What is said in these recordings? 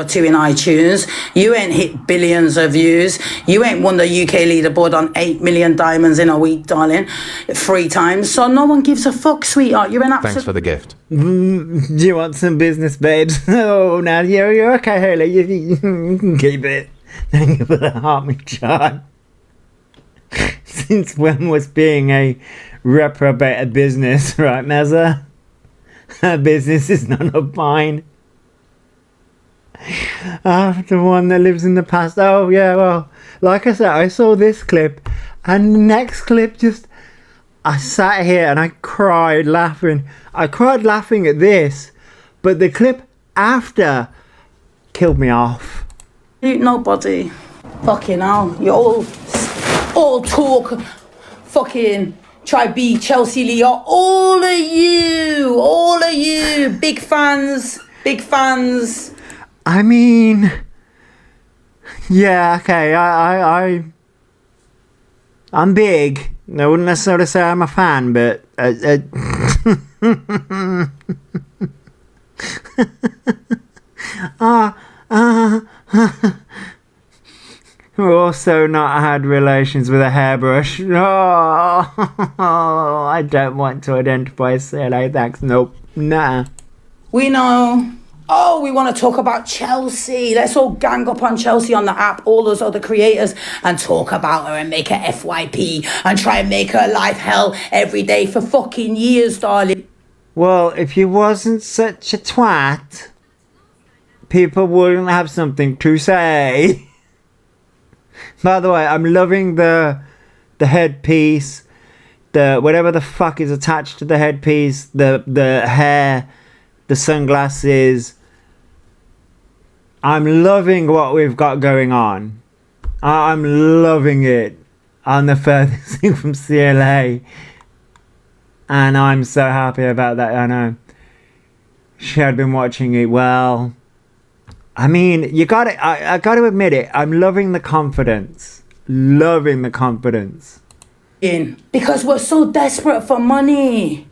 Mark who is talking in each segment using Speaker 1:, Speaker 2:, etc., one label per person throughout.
Speaker 1: #2 in iTunes. You ain't hit billions of views. You ain't won the UK leaderboard on 8 million diamonds in a week, darling, 3 times. So no one gives a fuck, sweetheart. You're an absolute...
Speaker 2: Thanks for the gift.
Speaker 3: Do you want some business, babes? Oh, now you're okay, Haley. You can keep it. Thank you for the heart, me John. Since when was being a reprobate a business, right, Mezza? Her business is none of mine. The one that lives in the past. Oh, yeah, well, like I said, I saw this clip, and the next clip just... I sat here and I cried laughing. I cried laughing at this, but the clip after killed me off.
Speaker 1: Nobody. Fucking hell. You all talk. Fucking try be Chelsea Leah. All of you. Big fans.
Speaker 3: I mean, yeah, okay. I'm big. I wouldn't necessarily say I'm a fan, but we've also not had relations with a hairbrush. Oh, I don't want to identify as CLA, thanks. Nope. Nah.
Speaker 1: We know. Oh, we want to talk about Chelsea. Let's all gang up on Chelsea on the app, all those other creators, and talk about her and make her FYP and try and make her life hell every day for fucking years, darling.
Speaker 3: Well, if you wasn't such a twat, people wouldn't have something to say. By the way, I'm loving the headpiece, the whatever the fuck is attached to the headpiece, the hair, the sunglasses. I'm loving what we've got going on. I'm loving it. I'm the furthest thing from CLA. And I'm so happy about that. I know. She had been watching it. Well, I mean, I got to admit it. I'm loving the confidence.
Speaker 1: Because we're so desperate for money.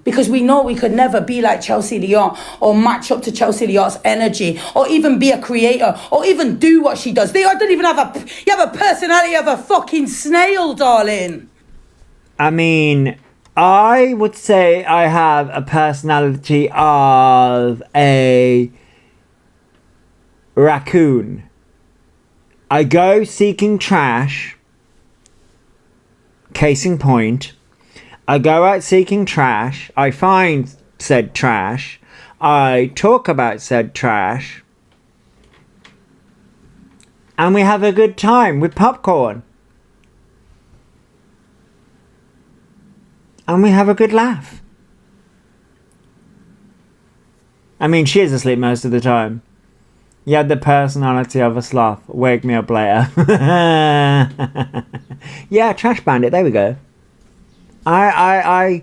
Speaker 1: Because we know we could never be like Chelsea Leon or match up to Chelsea Leon's energy or even be a creator or even do what she does. You have a personality of a fucking snail, darling.
Speaker 3: I mean, I would say I have a personality of a raccoon. I go seeking trash. Case in point. I go out seeking trash, I find said trash, I talk about said trash, and we have a good time with popcorn. And we have a good laugh. I mean, she is asleep most of the time. You had the personality of a sloth. Wake me up later. Yeah, Trash Bandit, there we go. I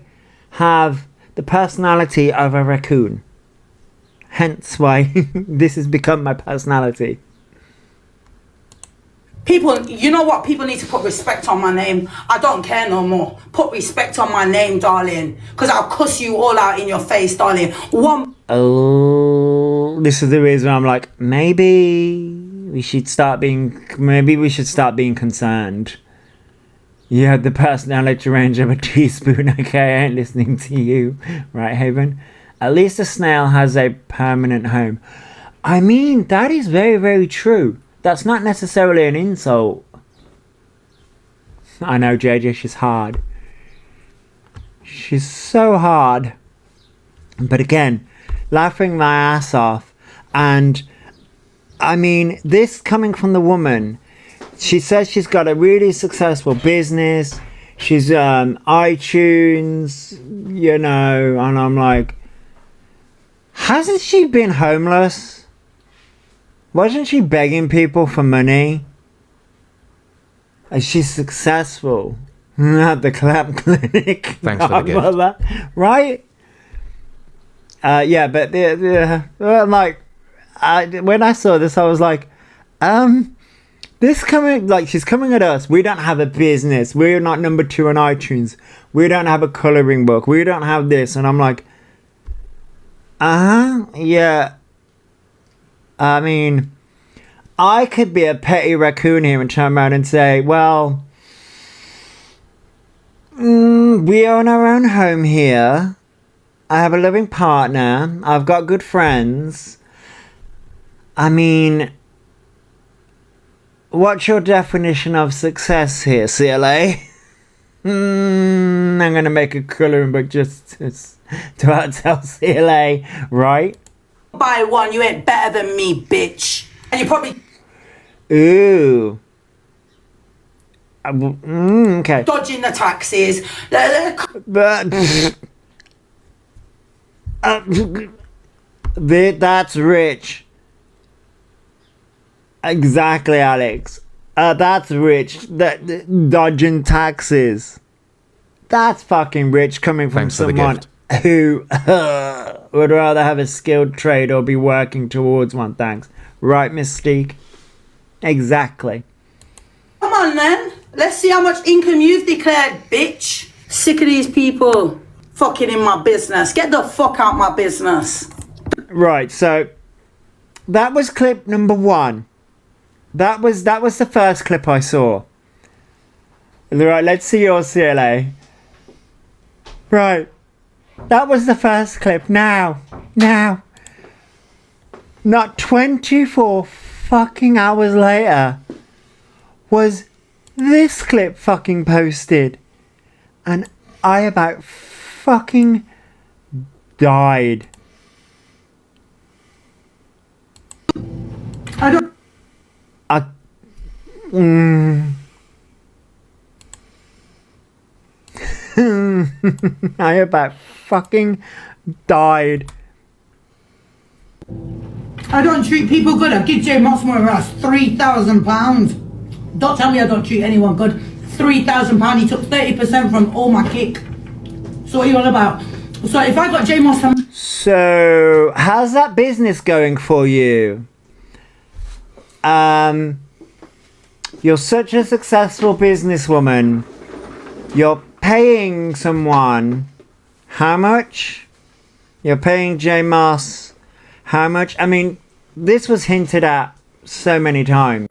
Speaker 3: have the personality of a raccoon. Hence why this has become my personality.
Speaker 1: People, you know what? People need to put respect on my name. I don't care no more. Put respect on my name, darling. Because I'll cuss you all out in your face, darling.
Speaker 3: Oh, this is the reason I'm like, maybe we should start being concerned. You had the personality range of a teaspoon. Okay, I ain't listening to you. Right, Haven? At least a snail has a permanent home. I mean, that is very, very true. That's not necessarily an insult. I know, JJ, she's hard. She's so hard. But again, laughing my ass off. And, I mean, this coming from the woman... She says she's got a really successful business. She's iTunes, you know, and I'm like, hasn't she been homeless? Wasn't she begging people for money? And she's successful at the Clap Clinic.
Speaker 2: Thanks for the gift.
Speaker 3: Right? Yeah, but when I saw this, I was like, she's coming at us. We don't have a business. We're not #2 on iTunes. We don't have a coloring book. We don't have this. And I'm like, yeah. I mean, I could be a petty raccoon here and turn around and say, well, we own our own home here. I have a loving partner. I've got good friends. I mean, what's your definition of success here, CLA? I'm going to make a colouring book just to outtell CLA, right?
Speaker 1: Buy one, you ain't better than me, bitch. And you probably
Speaker 3: Ooh. Okay.
Speaker 1: dodging the taxes.
Speaker 3: But that's rich. Exactly, Alex. That's rich. Dodging taxes. That's fucking rich coming from
Speaker 2: Thanks for the
Speaker 3: someone
Speaker 2: gift.
Speaker 3: who would rather have a skilled trade or be working towards one. Thanks. Right, Mystique? Exactly.
Speaker 1: Come on, then. Let's see how much income you've declared, bitch. Sick of these people fucking in my business. Get the fuck out my business.
Speaker 3: Right, so that was clip number 1. That was the first clip I saw. Right, let's see your CLA. Right. That was the first clip. Now. Not 24 fucking hours later was this clip fucking posted. And I about fucking died.
Speaker 1: I don't.
Speaker 3: I about fucking died.
Speaker 1: I don't treat people good. I give Jay Mossmore around £3,000. Don't tell me I don't treat anyone good. £3,000. He took 30% from all my kick. So what are you on about? So if I got Jay Moss,
Speaker 3: So, how's that business going for you? You're such a successful businesswoman. You're paying someone how much? You're paying J Moss how much? I mean, this was hinted at so many times.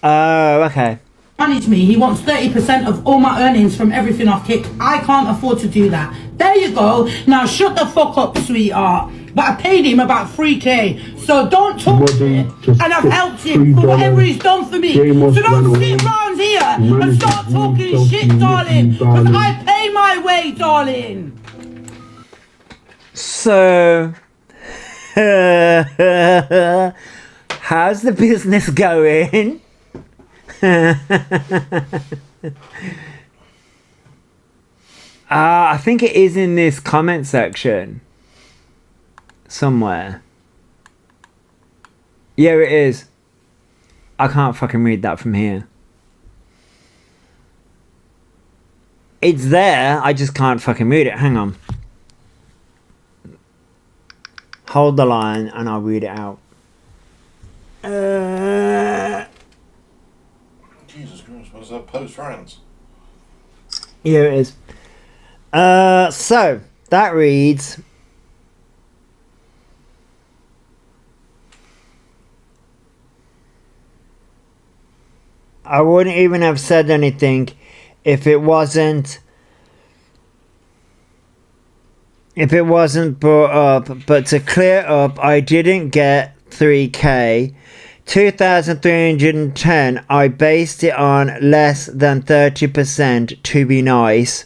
Speaker 3: Oh, okay.
Speaker 1: manage me, he wants 30% of all my earnings from everything I've kicked. I can't afford to do that. There you go. Now shut the fuck up, sweetheart. But I paid him about 3k. So don't talk to me. And I've helped him for whatever he's done for me. So don't sit round here and start talking shit, darling. Because I pay my way, darling.
Speaker 3: So, how's the business going? I think it is in this comment section somewhere. Yeah, it is. I can't fucking read that from here. It's there, I just can't fucking read it. Hang on. Hold the line and I'll read it out.
Speaker 2: Jesus Christ, what's that post friends?
Speaker 3: Here it is. So that reads, I wouldn't even have said anything if it wasn't brought up, but to clear up, I didn't get 3k. 2,310, I based it on less than 30% to be nice.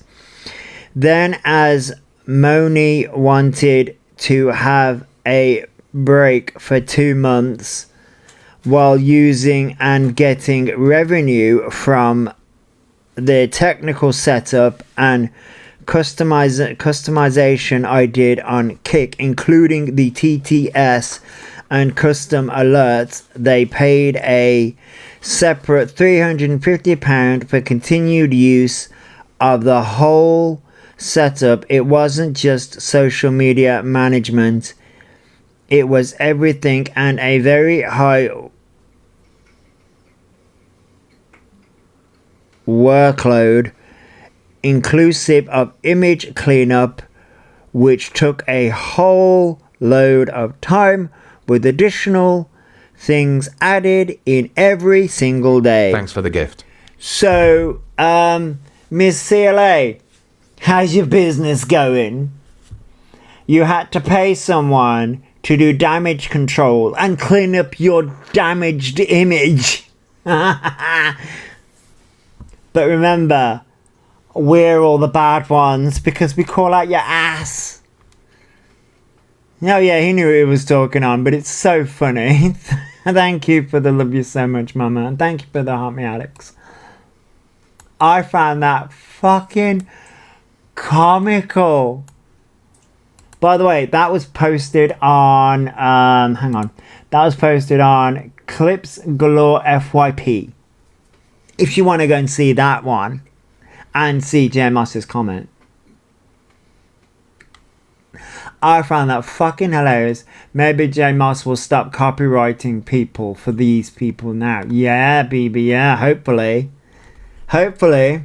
Speaker 3: Then as Moni wanted to have a break for 2 months while using and getting revenue from the technical setup and customization I did on Kick, including the TTS and custom alerts, they paid a separate £350 for continued use of the whole setup. It wasn't just social media management, it was everything, and a very high workload inclusive of image cleanup, which took a whole load of time with additional things added in every single day.
Speaker 4: Thanks for the gift.
Speaker 3: So, Miss CLA, how's your business going? You had to pay someone to do damage control and clean up your damaged image. But remember, we're all the bad ones because we call out your ass. Oh yeah, he knew what he was talking on, but it's so funny. Thank you for the love you so much, Mama. And thank you for the heart me, Alex. I found that fucking comical. By the way, that was posted on, hang on. That was posted on Clips Galore FYP. If you want to go and see that one and see J Moss's comment. I found that fucking hilarious. Maybe J Moss will stop copywriting people for these people now. Yeah, baby, yeah, hopefully. Hopefully.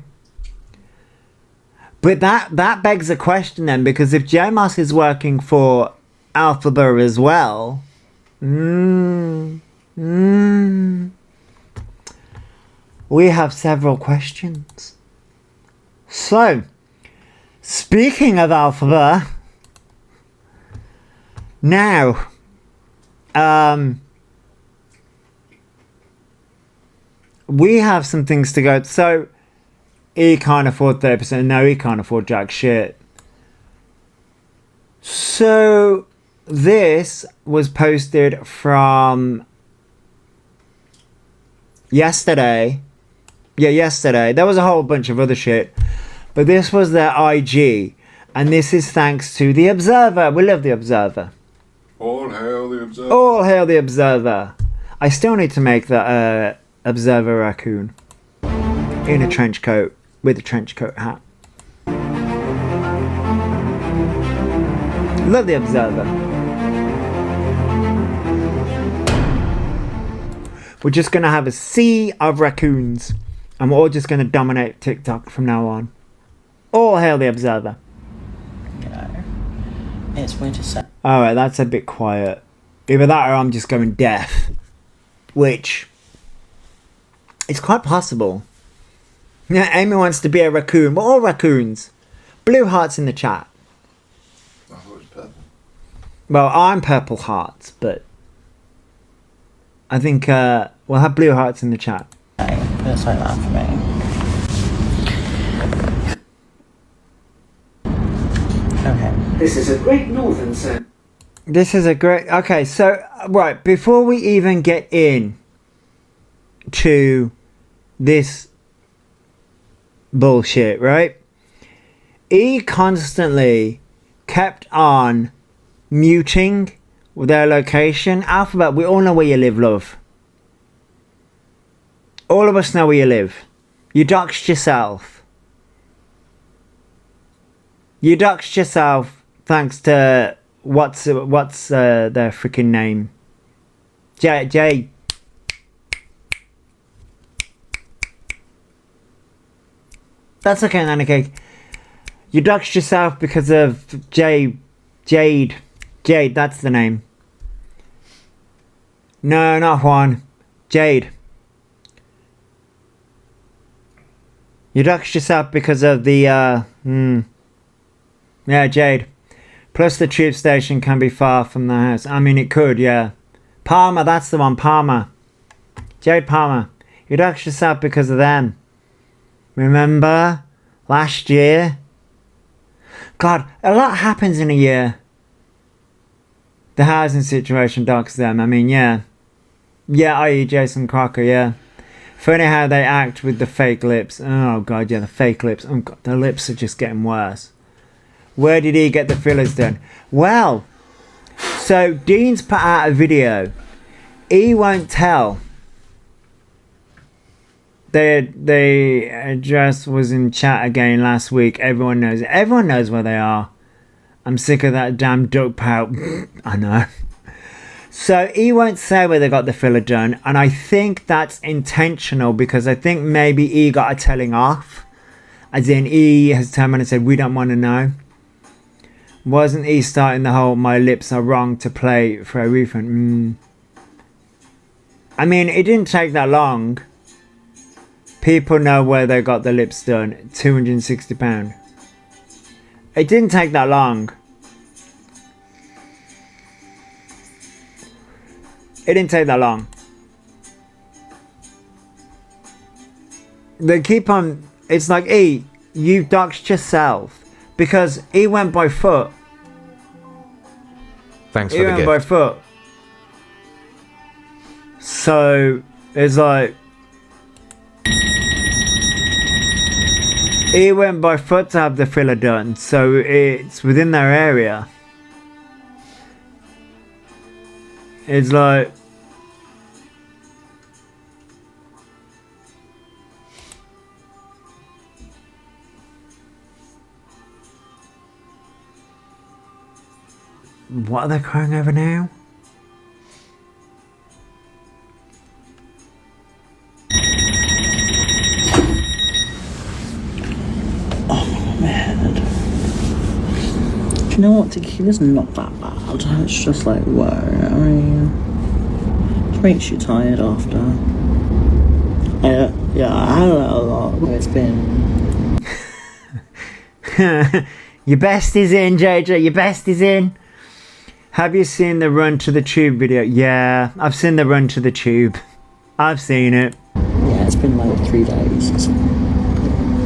Speaker 3: But that begs a question then, because if J Moss is working for Alphabet as well, we have several questions. So, speaking of Alphabet, now, we have some things to go. So, he can't afford 30%. No, he can't afford jack shit. So, this was posted from yesterday. Yeah, yesterday. There was a whole bunch of other shit. But this was their IG. And this is thanks to The Observer. We love The Observer.
Speaker 2: All hail the Observer.
Speaker 3: All hail The Observer. I still need to make the Observer raccoon. In a trench coat. With a trench coat hat. Love The Observer. We're just going to have a sea of raccoons. And we're all just going to dominate TikTok from now on. All hail The Observer.
Speaker 1: You know, it's winter set.
Speaker 3: Alright, that's a bit quiet. Either that or I'm just going deaf. Which is quite possible. Yeah, Amy wants to be a raccoon. We're all raccoons. Blue hearts in the chat.
Speaker 2: I thought it was purple.
Speaker 3: Well, I'm purple hearts, but I think we'll have blue hearts in the chat.
Speaker 1: It's like that for me. Okay.
Speaker 5: This is a Great Northern Service.
Speaker 3: This is a great... Okay, so, right, before we even get in to this bullshit, right? E constantly kept on muting their location. Alphabet, we all know where you live, love. All of us know where you live. You doxed yourself. You doxed yourself thanks to what's their freaking name? Jay. That's okay, Nana Cake. You doxed yourself because of Jade, that's the name. No, not Juan. Jade. You doxed yourself because of the, yeah, Jade. Plus the tube station can be far from the house. I mean, it could, yeah. Palmer, that's the one, Palmer. Jade Palmer. You doxed yourself because of them. Remember? Last year? God, a lot happens in a year. The housing situation doxed them. I mean, yeah. Yeah, i.e. Jason Crocker, yeah. Funny how they act with the fake lips. Oh, God, yeah, the fake lips. Oh, God, the lips are just getting worse. Where did he get the fillers done? Well, so Dean's put out a video. He won't tell. The address was in chat again last week. Everyone knows it. Everyone knows where they are. I'm sick of that damn duck pout. I know. So he won't say where they got the filler done, and I think that's intentional because I think maybe he got a telling off, as in he has turned around and said we don't want to know. Wasn't he starting the whole "my lips are wrong" to play for a refund? I mean, it didn't take that long. People know where they got the lips done. £260. It didn't take that long. It didn't take that long. They keep on. It's like, hey, you doxed yourself because he went by foot.
Speaker 4: Thanks
Speaker 3: He
Speaker 4: for the
Speaker 3: went
Speaker 4: gift.
Speaker 3: by foot. So it's like he went by foot to have the filler done. So it's within their area. It's like. What are they crying over now?
Speaker 6: Do you know what? Tequila's not that bad. It's just like, whoa. I mean, it makes you tired after. Yeah, I had that a lot. It's been.
Speaker 3: Your best is in, JJ. Your best is in. Have you seen the Run to the Tube video? Yeah, I've seen the Run to the Tube. I've seen it.
Speaker 6: Yeah, it's been like 3 days.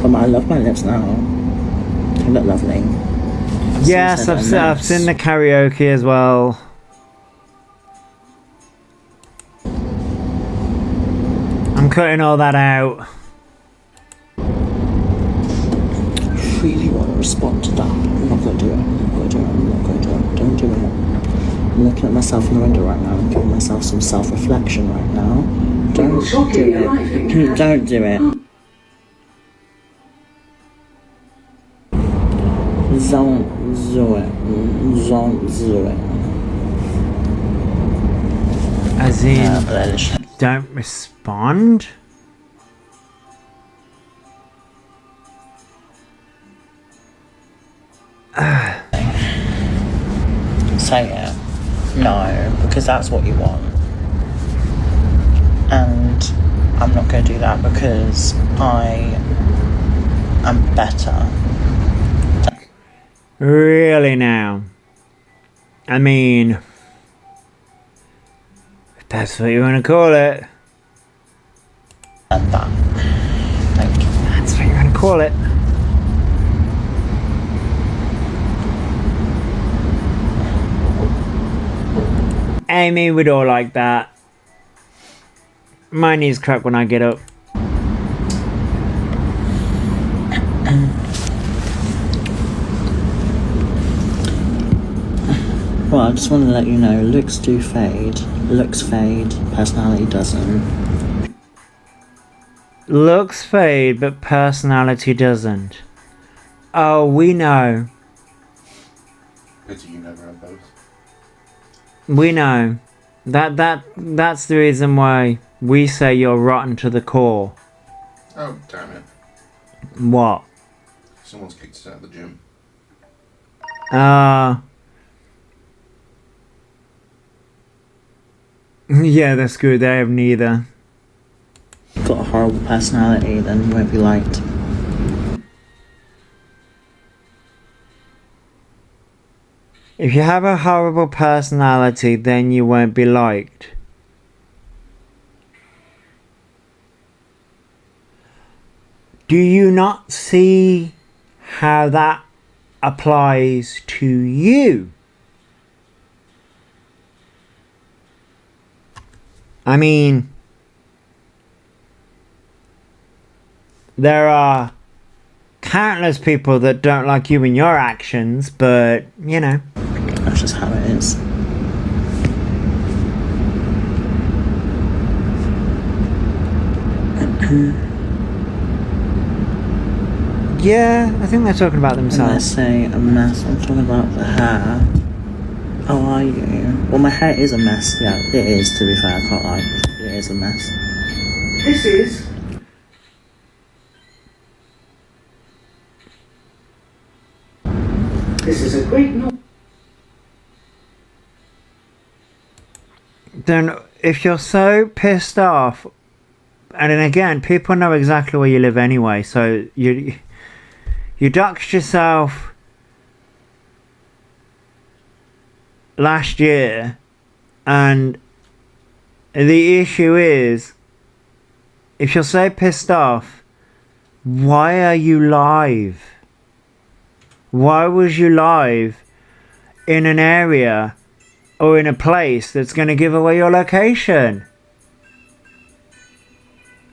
Speaker 6: But I love my lips now. They look lovely.
Speaker 3: Yes, I've seen the karaoke as well. I'm cutting all that out.
Speaker 6: Really want to respond to that. I'm not going to do it. I'm not going to do it. I'm not going to do it. Don't do it. I'm looking at myself in the window right now. I'm giving myself some self-reflection right now. Don't do it. Don't do it. Don't do it. Don't do it.
Speaker 3: As in,
Speaker 6: Relish.
Speaker 3: don't respond?
Speaker 6: Say it. No, because that's what you want. And I'm not going to do that because I am better.
Speaker 3: Really now? I mean, if that's what you want to call it.
Speaker 6: Than that. Thank you.
Speaker 3: That's what you want to call it. Amy would all like that. My knees crack when I get up.
Speaker 6: Well, I just want to let you know, looks do fade. Looks fade, personality doesn't.
Speaker 3: Looks fade, but personality doesn't. Oh, we know.
Speaker 2: Pity you never had both.
Speaker 3: We know. That's the reason why we say you're rotten to the core.
Speaker 2: Oh, damn it.
Speaker 3: What?
Speaker 2: Someone's kicked us out of the gym.
Speaker 3: Yeah, that's good. They have neither.
Speaker 6: Got a horrible personality, then you won't be liked.
Speaker 3: If you have a horrible personality, then you won't be liked. Do you not see how that applies to you? I mean, there are countless people that don't like you and your actions, but, you know.
Speaker 6: That's just how it is.
Speaker 3: Yeah, I think they're talking about
Speaker 6: When I
Speaker 3: themselves.
Speaker 6: say a mess, I'm talking about the hair. How are you? Well, my hair is a mess. Yeah, it is, to be fair. I can't lie. It is a mess.
Speaker 5: This is This is a great noise.
Speaker 3: Then if you're so pissed off, and then again, people know exactly where you live anyway, so you doxed yourself last year, and the issue is, if you're so pissed off, why are you live? Why was you live in an area or in a place that's going to give away your location?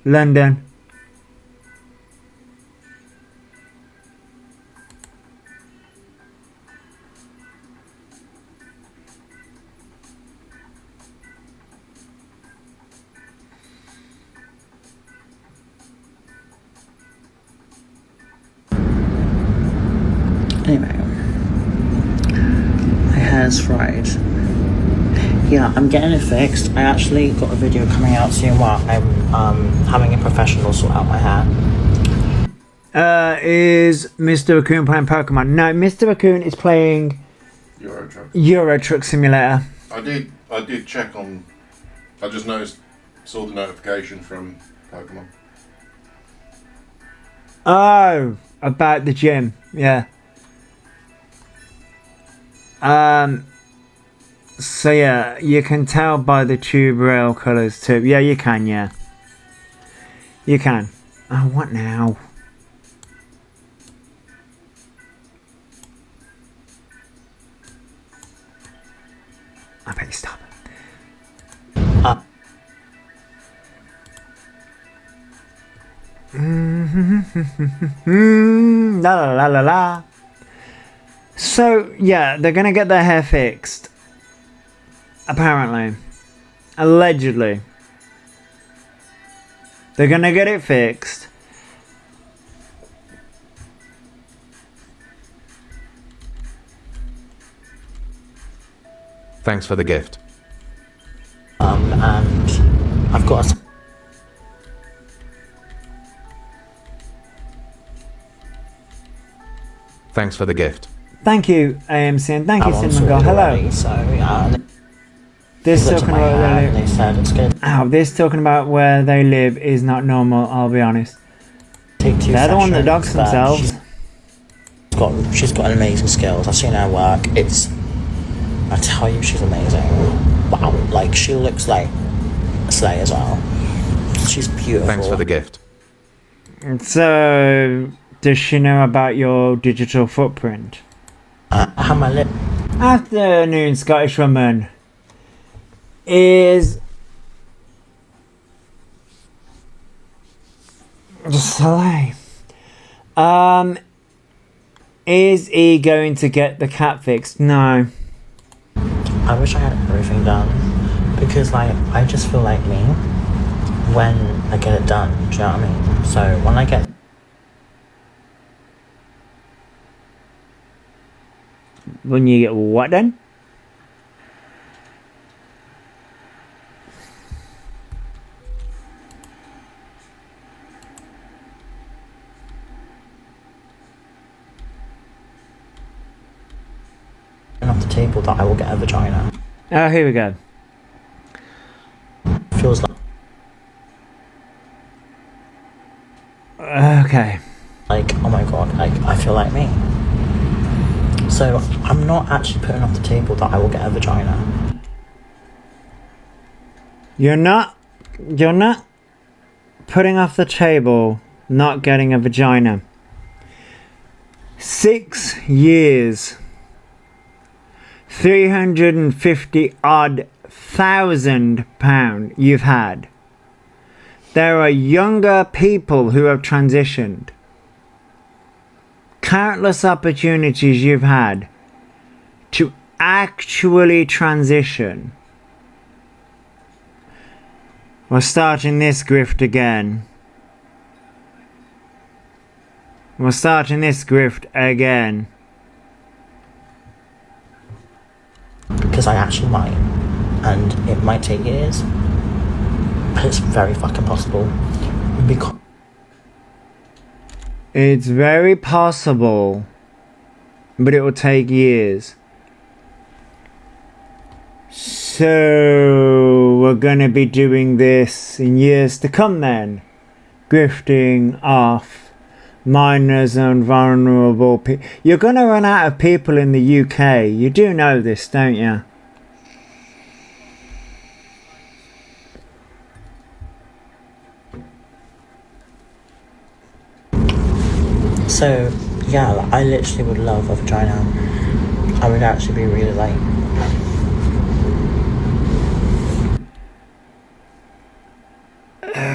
Speaker 3: London.
Speaker 6: Anyway, my hair's fried. Yeah, I'm getting it fixed. I actually got a video coming out soon where I'm having a professional sort out my hair.
Speaker 3: Is Mr. Raccoon playing Pokemon? No, Mr. Raccoon is playing
Speaker 2: Euro Truck.
Speaker 3: Euro Truck Simulator.
Speaker 2: I did check on. I just saw the notification from Pokemon.
Speaker 3: Oh, about the gym, yeah. So yeah, you can tell by the tube rail colours too. Yeah, you can, yeah. You can. Oh, what now? I bet you stop. La la la la la. So yeah, they're gonna get their hair fixed. Apparently. Allegedly. They're gonna get it fixed.
Speaker 4: Thanks for the gift.
Speaker 6: And I've got a...
Speaker 4: Thanks for the gift.
Speaker 3: Thank you, AMC, and thank you,
Speaker 6: I'm on
Speaker 3: Cinnamon Girl.
Speaker 6: sorted
Speaker 3: Hello.
Speaker 6: already, so yeah,
Speaker 3: This
Speaker 6: they looked
Speaker 3: talking
Speaker 6: at my
Speaker 3: about where
Speaker 6: hair
Speaker 3: they
Speaker 6: and
Speaker 3: live.
Speaker 6: they said it's good.
Speaker 3: Ow, this talking about where they live is not normal, I'll be honest.
Speaker 6: Take 2
Speaker 3: They're the one that
Speaker 6: sessions,
Speaker 3: dogs
Speaker 6: but
Speaker 3: themselves.
Speaker 6: She's got amazing skills. I've seen her work. I tell you, she's amazing. Wow, like she looks like a slay as well. She's beautiful.
Speaker 4: Thanks for the gift.
Speaker 3: So, does she know about your digital footprint?
Speaker 6: How my lip.
Speaker 3: Afternoon, Scottish woman. Is Slay. Is he going to get the cat fixed? No.
Speaker 6: I wish I had everything done because like I just feel like me when I get it done. Do you know what I mean? So when I get
Speaker 3: When you get what then?
Speaker 6: off the table that I will get a vagina.
Speaker 3: Oh, here we go.
Speaker 6: Feels like
Speaker 3: Okay.
Speaker 6: oh my god, like I feel like me. So I'm not actually putting off the table that I will get a vagina.
Speaker 3: You're not putting off the table not getting a vagina. 6 years. 350 odd £1,000 you've had. There are younger people who have transitioned. Countless opportunities you've had to actually transition. We're starting this grift again. We're starting this grift again.
Speaker 6: Because I actually might. And it might take years. But it's very fucking possible. Because
Speaker 3: It's very possible, but it will take years. So we're gonna be doing this in years to come then. Grifting off minors and vulnerable people. You're gonna run out of people in the UK. You do know this, don't you?
Speaker 6: So, yeah, like, I literally would love a vagina. I would actually be really like...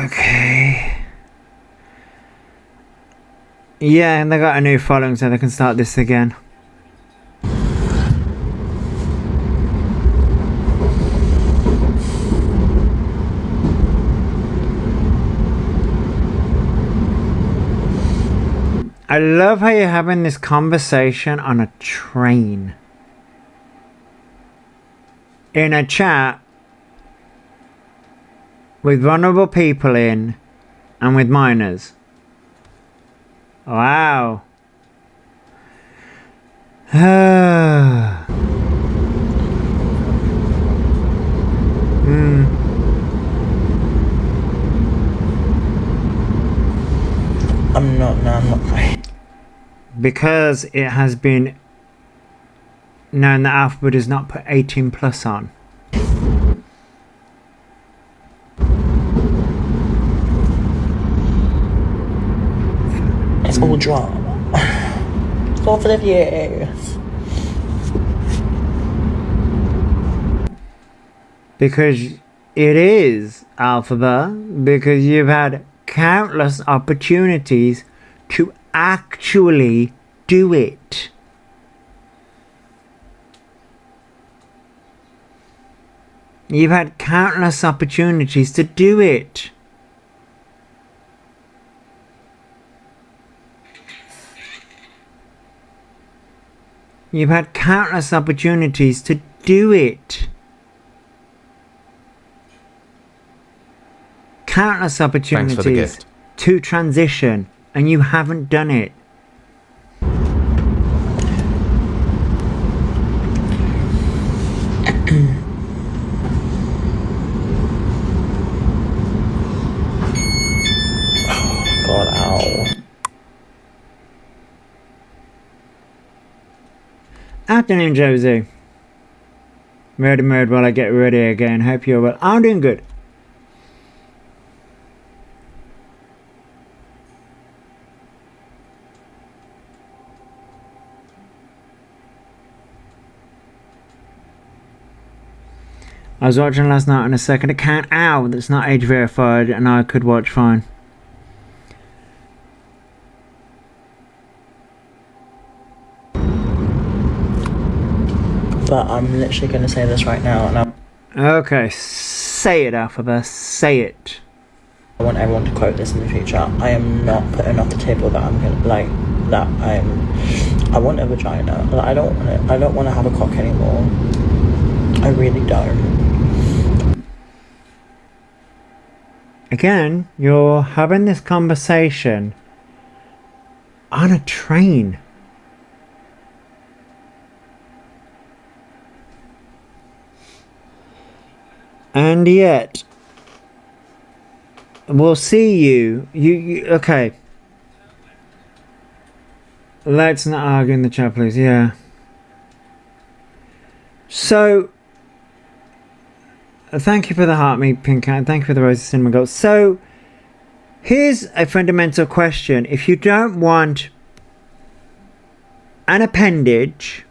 Speaker 3: Okay. Yeah, and they got a new following so they can start this again. I love how you're having this conversation on a train. In a chat with vulnerable people in and with minors. Wow.
Speaker 6: I'm not right.
Speaker 3: Because it has been known that Alphabet does not put 18 plus on.
Speaker 6: It's all drama. It's all for the views.
Speaker 3: Because it is Alphabet, because you've had countless opportunities to actually do it. You've had countless opportunities to do it. You've had countless opportunities to do it. Countless opportunities
Speaker 4: Thanks for the gift.
Speaker 3: to transition, and you haven't done it.
Speaker 6: God, ow.
Speaker 3: Afternoon, Josie. Murder while I get ready again. Hope you're well. I'm doing good. I was watching last night on a second account. Ow, that's not age verified, and I could watch fine.
Speaker 6: But I'm literally going to say this right now, and
Speaker 3: Okay, say it, Alphabet. Say it.
Speaker 6: I want everyone to quote this in the future. I am not putting off the table that I'm gonna like that I want a vagina. Like, I don't want to have a cock anymore. I really don't.
Speaker 3: Again, you're having this conversation on a train. And yet, we'll see you. You okay. Let's not argue in the chat, please. Yeah. So, thank you for the heart, me pink cat. Thank you for the roses, cinnamon gold. So, here's a fundamental question. If you don't want an appendage,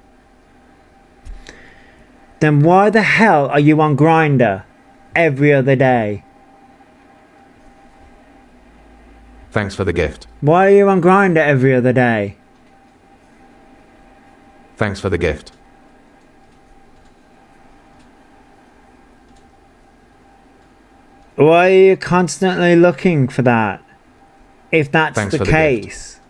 Speaker 3: then why the hell are you on Grindr every other day?
Speaker 4: Thanks for the gift.
Speaker 3: Why are you on Grindr every other day?
Speaker 4: Thanks for the gift.
Speaker 3: Why are you constantly looking for that? If that's
Speaker 4: Thanks
Speaker 3: the
Speaker 4: for the
Speaker 3: case.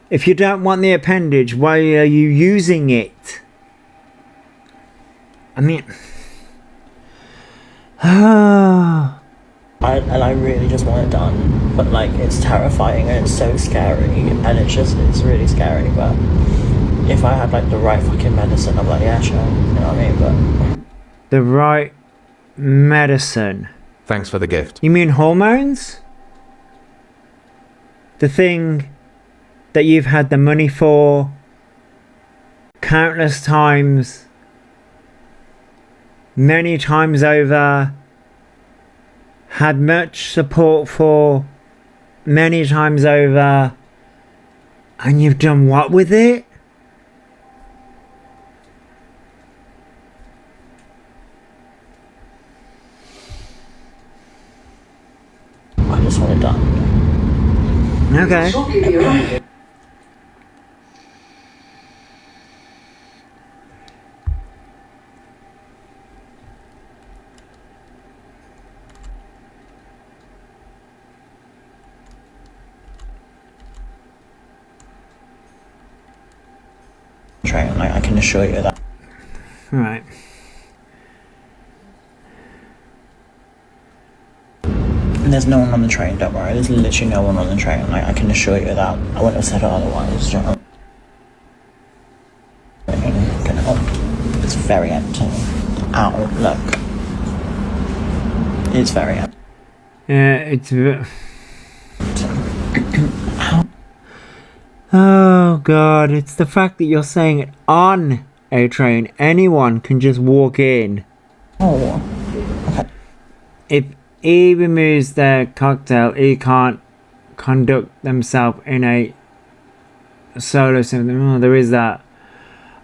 Speaker 3: If you don't want the appendage, why are you using it? I mean...
Speaker 6: I really just want it done, but like it's terrifying and it's so scary, and it's really scary, but if I had like the right fucking medicine, I'm like, yeah, sure. You know what I mean? But
Speaker 3: The right medicine.
Speaker 4: Thanks for the gift.
Speaker 3: You mean hormones? The thing that you've had the money for countless times, many times over, had much support for many times over, and you've done what with it?
Speaker 6: I just want it done.
Speaker 3: Okay.
Speaker 5: Shortly be arriving.
Speaker 6: Train, like I can assure you that.
Speaker 3: Right.
Speaker 6: And there's no one on the train, don't worry. There's literally no one on the train. Like I can assure you that. I wouldn't have said it otherwise. Do you know what I mean? You know, it's very empty. Ow, look. It's very empty.
Speaker 3: Yeah, it's. Oh god, it's the fact that you're saying it on a train. Anyone can just walk in.
Speaker 6: Oh. Okay.
Speaker 3: If he removes their cocktail, he can't conduct themselves in a solo system. Oh, there is that.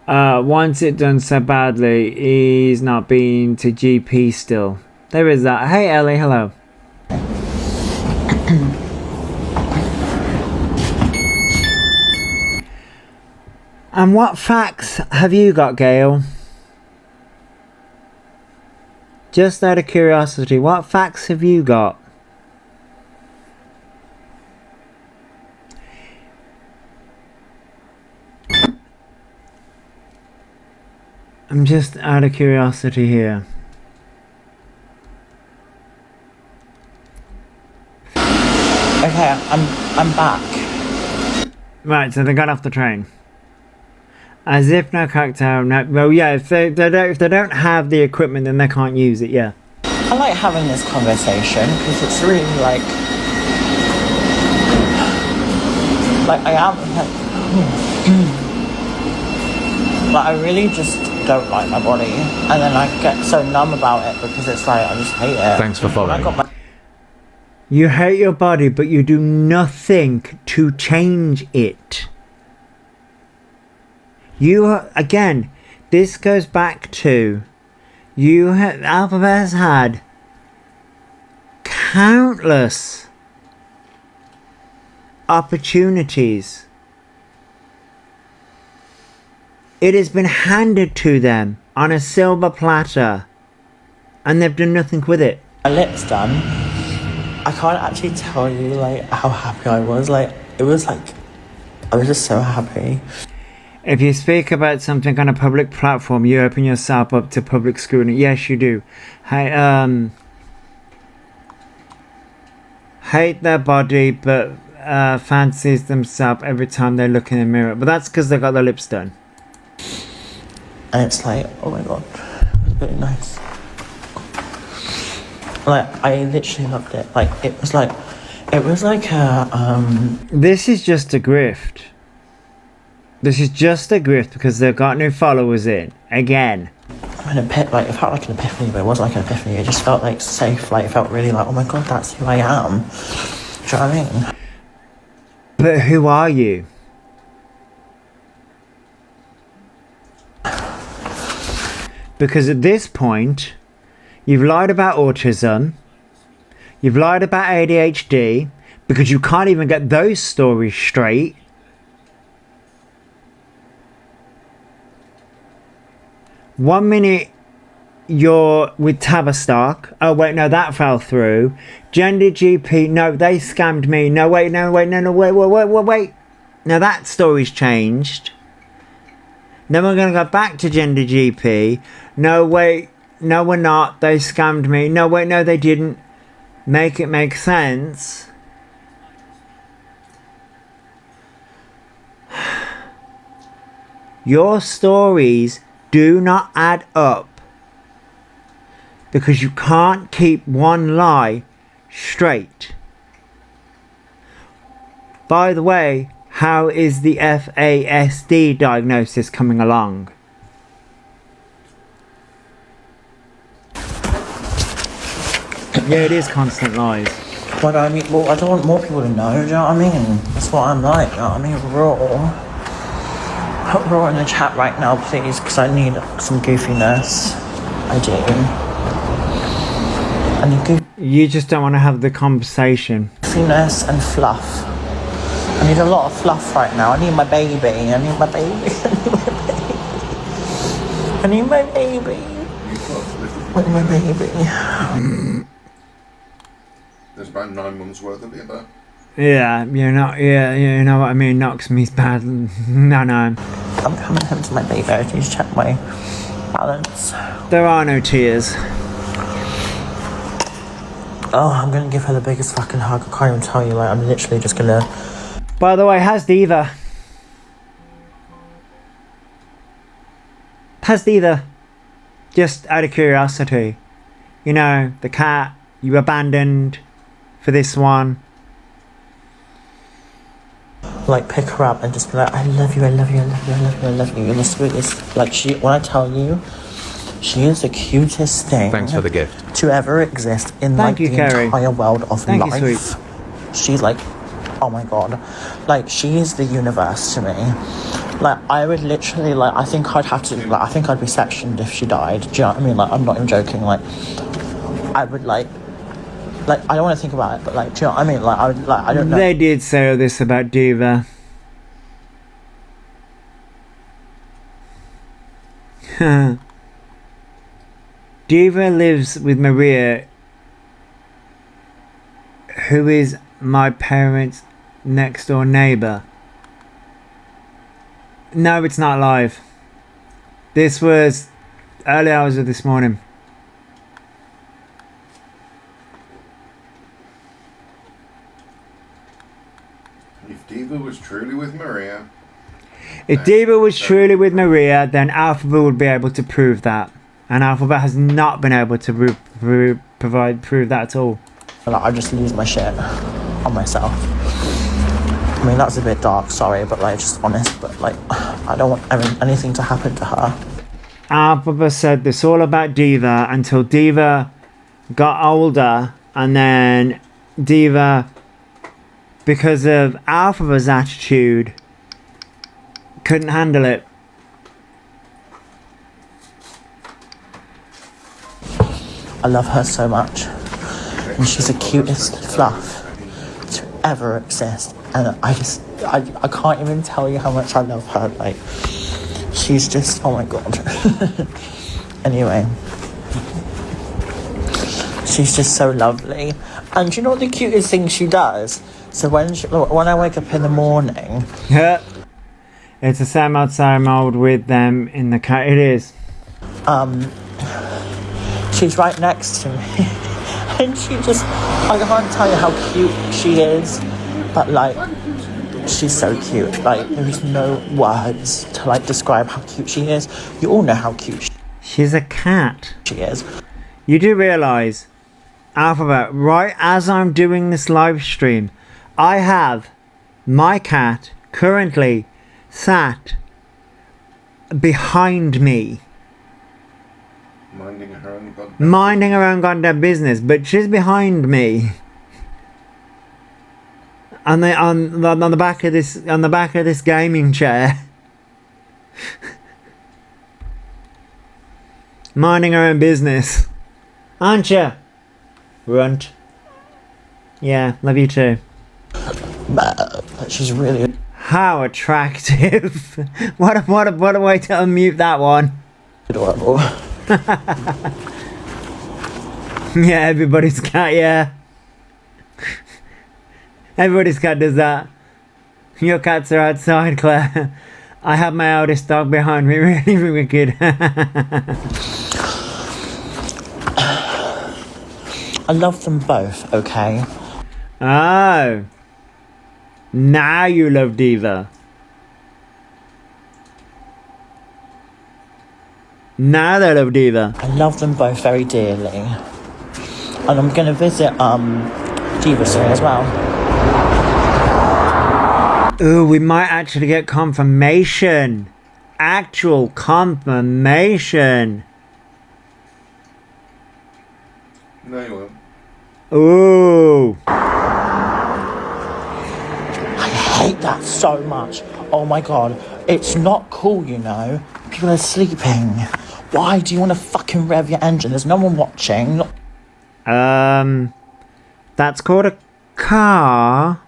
Speaker 3: Once it done so badly, he's not been to GP still. There is that. Hey Ellie, hello. And what facts have you got, Gail? Just out of curiosity, what facts have you got? I'm just out of curiosity here.
Speaker 6: Okay, I'm back.
Speaker 3: Right, so they got off the train. As if no cocktail, no. Well, yeah. If they don't have the equipment, then they can't use it. Yeah.
Speaker 6: I like having this conversation because it's really like I am like I really just don't like my body, and then I get so numb about it because it's like I just hate it.
Speaker 4: Thanks for
Speaker 6: When I
Speaker 4: following.
Speaker 6: got my
Speaker 3: You hate your body, but you do nothing to change it. Again, this goes back to Alphabet has had countless opportunities. It has been handed to them on a silver platter, and they've done nothing with it.
Speaker 6: lips done, I can't actually tell you like how happy I was. Like it was like I was just so happy.
Speaker 3: If you speak about something on a public platform, you open yourself up to public scrutiny. Yes, you do. Hate their body, but fancies themselves every time they look in the mirror. But that's because they got their lips done.
Speaker 6: And it's like, oh my god, it was really nice. Like I literally loved it. Like it was like a
Speaker 3: This is just a grift. This is just a grift because they've got new followers in. Again.
Speaker 6: it felt like an epiphany, but it wasn't like an epiphany. It just felt like safe. Like it felt really like, oh my god, that's who I am. Do you know what I mean?
Speaker 3: But who are you? Because at this point, you've lied about autism, you've lied about ADHD, because you can't even get those stories straight. One minute you're with Tavistock. Oh wait, no, that fell through. Gender GP, no, they scammed me. No, wait. Now that story's changed. Then we're going to go back to Gender GP. No, wait, no, we're not. They scammed me. No, wait, no, they didn't. Make it make sense. Your stories do not add up because you can't keep one lie straight. By the way, how is the FASD diagnosis coming along? Yeah, it is constant lies.
Speaker 6: But I mean, well, I don't want more people to know, do you know what I mean? That's what I'm like, you know what I mean? Raw. Put Raw in the chat right now, please, because I need some goofiness. I do. I need
Speaker 3: You just don't want to have the conversation.
Speaker 6: goofiness and fluff. I need a lot of fluff right now. I need my baby. I need my baby. I need my baby. I need my baby.
Speaker 2: There's about 9 months worth of it there.
Speaker 3: Yeah, you know what I mean? Knocks me's bad. No.
Speaker 6: I'm coming home to my baby. I need to check my balance.
Speaker 3: There are no tears.
Speaker 6: Oh, I'm gonna give her the biggest fucking hug. I can't even tell you. Like, I'm literally just gonna.
Speaker 3: By the way, how's Diva? How's Diva? Just out of curiosity. You know, the cat you abandoned for this one.
Speaker 6: Like, pick her up and just be like, I love you, I love you, I love you, I love you, I love you. You're the sweetest. Like, when I tell you, she is the cutest thing.
Speaker 4: Thanks for the gift.
Speaker 6: To ever exist in
Speaker 3: Thank
Speaker 6: like
Speaker 3: you,
Speaker 6: the
Speaker 3: Kerry.
Speaker 6: entire world of
Speaker 3: Thank you,
Speaker 6: life.
Speaker 3: sweet.
Speaker 6: She's like, oh my god, like she is the universe to me. Like, I would literally, like, I think I'd have to, like, I think I'd be sectioned if she died. Do you know what I mean? Like, I'm not even joking. Like, I would like I don't want to think about it, but like, do you know what I mean? Like, I would, like, I don't know.
Speaker 3: They did say all this about Diva. Diva lives with Maria, who is my parents' next door neighbour. No, it's not live. This was early hours of this morning.
Speaker 2: If Diva was truly with Maria,
Speaker 3: If Diva was truly with Maria, then Alphabet would be able to prove that. And Alphabet has not been able to prove that at all.
Speaker 6: Like, I just lose my shit on myself. I mean, that's a bit dark, sorry, but like, just honest. But like, I don't want anything to happen to her.
Speaker 3: Alphabet said this all about Diva until Diva got older, and then Diva, because of Alphabet's attitude, couldn't handle it.
Speaker 6: I love her so much, and she's the cutest fluff to ever exist. And I can't even tell you how much I love her. Like, she's just, oh my god. Anyway, she's just so lovely. And you know what the cutest thing she does? So when I wake up in the morning,
Speaker 3: It's the same old with them in the cat. It is.
Speaker 6: she's right next to me. And she just, I can't tell you how cute she is, but like, she's so cute. Like, there's no words to like describe how cute she is. You all know how cute
Speaker 3: She's a cat.
Speaker 6: she is.
Speaker 3: You do realise, Alphabet, right as I'm doing this live stream, I have my cat currently sat behind me, minding her own goddamn business, but she's behind me. On the back of this gaming chair, minding her own business, aren't you, runt? Yeah, love you too.
Speaker 6: But she's really
Speaker 3: How attractive! What a way to unmute that one.
Speaker 6: adorable.
Speaker 3: Yeah, everybody's cat. Yeah, everybody's cat does that. Your cats are outside, Claire. I have my eldest dog behind me. Really wicked.
Speaker 6: I love them both, okay?
Speaker 3: Oh. Now you love Diva. Now they love Diva.
Speaker 6: I love them both very dearly. And I'm going to visit Diva soon as well.
Speaker 3: Ooh, we might actually get confirmation. Actual confirmation.
Speaker 2: No, you won't.
Speaker 3: Ooh.
Speaker 6: I hate that so much. Oh my god. It's not cool, you know. People are sleeping. Why do you want to fucking rev your engine? There's no one watching.
Speaker 3: That's called a car.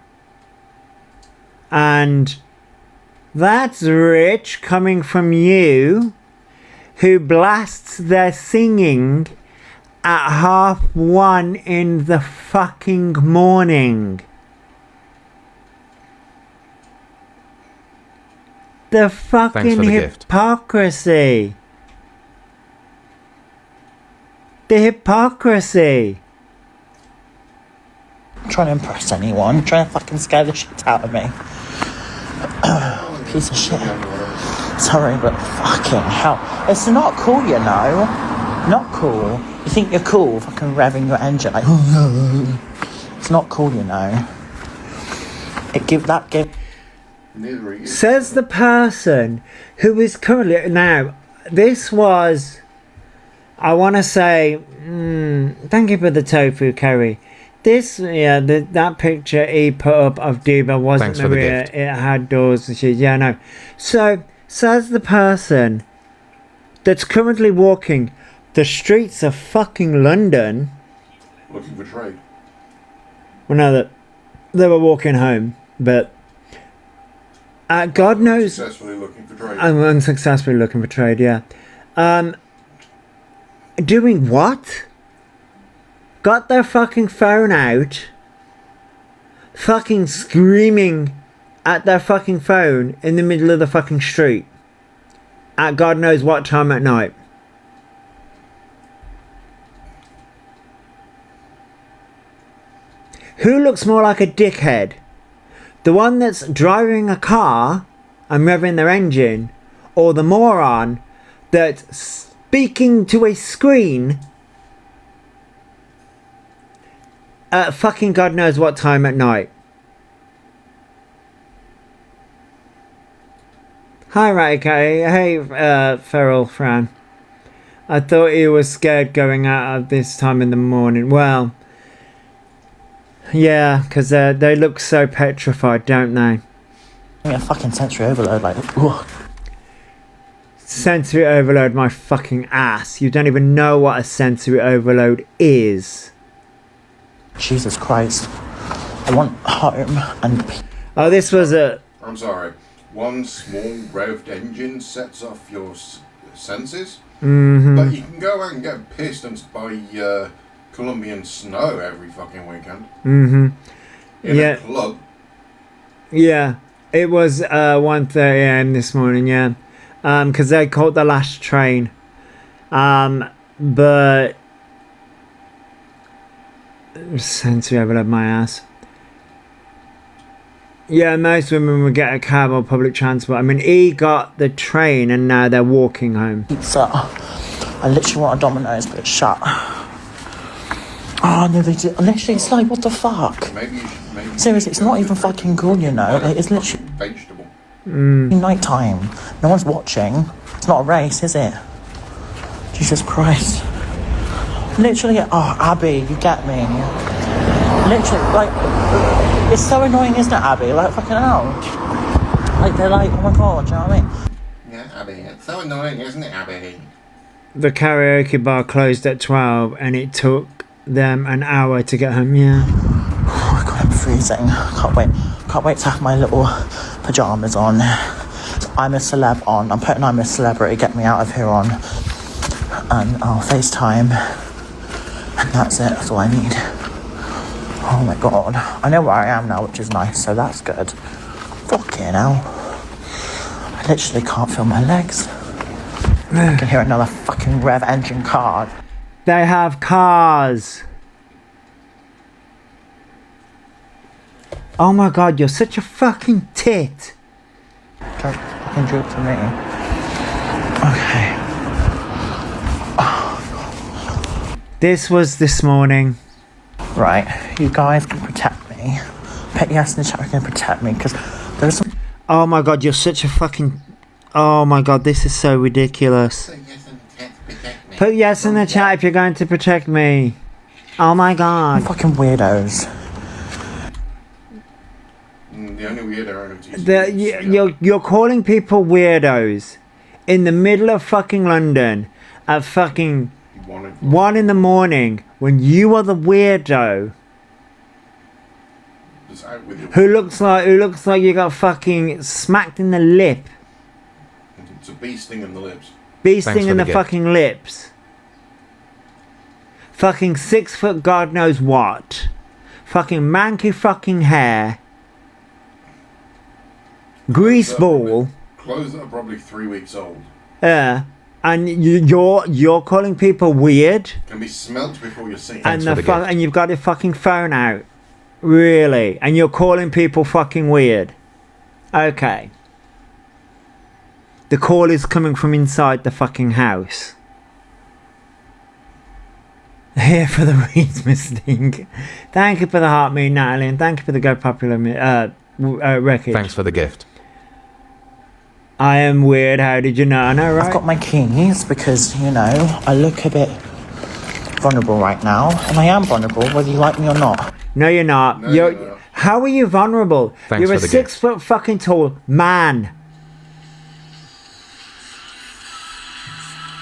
Speaker 3: And that's rich coming from you, who blasts their singing at 1:30 in the fucking morning. The fucking
Speaker 4: for the gift.
Speaker 3: hypocrisy. The hypocrisy.
Speaker 6: I'm trying to impress anyone. I'm trying to fucking scare the shit out of me. Piece of shit. Sorry, but fucking hell. It's not cool, you know. Not cool. You think you're cool, fucking revving your engine like. It's not cool, you know.
Speaker 2: Neither are you.
Speaker 3: Says the person who is currently... Now, this was... I want to say... thank you for the tofu curry. This, yeah, that picture he put up of Diva wasn't
Speaker 4: Thanks for the
Speaker 3: Maria.
Speaker 4: gift.
Speaker 3: It had doors and shit. Yeah, no. So, says the person that's currently walking the streets of fucking London...
Speaker 2: Looking for trade.
Speaker 3: Well, no, that they were walking home, but... God knows...
Speaker 2: Successfully looking for trade.
Speaker 3: I'm unsuccessfully looking for trade, yeah. Doing what? Got their fucking phone out. Fucking screaming at their fucking phone in the middle of the fucking street. At God knows what time at night. Who looks more like a dickhead? The one that's driving a car and revving their engine, or the moron that's speaking to a screen at fucking God knows what time at night? Hi, Radicate. Hey, Feral Fran. I thought he was scared going out at this time in the morning. Well, yeah, because they look so petrified, don't they?
Speaker 6: A fucking sensory overload, like, ugh.
Speaker 3: Sensory overload my fucking ass. You don't even know what a sensory overload is.
Speaker 6: Jesus Christ. I want home and
Speaker 3: Oh, this was a...
Speaker 2: I'm sorry. One small revved engine sets off your senses, but you can go out and get pissed and buy Colombian snow every fucking weekend. In
Speaker 3: Yeah.
Speaker 2: a club.
Speaker 3: Yeah, it was 1:30 a.m. this morning, yeah. Because they caught the last train. But... Sensory overload my ass. Yeah, most women would get a cab or public transport. I mean, he got the train and now they're walking home.
Speaker 6: pizza. I literally want a Domino's, but it's shut. Oh no, they did. Literally, it's like, what the fuck?
Speaker 2: Maybe you should. Maybe
Speaker 6: Seriously, it's not even fucking cool, you know. It's literally
Speaker 2: vegetable.
Speaker 6: night time. No one's watching. It's not a race, is it? Jesus Christ. Literally, oh, Abby, you get me. Literally, like, it's so annoying, isn't it, Abby? Like, fucking hell. Like, they're like, oh my god, do you know what I mean?
Speaker 2: Yeah, Abby. It's so annoying, isn't it, Abby?
Speaker 3: The karaoke bar closed at 12 and it took them an hour to get home, yeah.
Speaker 6: Oh my god, I'm freezing. Can't wait to have my little pyjamas on. I'm a celeb on. I'm putting I'm a celebrity, get me out of here on. And I'll FaceTime. And that's it, that's all I need. Oh my god. I know where I am now, which is nice, so that's good. Fucking hell. I literally can't feel my legs. I can hear another fucking rev engine car.
Speaker 3: They have cars. Oh my god, you're such a fucking tit.
Speaker 6: Don't fucking do it to me. Okay.
Speaker 3: This was this morning.
Speaker 6: Right, you guys can protect me. Put yes in the chat, you can protect me, because there's some...
Speaker 3: Oh my god, you're such a fucking... Oh my god, this is so ridiculous. Put yes in the chat if you're going to protect me. Oh my god.
Speaker 6: fucking weirdos.
Speaker 2: The only weirdo
Speaker 3: You're calling people weirdos in the middle of fucking London at fucking 1 in the morning when you are the weirdo who looks like you got fucking smacked in the lip.
Speaker 2: It's a bee sting in the lips.
Speaker 3: Bee
Speaker 4: Thanks
Speaker 3: sting
Speaker 4: for
Speaker 3: in
Speaker 4: the
Speaker 3: the
Speaker 4: gift.
Speaker 3: fucking lips. Fucking 6 foot God knows what. Fucking manky fucking hair. Grease ball.
Speaker 2: Clothes that are probably 3 weeks old.
Speaker 3: And you're calling people weird.
Speaker 2: Can be smelt before you're seen.
Speaker 3: And
Speaker 4: for the gift.
Speaker 3: and you've got your fucking phone out. Really? And you're calling people fucking weird. Okay. The call is coming from inside the fucking house. Here for the reads, Mystique. Thank you for the heart me, Natalie, and thank you for the Go Popular record.
Speaker 4: Thanks for the gift.
Speaker 3: I am weird. How did you know? I know, right?
Speaker 6: I've got my keys because, you know, I look a bit vulnerable right now. And I am vulnerable, whether you like me or not.
Speaker 3: No, you're not.
Speaker 2: No,
Speaker 3: you're.
Speaker 2: you're not.
Speaker 3: How are you vulnerable?
Speaker 4: Thanks
Speaker 3: You're a
Speaker 4: for the
Speaker 3: 6
Speaker 4: gift.
Speaker 3: foot fucking tall man.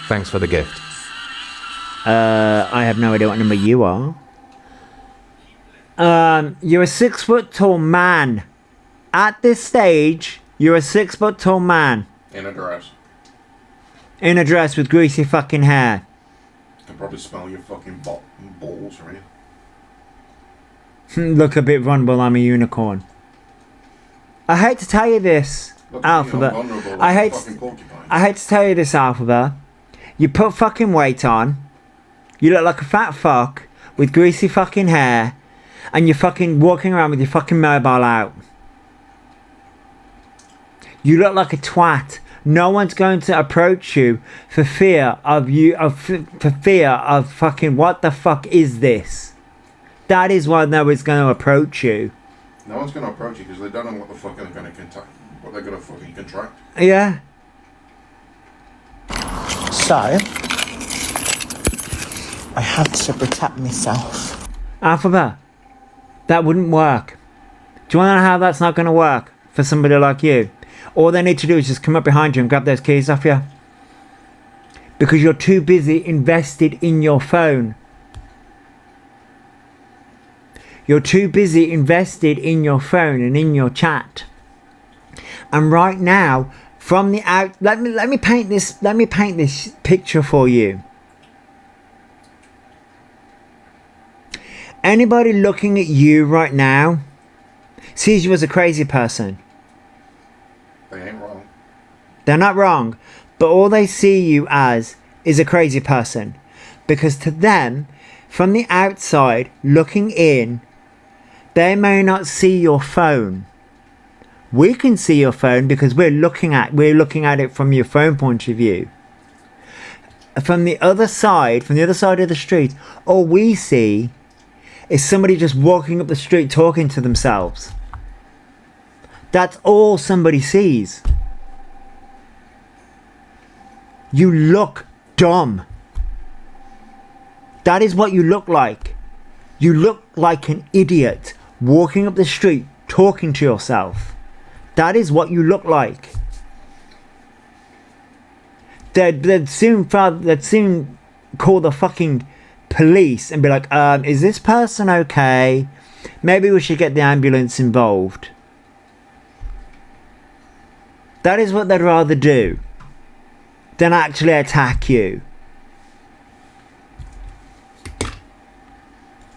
Speaker 4: Thanks for the gift.
Speaker 3: I have no idea what number you are. You're a 6 foot tall man. At this stage, you're a 6 foot tall man.
Speaker 2: In a dress.
Speaker 3: In a dress with greasy fucking hair.
Speaker 2: Can probably smell your fucking balls from here.
Speaker 3: Look a bit vulnerable, I'm a unicorn. I hate to tell you this,
Speaker 2: Look at me, I'm
Speaker 3: Alphabet.
Speaker 2: vulnerable
Speaker 3: I
Speaker 2: like a
Speaker 3: hate,
Speaker 2: fucking porcupine.
Speaker 3: I hate to tell you this, Alphabet. You put fucking weight on. You look like a fat fuck with greasy fucking hair. And you're fucking walking around with your fucking mobile out. You look like a twat. No one's going to approach you for fear of you, for fear of fucking what the fuck is this? That is why no one's going to approach you.
Speaker 2: No one's going to approach you because they don't know what the fuck they're going to contact. What they're going to fucking contract.
Speaker 3: Yeah.
Speaker 6: So, I have to protect myself.
Speaker 3: Alphabet. That wouldn't work. Do you want to know how that's not going to work for somebody like you? All they need to do is just come up behind you and grab those keys off you. Because you're too busy invested in your phone. You're too busy invested in your phone and in your chat. And right now, from the out, let me paint this picture for you. Anybody looking at you right now sees you as a crazy person.
Speaker 2: They ain't wrong.
Speaker 3: They're not wrong, but all they see you as is a crazy person. Because to them, from the outside, looking in, they may not see your phone. We can see your phone because we're looking at it from your phone point of view. From the other side of the street, all we see is somebody just walking up the street talking to themselves. That's all somebody sees. You look dumb. That is what you look like. You look like an idiot walking up the street talking to yourself. That is what you look like. They'd soon call the fucking police and be like, is this person okay? Maybe we should get the ambulance involved. That is what they'd rather do than actually attack you.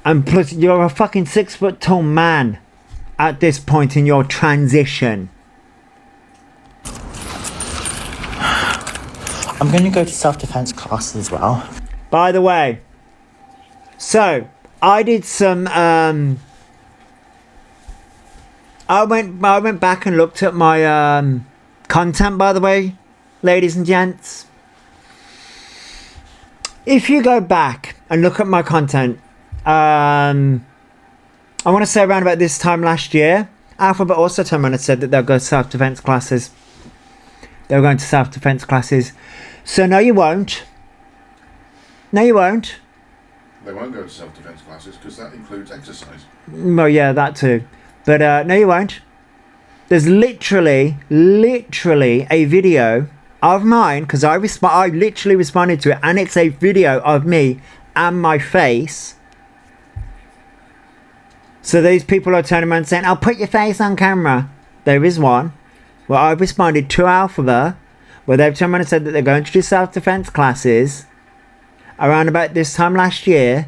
Speaker 3: And plus, you're a fucking 6 foot tall man at this point in your transition.
Speaker 6: I'm going to go to self-defense class as well.
Speaker 3: By the way, so I did some. I went back and looked at my content. By the way, ladies and gents, if you go back and look at my content. I want to say around about this time last year, Alphabet also turned around and said that they'll go to self-defense classes. They were going to self-defense classes. So no, you won't. No, you won't.
Speaker 2: They won't go to self-defense classes because that includes exercise.
Speaker 3: Well, yeah, that too. But no, you won't. There's literally a video of mine, because I literally responded to it, and it's a video of me and my face. So these people are turning around saying, "I'll put your face on camera." There is one where I responded to Alphabet, where they've turned around and said that they're going to do self-defense classes around about this time last year.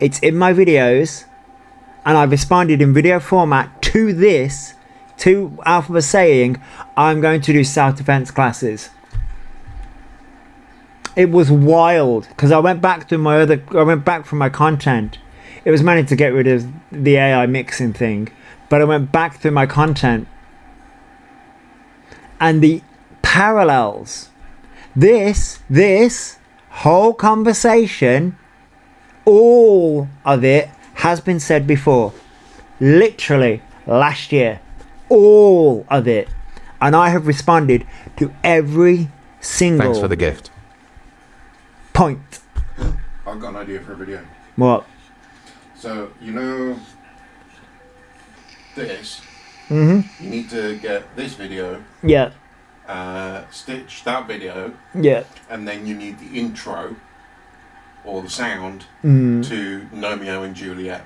Speaker 3: It's in my videos, and I've responded in video format to this, to Alphabet saying, "I'm going to do self-defense classes." It was wild, because I went back from my content. It was managed to get rid of the AI mixing thing, but I went back through my content, and the parallels, this whole conversation, all of it has been said before, literally last year, all of it, and I have responded to every single
Speaker 4: Thanks for the gift.
Speaker 3: point.
Speaker 2: I've got an idea for a video.
Speaker 3: What?
Speaker 2: So, you know this?
Speaker 3: Mm-hmm.
Speaker 2: You need to get this video,
Speaker 3: Yeah.
Speaker 2: stitch that video,
Speaker 3: Yeah.
Speaker 2: and then you need the intro or the sound
Speaker 3: Mm.
Speaker 2: to Romeo and Juliet.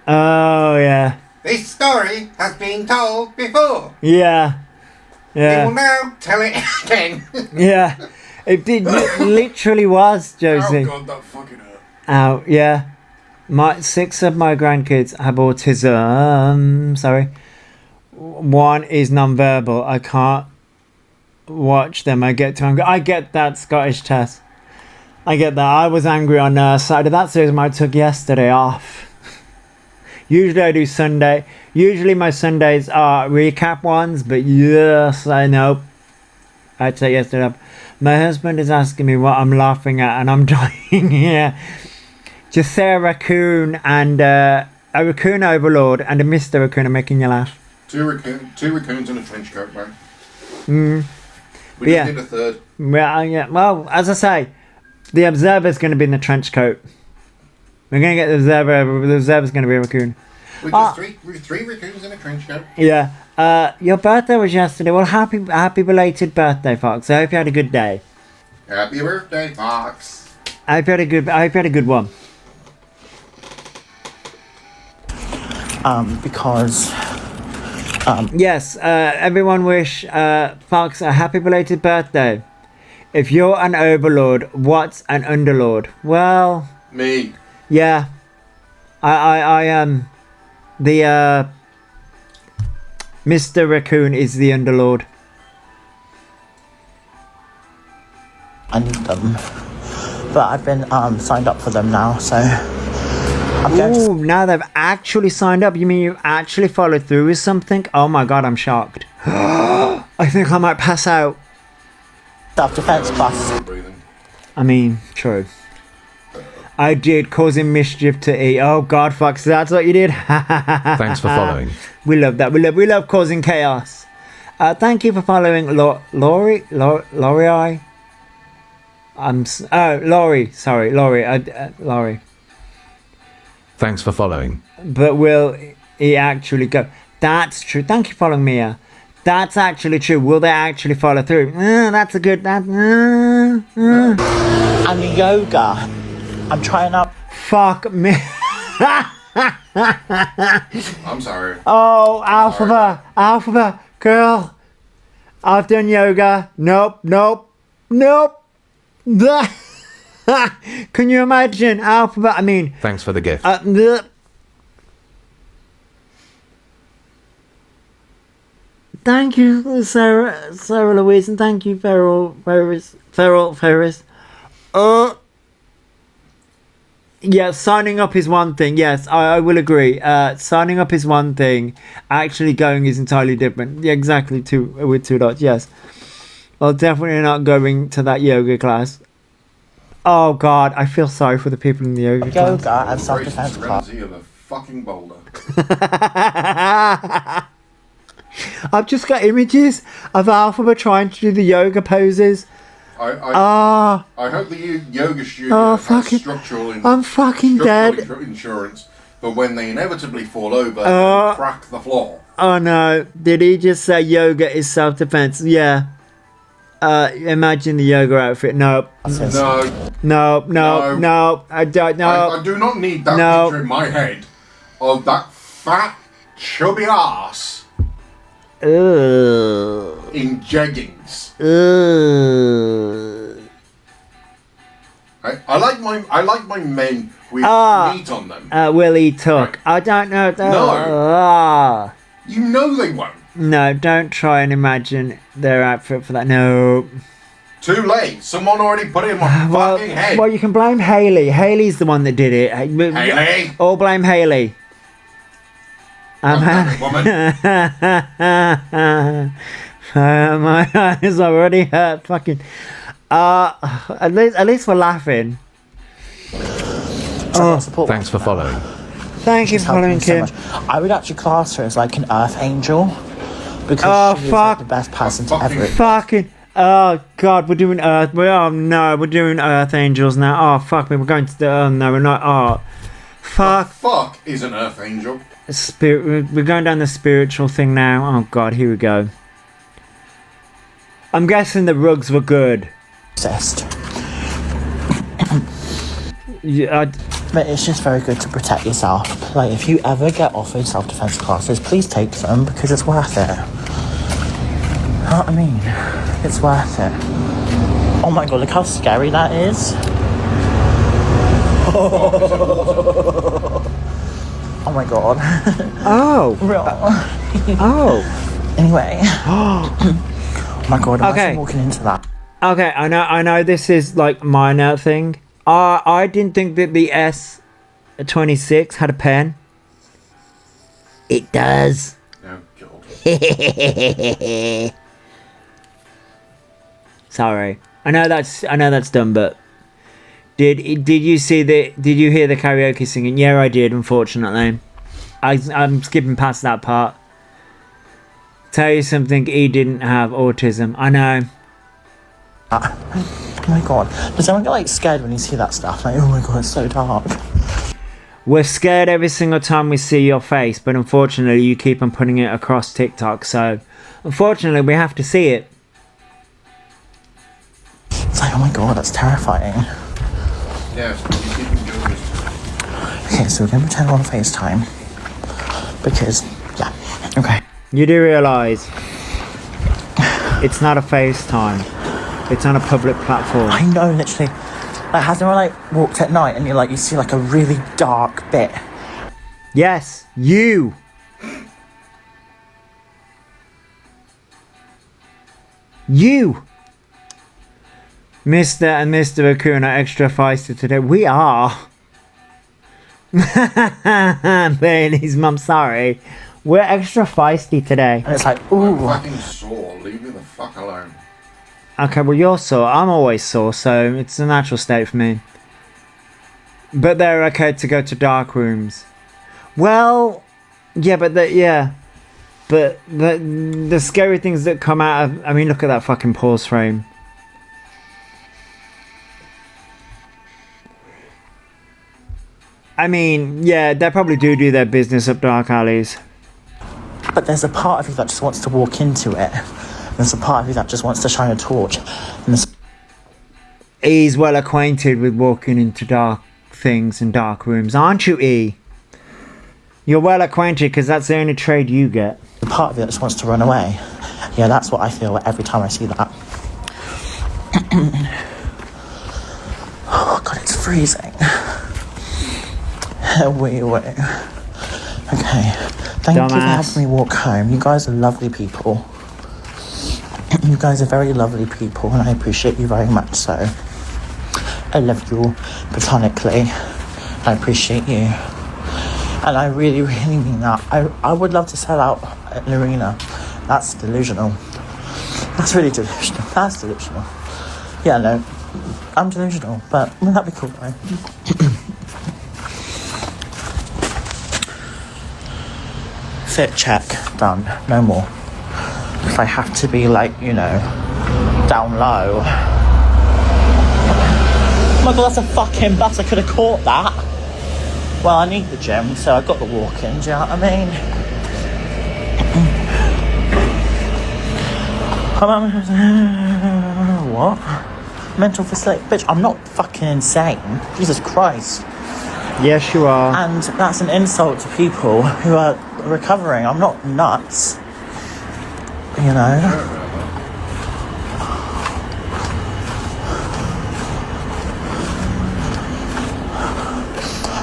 Speaker 3: Oh yeah.
Speaker 2: This story has been told before.
Speaker 3: Yeah.
Speaker 2: We
Speaker 3: Yeah.
Speaker 2: will now tell it again.
Speaker 3: Yeah. It literally was, Josie.
Speaker 2: Oh god, that fucking hurt.
Speaker 3: Ow, yeah. 6 of my grandkids have autism. Sorry. 1 is non-verbal. I can't watch them. I get too angry. I get that, Scottish Tess. I get that. I was angry on Saturday. That series I took yesterday off. Usually I do Sunday. Usually my Sundays are recap ones, but yes, I know. I take yesterday up. My husband is asking me what I'm laughing at, and I'm dying here. Just say a raccoon and a raccoon overlord and a Mr. Raccoon are making you laugh.
Speaker 2: Two raccoons in a trench coat, right?
Speaker 3: Mm.
Speaker 2: We
Speaker 3: Yeah.
Speaker 2: just need a third.
Speaker 3: Well, yeah. Well, as I say, the observer's going to be in the trench coat. We're going to get the observer. The observer's going to be a raccoon.
Speaker 2: With just three raccoons in a trench coat.
Speaker 3: Yeah. Your birthday was yesterday. Well, happy belated birthday, Fox. I hope you had a good day.
Speaker 2: Happy birthday, Fox.
Speaker 3: I hope you had a good one.
Speaker 6: Because
Speaker 3: Yes, everyone wish Fox a happy belated birthday. If you're an overlord, what's an underlord? Well,
Speaker 2: Me.
Speaker 3: yeah. I am the Mr. Raccoon is the underlord.
Speaker 6: I need them, but I've been signed up for them now, so I'm going to
Speaker 3: Ooh, now they've actually signed up. You mean you actually followed through with something? Oh my god, I'm shocked. I think I might pass out.
Speaker 6: self-defense class.
Speaker 2: Breathing.
Speaker 3: I mean, true. I did, causing mischief to E. Oh God, Fox, that's what you did.
Speaker 4: Thanks for following.
Speaker 3: We love that. We love causing chaos. Thank you for following Laurie. Laurie. Sorry, Laurie. Laurie.
Speaker 4: Thanks for following.
Speaker 3: But will he actually go? That's true. Thank you for following Mia. That's actually true. Will they actually follow through? That's a good.
Speaker 6: And yoga. I'm trying up.
Speaker 3: Fuck me.
Speaker 2: I'm sorry.
Speaker 3: Oh, Alphabet, girl. I've done yoga. Nope. Can you imagine, Alphabet? I mean,
Speaker 4: Thanks for the gift.
Speaker 3: Thank you, Sarah Louise, and thank you, Ferris. Yeah, signing up is one thing. Yes, I will agree. Signing up is one thing. Actually going is entirely different. Yeah, exactly. With 2 dots. Yes, well, definitely not going to that yoga class. Oh God, I feel sorry for the people in the yoga class.
Speaker 6: Yoga and self-defense
Speaker 2: Racist
Speaker 6: class.
Speaker 2: frenzy of a fucking boulder.
Speaker 3: I've just got images of Alpha trying to do the yoga poses.
Speaker 2: I hope the yoga studio
Speaker 3: Oh,
Speaker 2: has
Speaker 3: fucking-
Speaker 2: structural,
Speaker 3: I'm fucking dead.
Speaker 2: insurance for when they inevitably fall over
Speaker 3: Oh.
Speaker 2: and crack the floor.
Speaker 3: Oh no, did he just say yoga is self-defense? Yeah. Imagine the yoga outfit. Nope.
Speaker 2: No,
Speaker 3: No. I don't know.
Speaker 2: I do not need that
Speaker 3: No.
Speaker 2: picture in my head of that fat, chubby ass
Speaker 3: Ugh.
Speaker 2: in jeggings.
Speaker 3: Ugh.
Speaker 2: I like my men with meat on them.
Speaker 3: Willie Tuck. I don't know.
Speaker 2: No. You know they won't.
Speaker 3: No, don't try and imagine their outfit for that. No.
Speaker 2: Too late. Someone already put it in my fucking head.
Speaker 3: Well, you can blame Haley. Haley's the one that did it.
Speaker 2: Haley.
Speaker 3: All blame Haley.
Speaker 2: Woman.
Speaker 3: My eyes already hurt. Fucking. At least we're laughing.
Speaker 6: Support
Speaker 4: Thanks for following.
Speaker 3: Thank you for following,
Speaker 6: so
Speaker 3: Kim.
Speaker 6: much. I would actually class her as like an earth angel because
Speaker 3: Oh,
Speaker 6: she is
Speaker 3: fuck.
Speaker 6: like the best person to
Speaker 2: Fucking-
Speaker 6: ever.
Speaker 3: Fucking. Oh God, we're doing Earth. Oh no, we're doing Earth Angels now. Oh fuck me, we're going to the. Oh no, we're not. Oh, fuck.
Speaker 2: Fuck is an earth angel.
Speaker 3: Spirit. We're going down the spiritual thing now. Oh God, here we go. I'm guessing the rugs were good.
Speaker 6: Obsessed.
Speaker 3: Yeah,
Speaker 6: But it's just very good to protect yourself. Like if you ever get offered self-defense classes, please take them because it's worth it. You know what I mean? It's worth it. Oh my god, look how scary that is. Oh my god.
Speaker 3: oh. Oh.
Speaker 6: Anyway. Oh my god, imagine
Speaker 3: Okay.
Speaker 6: walking into that.
Speaker 3: Okay, I know this is like minor thing. I didn't think that the S26 had a pen. It does.
Speaker 2: Oh God.
Speaker 3: Sorry. I know that's dumb, but did you see did you hear the karaoke singing? Yeah, I did, unfortunately. I'm skipping past that part. Tell you something, he didn't have autism. I know.
Speaker 6: Oh my god. Does anyone get like scared when you see that stuff? Like, oh my god, it's so dark.
Speaker 3: We're scared every single time we see your face, but unfortunately you keep on putting it across TikTok, so unfortunately we have to see it.
Speaker 6: It's like, oh my god, that's terrifying.
Speaker 2: Yes, you keep him doing this.
Speaker 6: Okay, so we're gonna pretend we're on FaceTime. Because, yeah. Okay.
Speaker 3: You do realise it's not a FaceTime. It's on a public platform.
Speaker 6: I know, literally. Like, has anyone like walked at night and you see like a really dark bit?
Speaker 3: Yes, you. You. Mr. and Mr. Acuna extra feisty today. We are. Bailey's mum, sorry. We're extra feisty today.
Speaker 6: And it's like,
Speaker 2: I'm
Speaker 6: ooh.
Speaker 2: fucking sore. Leave me the fuck alone.
Speaker 3: Okay, well you're sore. I'm always sore, so it's a natural state for me. But they're okay to go to dark rooms. Well, yeah, but but the scary things that come out of. I mean, look at that fucking pause frame. I mean, yeah, they probably do their business up dark alleys.
Speaker 6: But there's a part of you that just wants to walk into it. There's a part of you that just wants to shine a torch. And there's
Speaker 3: E's well acquainted with walking into dark things and dark rooms, aren't you, E? You're well acquainted because that's the only trade you get.
Speaker 6: a part of you that just wants to run away. Yeah, that's what I feel every time I see that. Oh god, it's freezing. Wait. Okay. Thank you for
Speaker 3: Dumbass.
Speaker 6: helping me walk home. You guys are lovely people. You guys are very lovely people, and I appreciate you very much so. I love you platonically. I appreciate you. And I really, really mean that. I would love to sell out an arena. That's delusional. That's really delusional. That's delusional. Yeah, no. I'm delusional, but wouldn't that be cool though? Fit check, done, no more. If I have to be like, you know, down low. Oh my god, that's a fucking bus, I could have caught that. Well, I need the gym, so I got the walk-in, do you know what I mean? What? Mental facility? Bitch, I'm not fucking insane. Jesus Christ.
Speaker 3: Yes, you are.
Speaker 6: And that's an insult to people who are recovering. I'm not nuts. You know?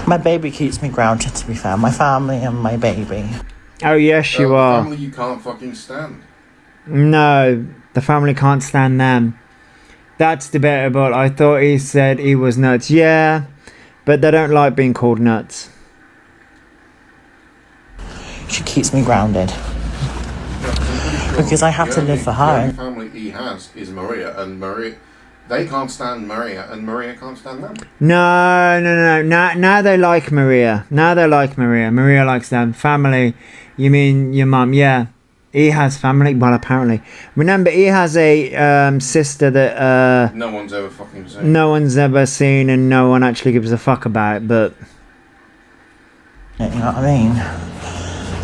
Speaker 6: My baby keeps me grounded, to be fair. My family and my baby.
Speaker 3: Oh, yes, you
Speaker 2: The
Speaker 3: are.
Speaker 2: family you can't fucking stand.
Speaker 3: No, the family can't stand them. That's debatable. I thought he said he was nuts. Yeah, but they don't like being called nuts.
Speaker 6: She keeps me grounded. Because I have to live for
Speaker 2: The only
Speaker 6: her.
Speaker 2: family he has is Maria, and Maria, they can't stand Maria, and Maria can't stand them.
Speaker 3: No. Now they like Maria. Now they like Maria. Maria likes them. Family. You mean your mum? Yeah. He has family. Well, apparently. Remember, he has a sister that
Speaker 2: No one's ever fucking seen.
Speaker 3: no one's ever seen and no one actually gives a fuck about. But
Speaker 6: You know what I mean?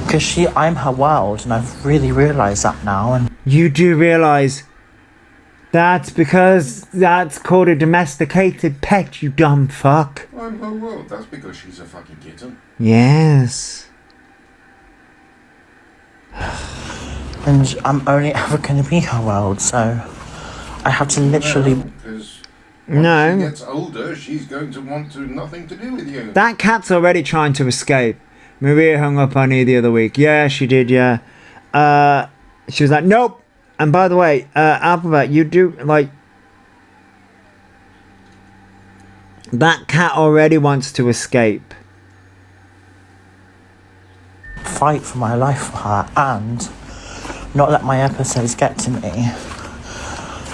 Speaker 6: Because I'm her world, and I've really realised that now. And
Speaker 3: you do realise that's because that's called a domesticated pet, you dumb fuck.
Speaker 2: I'm her world. That's because she's a fucking kitten.
Speaker 3: Yes.
Speaker 6: And I'm only ever going to be her world, so I have to literally.
Speaker 2: Because when
Speaker 3: No.
Speaker 2: she gets older, she's going to want to nothing to do with you.
Speaker 3: That cat's already trying to escape. Maria hung up on you the other week. Yeah, she did, yeah. She was like, nope. And by the way, Alphabet, you do, like... That cat already wants to escape.
Speaker 6: Fight for my life for her and not let my episodes get to me.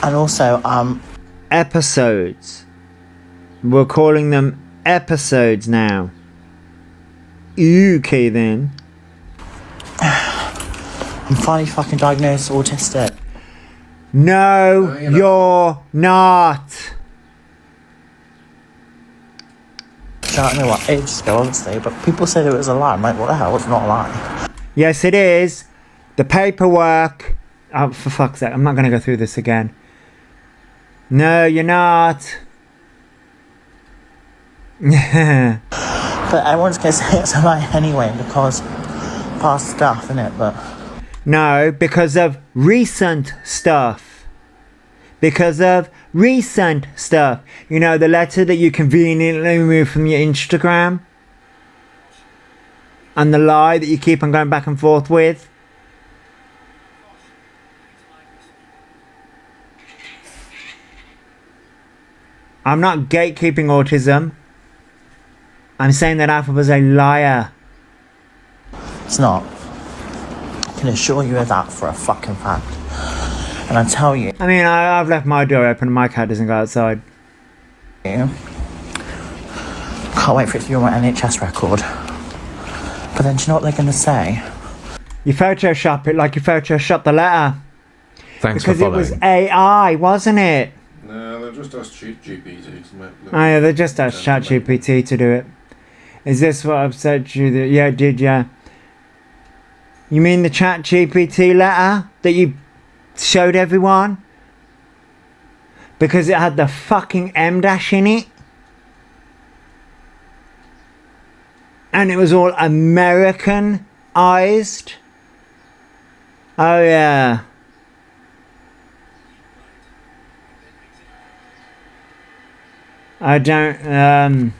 Speaker 6: And also,
Speaker 3: Episodes. We're calling them episodes now. Okay, then.
Speaker 6: I'm finally fucking diagnosed autistic.
Speaker 3: No,
Speaker 2: No, you're not.
Speaker 3: you're not.
Speaker 6: Do you know what I mean? What, ages ago, obviously, but people said it was a lie. I'm like, what the hell? It's not a lie.
Speaker 3: Yes, it is. The paperwork. Oh, for fuck's sake, I'm not going to go through this again. No, you're not.
Speaker 6: But everyone's gonna say it's a lie anyway because past stuff, innit? But
Speaker 3: No, because of recent stuff. Because of recent stuff. You know, the letter that you conveniently remove from your Instagram. And the lie that you keep on going back and forth with. I'm not gatekeeping autism. I'm saying that Alpha was a liar.
Speaker 6: it's not. I can assure you of that for a fucking fact. And I tell you,
Speaker 3: I mean, I've left my door open and my cat doesn't go outside.
Speaker 6: can't wait for it to be on my NHS record. But then do you know what they're gonna say?
Speaker 3: You Photoshop it like you Photoshop the letter.
Speaker 4: Thanks
Speaker 3: Because
Speaker 4: for
Speaker 3: it was
Speaker 4: following.
Speaker 3: AI, wasn't it?
Speaker 2: No, they're just us cheap GPs.
Speaker 3: Oh yeah, they just asked ChatGPT to do it. Is this what I've said to you? Yeah, did ya? You mean the ChatGPT letter that you showed everyone? Because it had the fucking M dash in it? And it was all Americanized? Oh yeah. I don't,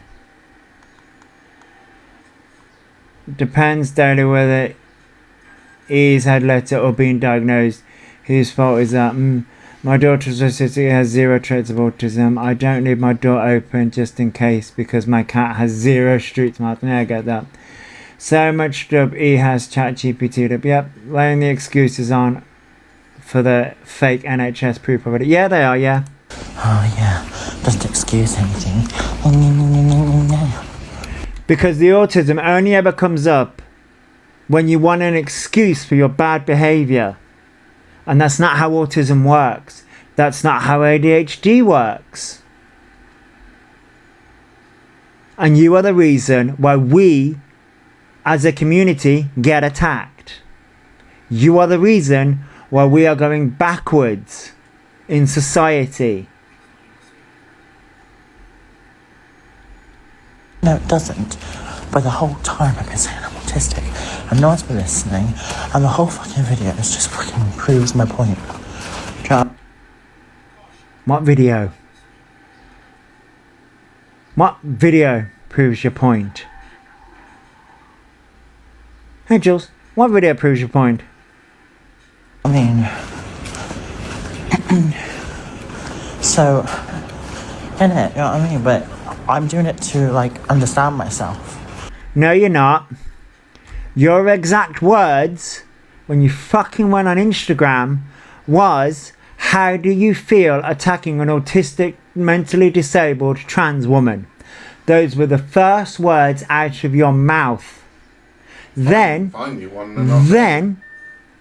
Speaker 3: depends daily whether he's had letter or been diagnosed. Whose fault is that? My daughter's autistic, has 0 traits of autism. I don't leave my door open just in case because my cat has 0 street smarts. Yeah, I get that. So much stuff he has ChatGPT'd up. Yep, laying the excuses on for the fake NHS proof of it. Yeah, they are, yeah.
Speaker 6: Oh yeah, doesn't excuse anything.
Speaker 3: Because the autism only ever comes up when you want an excuse for your bad behavior. And that's not how autism works. That's not how ADHD works. And you are the reason why we, as a community, get attacked. You are the reason why we are going backwards in society.
Speaker 6: No, it doesn't. But the whole time I've been saying I'm autistic, and no one's been listening, and the whole fucking video is just fucking proves my point.
Speaker 3: What video? What video proves your point? Hey Jules, what video proves your point?
Speaker 6: I mean, so, innit, you know what I mean? But I'm doing it to, like, understand myself.
Speaker 3: No, you're not. Your exact words when you fucking went on Instagram was, how do you feel attacking an autistic, mentally disabled trans woman? Those were the first words out of your mouth. Then,
Speaker 2: Find you one and off.
Speaker 3: then,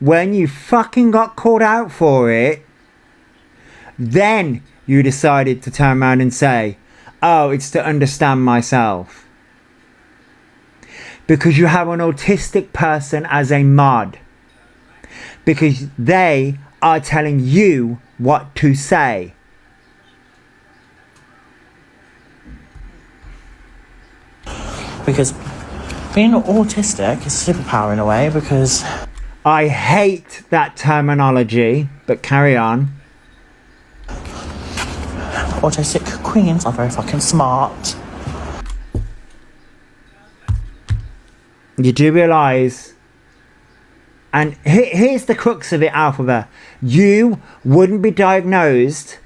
Speaker 3: when you fucking got called out for it, then you decided to turn around and say, oh, it's to understand myself. Because you have an autistic person as a mod. Because they are telling you what to say.
Speaker 6: Because being autistic is a superpower in a way, because
Speaker 3: I hate that terminology, but carry on.
Speaker 6: autistic queens are very fucking smart.
Speaker 3: You do realise, and here's the crux of it, Alphabet. You wouldn't be diagnosed,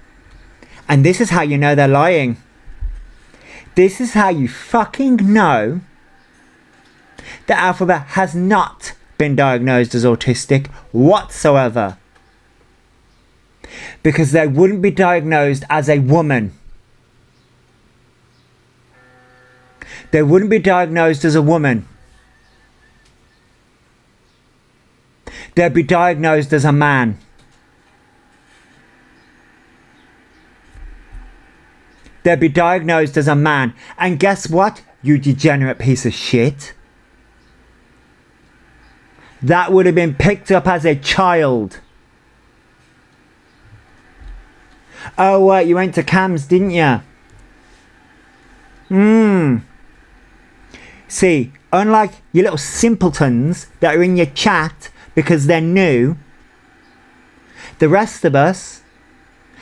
Speaker 3: and this is how you know they're lying. This is how you fucking know that Alphabet has not been diagnosed as autistic whatsoever. Because they wouldn't be diagnosed as a woman. They wouldn't be diagnosed as a woman. They'd be diagnosed as a man. They'd be diagnosed as a man. And guess what, you degenerate piece of shit? That would have been picked up as a child. Oh, you went to CAMS, didn't you? See, unlike you little simpletons that are in your chat because they're new, the rest of us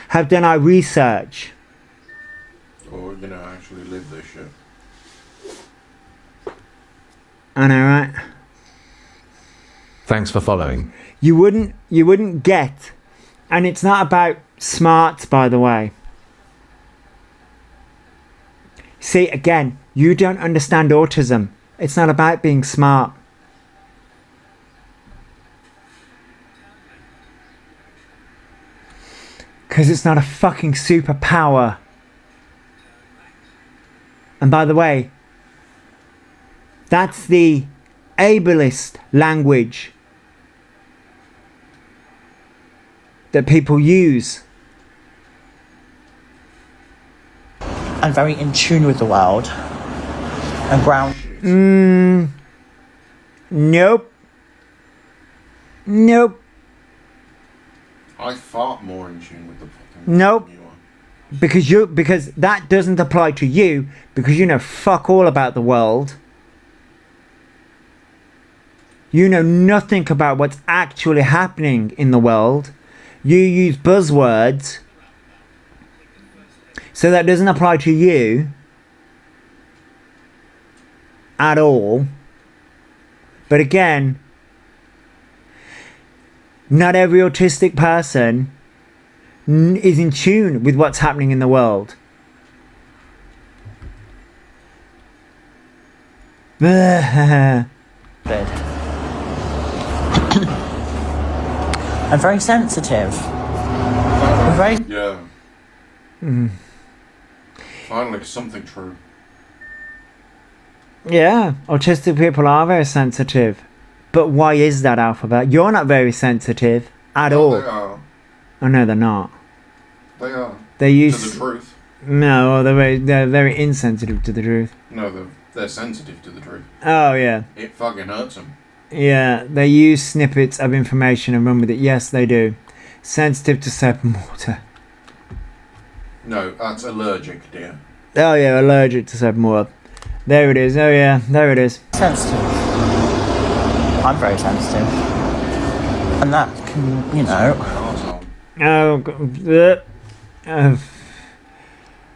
Speaker 3: have done our research.
Speaker 2: Or, you know, actually live this shit.
Speaker 3: I know, right?
Speaker 4: Thanks for following.
Speaker 3: You wouldn't get, and it's not about smarts, by the way. See, again, you don't understand autism. It's not about being smart. Because it's not a fucking superpower. And by the way, that's the ableist language that people use.
Speaker 6: And very in tune with the world. And ground.
Speaker 3: Nope. Nope.
Speaker 2: I fart more in tune with the fucking
Speaker 3: Nope.
Speaker 2: than you are.
Speaker 3: Because that doesn't apply to you, because you know fuck all about the world. You know nothing about what's actually happening in the world. You use buzzwords. So that doesn't apply to you at all. But again, not every autistic person is in tune with what's happening in the world.
Speaker 6: I'm very sensitive. I'm very...
Speaker 2: Yeah. Finally, something true.
Speaker 3: Yeah, autistic people are very sensitive. But why is that, Alphabet? You're not very sensitive at
Speaker 2: No,
Speaker 3: all.
Speaker 2: They are.
Speaker 3: Oh no, they're not.
Speaker 2: They are.
Speaker 3: They
Speaker 2: To
Speaker 3: use
Speaker 2: the truth.
Speaker 3: no, well, they're very insensitive to the truth.
Speaker 2: No, they're sensitive to the truth.
Speaker 3: Oh yeah,
Speaker 2: It fucking hurts them.
Speaker 3: yeah. They use snippets of information and run with it. Yes, they do. Sensitive to soap and water.
Speaker 2: No, that's allergic, dear.
Speaker 3: Oh yeah, allergic to soap and water. There it is. Oh yeah, there it is.
Speaker 6: Sensitive. I'm very sensitive. And that can, you know.
Speaker 2: Arsehole.
Speaker 3: Oh,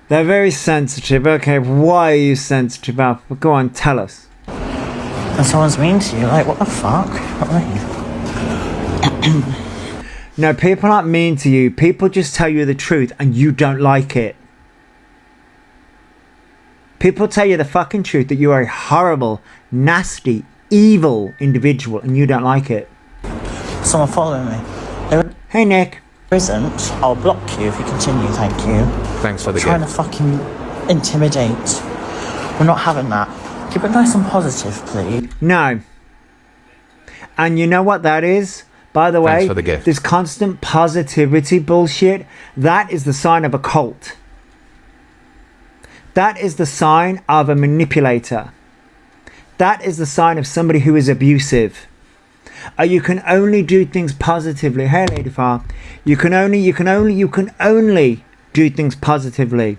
Speaker 3: they're very sensitive. Okay, why are you sensitive, Alpha? Go on, tell us.
Speaker 6: And someone's mean to you, like, what the fuck? What I mean?
Speaker 3: No, people aren't mean to you. People just tell you the truth and you don't like it. People tell you the fucking truth that you are a horrible, nasty, evil individual and you don't like it.
Speaker 6: Someone following me. There
Speaker 3: Hey, Nick.
Speaker 6: isn't. I'll block you if you continue, thank you.
Speaker 4: Thanks for the
Speaker 6: Trying to
Speaker 4: gift.
Speaker 6: fucking intimidate. We're not having that. Keep it nice and positive, please.
Speaker 3: No. And you know what that is? By the way,
Speaker 4: Thanks for the gift.
Speaker 3: this constant positivity bullshit, that is the sign of a cult. That is the sign of a manipulator. That is the sign of somebody who is abusive. You can only do things positively. Hey, Lady Far. You can only do things positively.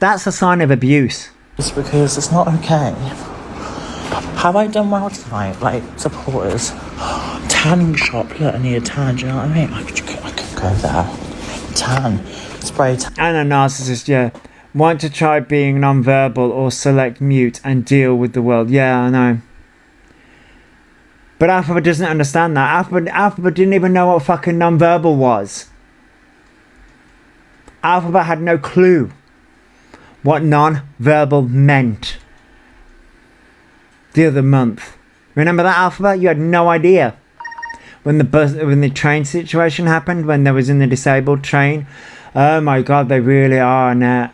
Speaker 3: That's a sign of abuse.
Speaker 6: Just because it's not okay. Have I done well tonight? Like, supporters. Tanning shop, look, I need a tan, do you know what I mean? I could go there. Tan. Spray tan.
Speaker 3: And a narcissist, yeah. Want to try being non-verbal or select mute and deal with the world. Yeah, I know. But Alphabet doesn't understand that. Alphabet didn't even know what fucking non-verbal was. Alphabet had no clue what non-verbal meant. The other month. Remember that, Alphabet? You had no idea. When the train situation happened, when they was in the disabled train. Oh my god, they really are, Annette.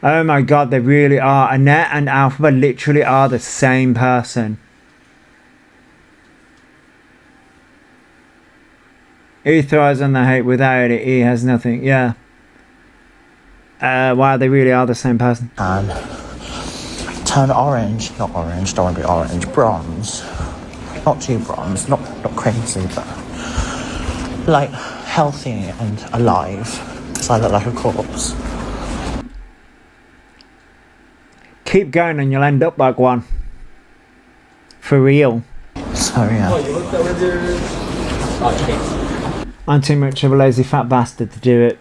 Speaker 3: Oh my god, they really are. Annette and Alphabet literally are the same person. He thrives on the hate. Without it, he has nothing. Yeah. Wow, they really are the same person.
Speaker 6: Tan. Turn orange. Not orange, don't want to be orange. Bronze. Not too bronze, not crazy, but like healthy and alive. Because I look like a corpse.
Speaker 3: Keep going and you'll end up like one. For real.
Speaker 6: So yeah.
Speaker 3: I'm too much of a lazy fat bastard to do it.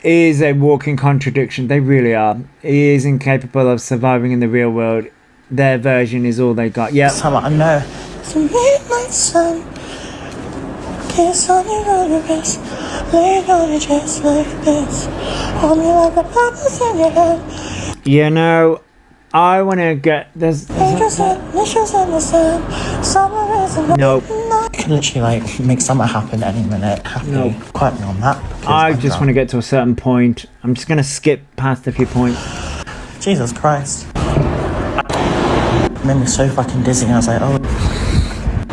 Speaker 3: He is a walking contradiction. They really are. He is incapable of surviving in the real world. Their version is all they got. Yep.
Speaker 6: So I know. It's a midnight sun. Kiss on your rose. Lay on your chest like this. Hold me like the bubbles in your head.
Speaker 3: You know, I want to get...
Speaker 6: Angels and initials in the sun. Summer is a
Speaker 3: Nope.
Speaker 6: I can literally like make something happen any minute. Happy.
Speaker 3: Nope.
Speaker 6: Quite me on that.
Speaker 3: I just want to get to a certain point. I'm just going to skip past a few points.
Speaker 6: Jesus Christ. It made me so fucking dizzy and I was like, oh.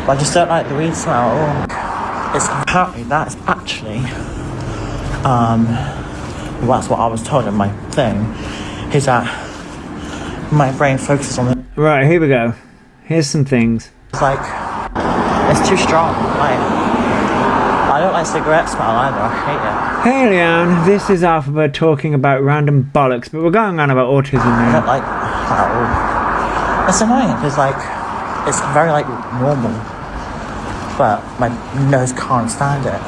Speaker 6: But I just don't like the weed smell. Oh. It's apparently that's actually well, that's what I was told in my thing, is that my brain focuses on the
Speaker 3: Right, here we go. Here's some things.
Speaker 6: it's like it's too strong. Like I don't like cigarette smell either, I hate it.
Speaker 3: Hey Leon, this is Alphabet talking about random bollocks, but we're going on about autism
Speaker 6: I don't
Speaker 3: now.
Speaker 6: like how it's annoying because like it's very like normal. But my nose can't stand it.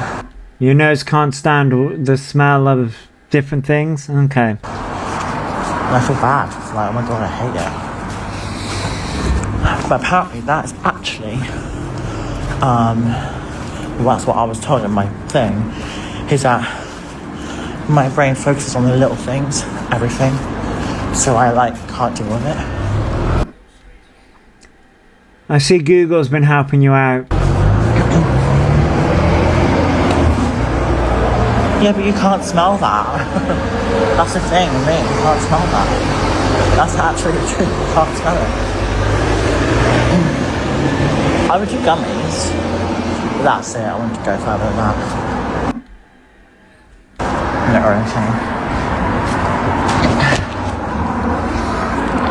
Speaker 3: Your nose can't stand the smell of different things? Okay.
Speaker 6: And I feel bad. It's like, oh my god, I hate it. But apparently that's actually, well, that's what I was told in my thing, is that my brain focuses on the little things, everything. So I like can't deal with it.
Speaker 3: I see Google's been helping you out.
Speaker 6: Yeah, but you can't smell that. That's the thing with me. You can't smell that. That's actually the truth. You can't smell it. I would do gummies. But that's it. I want to go further than that. No, okay.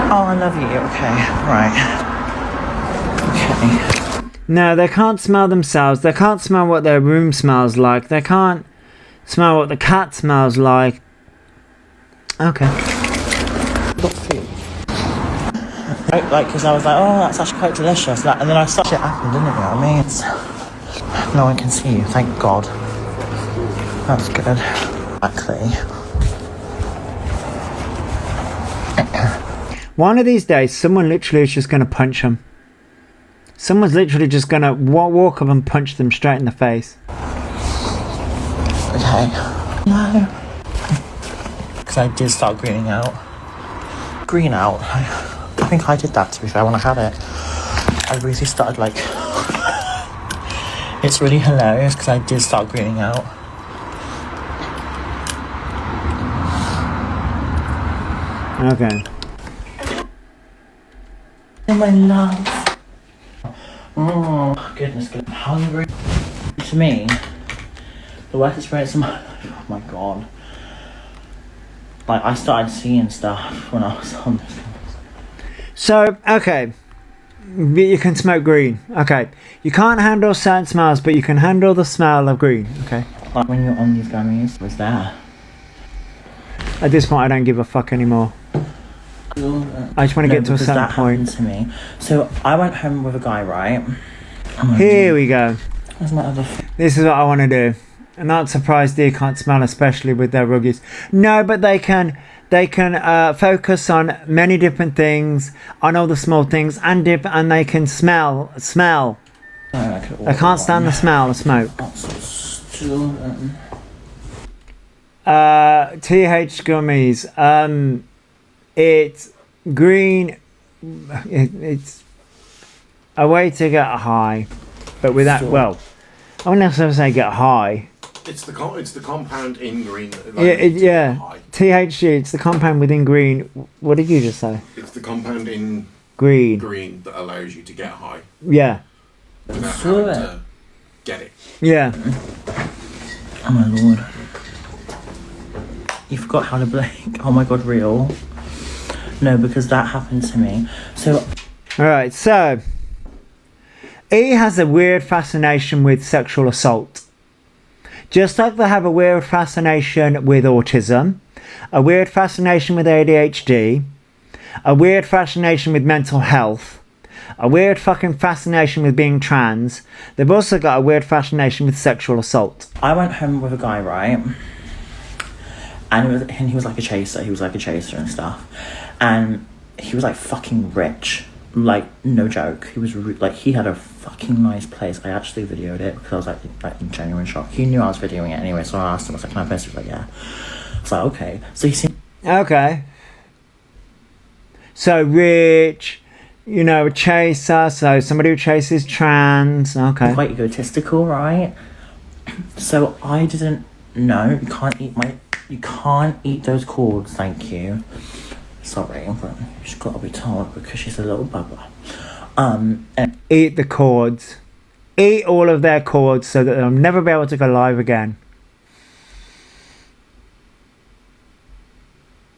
Speaker 6: Oh, I love you. Okay, right. Okay.
Speaker 3: No, they can't smell themselves. They can't smell what their room smells like. They can't smell what the cat smells like. Okay.
Speaker 6: Got food. Like, because I was like, oh, that's actually quite delicious. Like, and then I saw shit happen, didn't it? You know what I mean? No one can see you, thank God. That's good. Exactly.
Speaker 3: One of these days, someone literally is just going to punch them. Someone's literally just going to walk up and punch them straight in the face.
Speaker 6: Okay. No. Because I did start greening out. Green out. I think I did that, to be fair, when I had it. I really started, like... It's really hilarious, because I did start greening out.
Speaker 3: Okay.
Speaker 6: Oh, my love. Oh, goodness, I'm hungry. To me, the worst experience of my... Oh, my God. Like, I started seeing stuff when I was on this.
Speaker 3: So, okay. You can smoke green. Okay. You can't handle certain smells, but you can handle the smell of green. Okay.
Speaker 6: Like, when you're on these gummies, it was there.
Speaker 3: At this point, I don't give a fuck anymore. I just want to get to a certain point.
Speaker 6: To me. So, I went home with a guy, right?
Speaker 3: Here we go.
Speaker 6: Where's my other...
Speaker 3: This is what I want to do. I'm not surprised deer can't smell, especially with their ruggies. No, but they can focus on many different things, on all the small things, and they can smell. I can't stand the smell of smoke. TH gummies. It's green. It's a way to get high, but without, well, I wouldn't necessarily say get high.
Speaker 2: It's the compound in green. That
Speaker 3: Yeah. THC. It's the compound within green. What did you just say?
Speaker 2: It's the compound in
Speaker 3: Green.
Speaker 2: that allows you to get high
Speaker 3: Yeah.
Speaker 2: without having to get it.
Speaker 3: Yeah.
Speaker 6: Oh my lord. You forgot how to blink. Oh my god, real? No, because that happened to me. So...
Speaker 3: Alright, so... E has a weird fascination with sexual assault. Just like they have a weird fascination with autism, a weird fascination with ADHD, a weird fascination with mental health, a weird fucking fascination with being trans, they've also got a weird fascination with sexual assault.
Speaker 6: I went home with a guy, right? And he was like a chaser. He was like a chaser and stuff. And he was like fucking rich. Like, no joke. He was like, he had a fucking nice place. I actually videoed it because I was like in genuine shock. He knew I was videoing it anyway, so I asked him, I was like, can I post it? He was like, yeah. I was like, okay. So he seemed...
Speaker 3: Okay. So rich, you know, a chaser, so somebody who chases trans, okay.
Speaker 6: quite egotistical, right? So I didn't know. You can't eat those cords, thank you. Sorry, but she's got to be told because she's a little bubba. And
Speaker 3: Eat the cords. Eat all of their cords so that they'll never be able to go live again.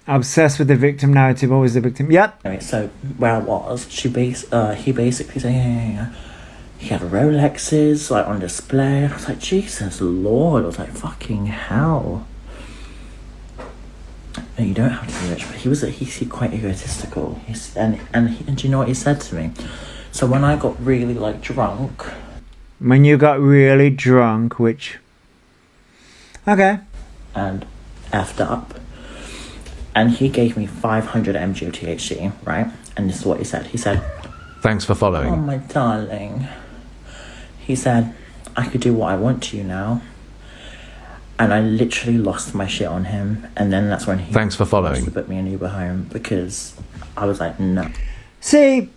Speaker 3: Obsessed with the victim narrative, always the victim. Yep.
Speaker 6: anyway, so where I was, he basically said, yeah. He had Rolexes like on display. I was like, Jesus Lord. I was like, fucking hell. No, you don't have to be rich, but he's quite egotistical. And do you know what he said to me? So when I got really like drunk,
Speaker 3: When you got really drunk, which... Okay.
Speaker 6: and effed up, and he gave me 500 mg of THC, right? And this is what he said. He said,
Speaker 4: Thanks for
Speaker 6: oh
Speaker 4: following.
Speaker 6: my darling. He said, I could do what I want to you now. And I literally lost my shit on him. And then that's when he
Speaker 4: Thanks for following.
Speaker 6: to put me an Uber home because I was like, no.
Speaker 3: See,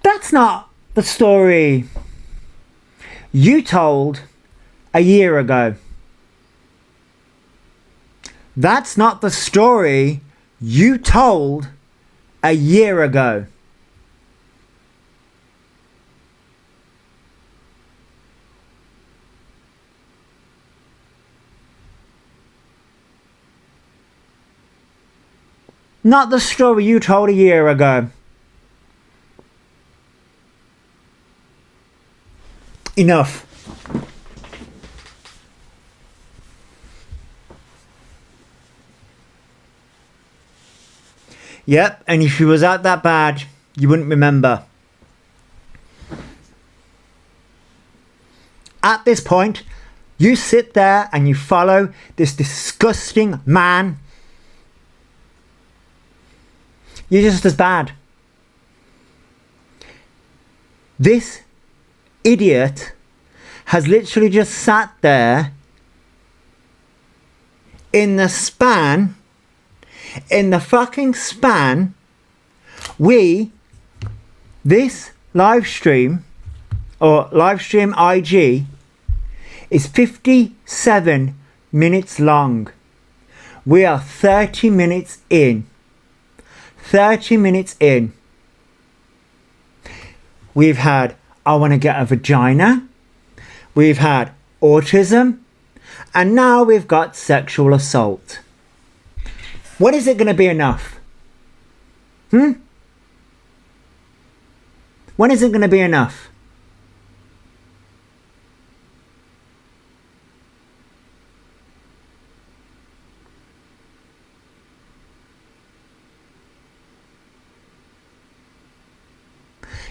Speaker 3: that's not the story you told a year ago. That's not the story you told a year ago. Not the story you told a year ago. Enough. Yep, and if she was out that bad, you wouldn't remember. At this point, you sit there and you follow this disgusting man. You're just as bad. This idiot has literally just sat there in the fucking span, this live stream, or live stream IG, is 57 minutes long. We are 30 minutes in. 30 minutes in. We've had I want to get a vagina. We've had autism. And now we've got sexual assault. When is it going to be enough? When is it going to be enough?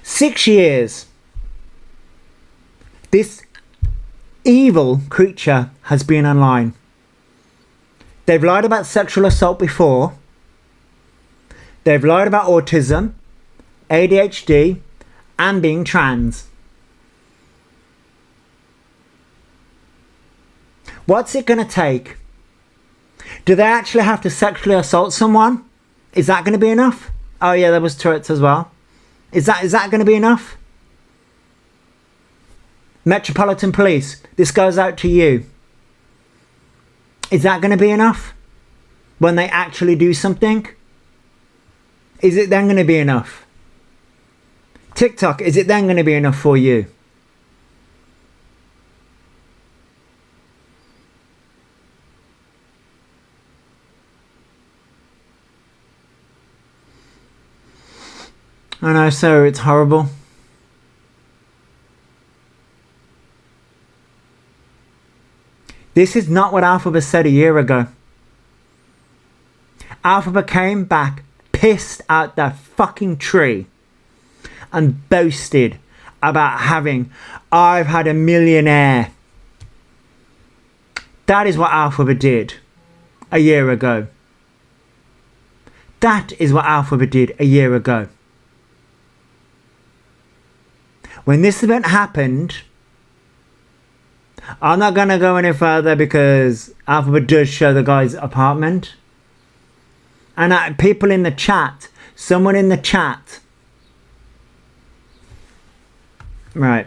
Speaker 3: Six years. This evil creature has been online. They've lied about sexual assault before. They've lied about autism, ADHD, and being trans. What's it going to take? Do they actually have to sexually assault someone? Is that going to be enough? Oh yeah, there was Tourette's as well. Is that going to be enough? Metropolitan Police, this goes out to you. Is that going to be enough? When they actually do something? Is it then going to be enough? TikTok, is it then going to be enough for you? I know, so it's horrible. This is not what Alphaba said a year ago. Alphaba came back pissed out that fucking tree and boasted about having, I've had a millionaire. That is what Alphaba did a year ago. That is what Alphaba did a year ago. When this event happened, I'm not going to go any further because Alphaba does show the guy's apartment. And people in the chat, someone in the chat. Right.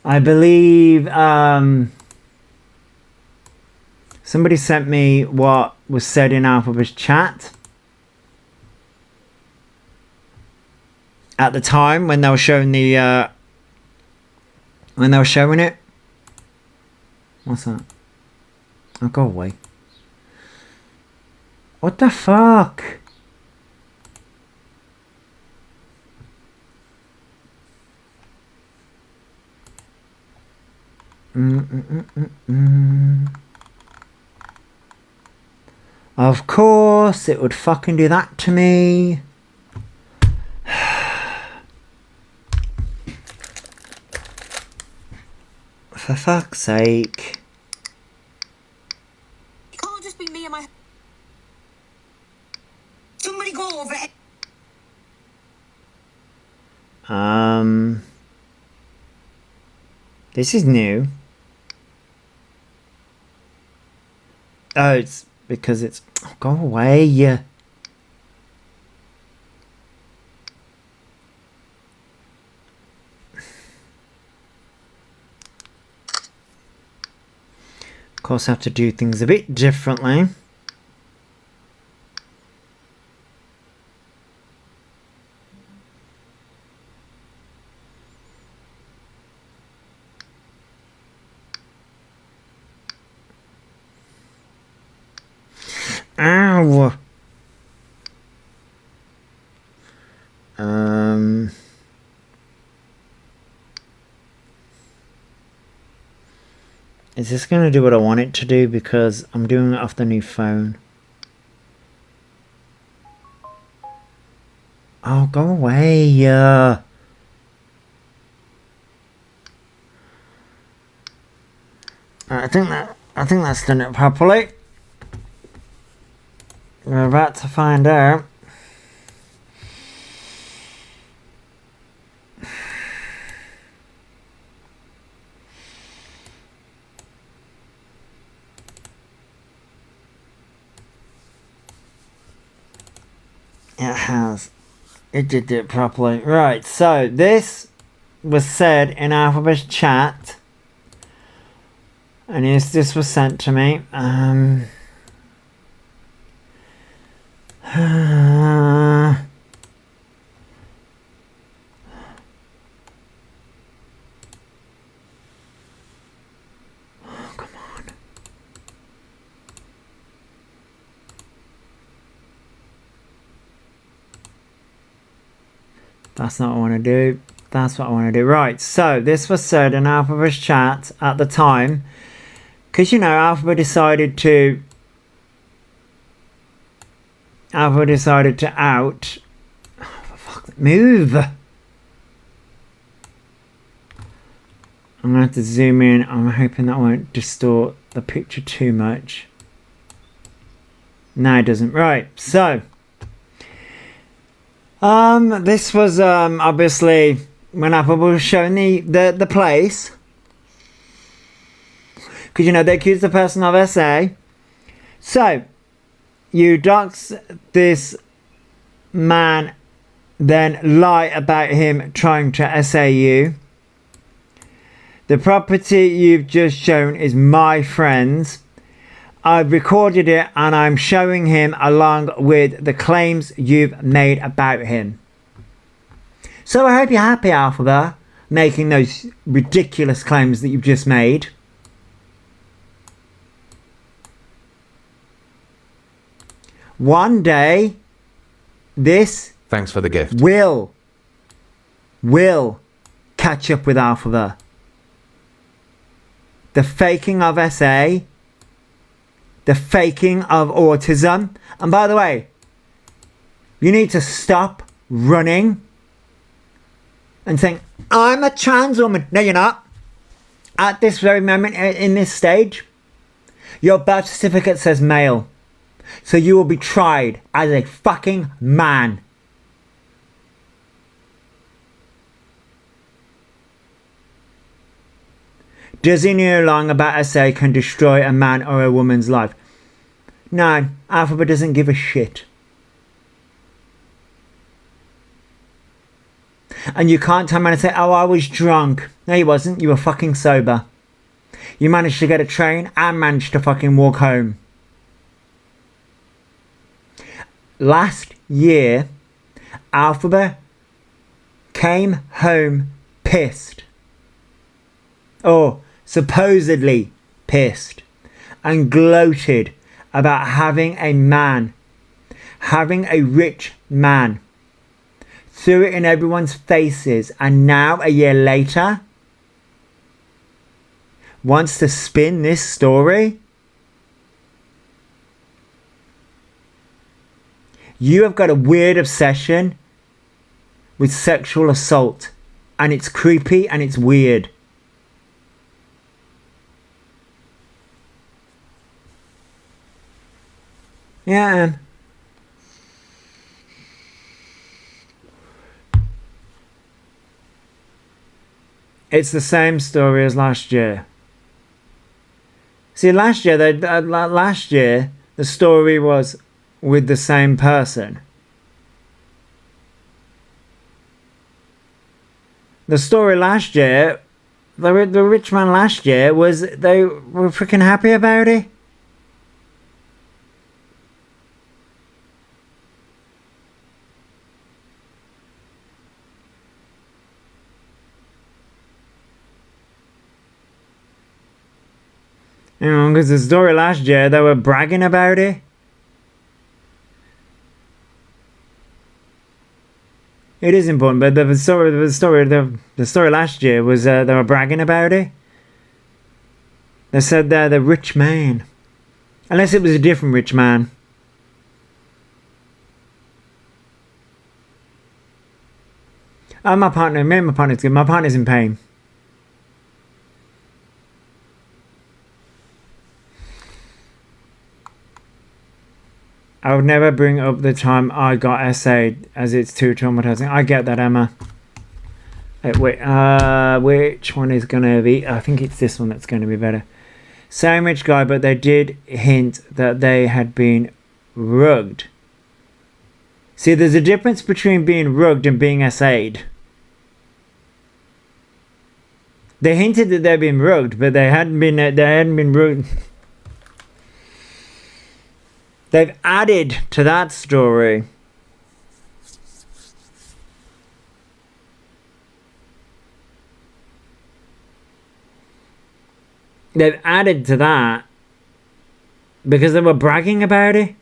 Speaker 3: I believe somebody sent me what was said in Alphaba's chat. At the time when they were showing the when they were showing it. What's that? Oh, go away. What the fuck? Of course it would fucking do that to me. For fuck's sake.
Speaker 7: It can't just be me and my... Somebody go over it.
Speaker 3: This is new. Oh, it's because it's... Oh, go away. course, I have to do things a bit differently. Ow! Is this going to do what I want it to do? Because I'm doing it off the new phone. Oh, go away. I think that's done it properly. We're about to find out. It has. It did it properly. Right, so this was said in Alphabet's chat. And yes, this was sent to me. Come on. That's not what I want to do. That's what I want to do. Right, so this was said in Alphabet's chat at the time. Because, you know, Alphabet decided to out. Oh, for fuck's sake, move! I'm going to have to zoom in. I'm hoping that won't distort the picture too much. No, it doesn't. Right, so. This was, obviously, when Apple was showing the place. Because, you know, they accused the person of SA. So, you dox this man, then lie about him trying to SA you. The property you've just shown is my friend's. I've recorded it and I'm showing him along with the claims you've made about him. So I hope you're happy, Alphabet, making those ridiculous claims that you've just made. One day, this
Speaker 4: Thanks for the gift.
Speaker 3: will catch up with Alphabet. The faking of SA, the faking of autism. And by the way, you need to stop running and saying, I'm a trans woman. No, you're not. At this very moment, in this stage, your birth certificate says male. So you will be tried as a fucking man. Does he know long about SA can destroy a man or a woman's life? No, Alphabet doesn't give a shit. And you can't turn around and say, oh, I was drunk. No, you wasn't. You were fucking sober. You managed to get a train and managed to fucking walk home. Last year, Alphabet came home pissed. Or supposedly pissed. And gloated about having a man. Having a rich man. Threw it in everyone's faces. And now, a year later, wants to spin this story. You have got a weird obsession with sexual assault. And it's creepy and it's weird. Yeah. It's the same story as last year. See, last year the story was with the same person. The story last year the rich man last year was they were freaking happy about it. You know, because the story last year, they were bragging about it. It is important, but the story last year was they were bragging about it. They said they're the rich man, unless it was a different rich man. Me and my partner's good. My partner's in pain. I would never bring up the time I got essayed as it's too traumatizing. I get that, Emma. Wait, which one is gonna be? I think it's this one that's gonna be better. Same rich guy, but they did hint that they had been rugged. See, there's a difference between being rugged and being essayed. They hinted that they'd been rugged, but they hadn't been rugged. They've added to that story. They've added to that because they were bragging about it.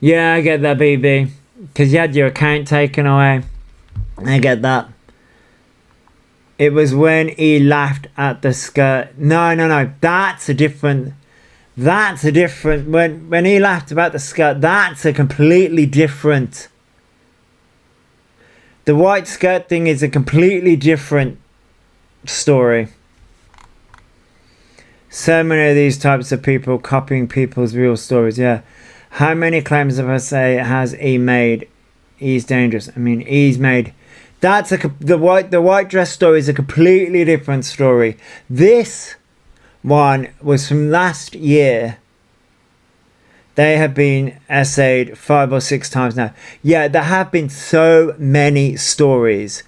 Speaker 3: Yeah, I get that, BB. Because you had your account taken away. I get that. It was when he laughed at the skirt. No. That's a different. When he laughed about the skirt, that's a completely different. The white skirt thing is a completely different story. So many of these types of people copying people's real stories. Yeah. How many claims of say has he made? He's dangerous. I mean, he's made. That's the white dress story is a completely different story. This one was from last year. They have been essayed 5 or 6 times now. Yeah, there have been so many stories.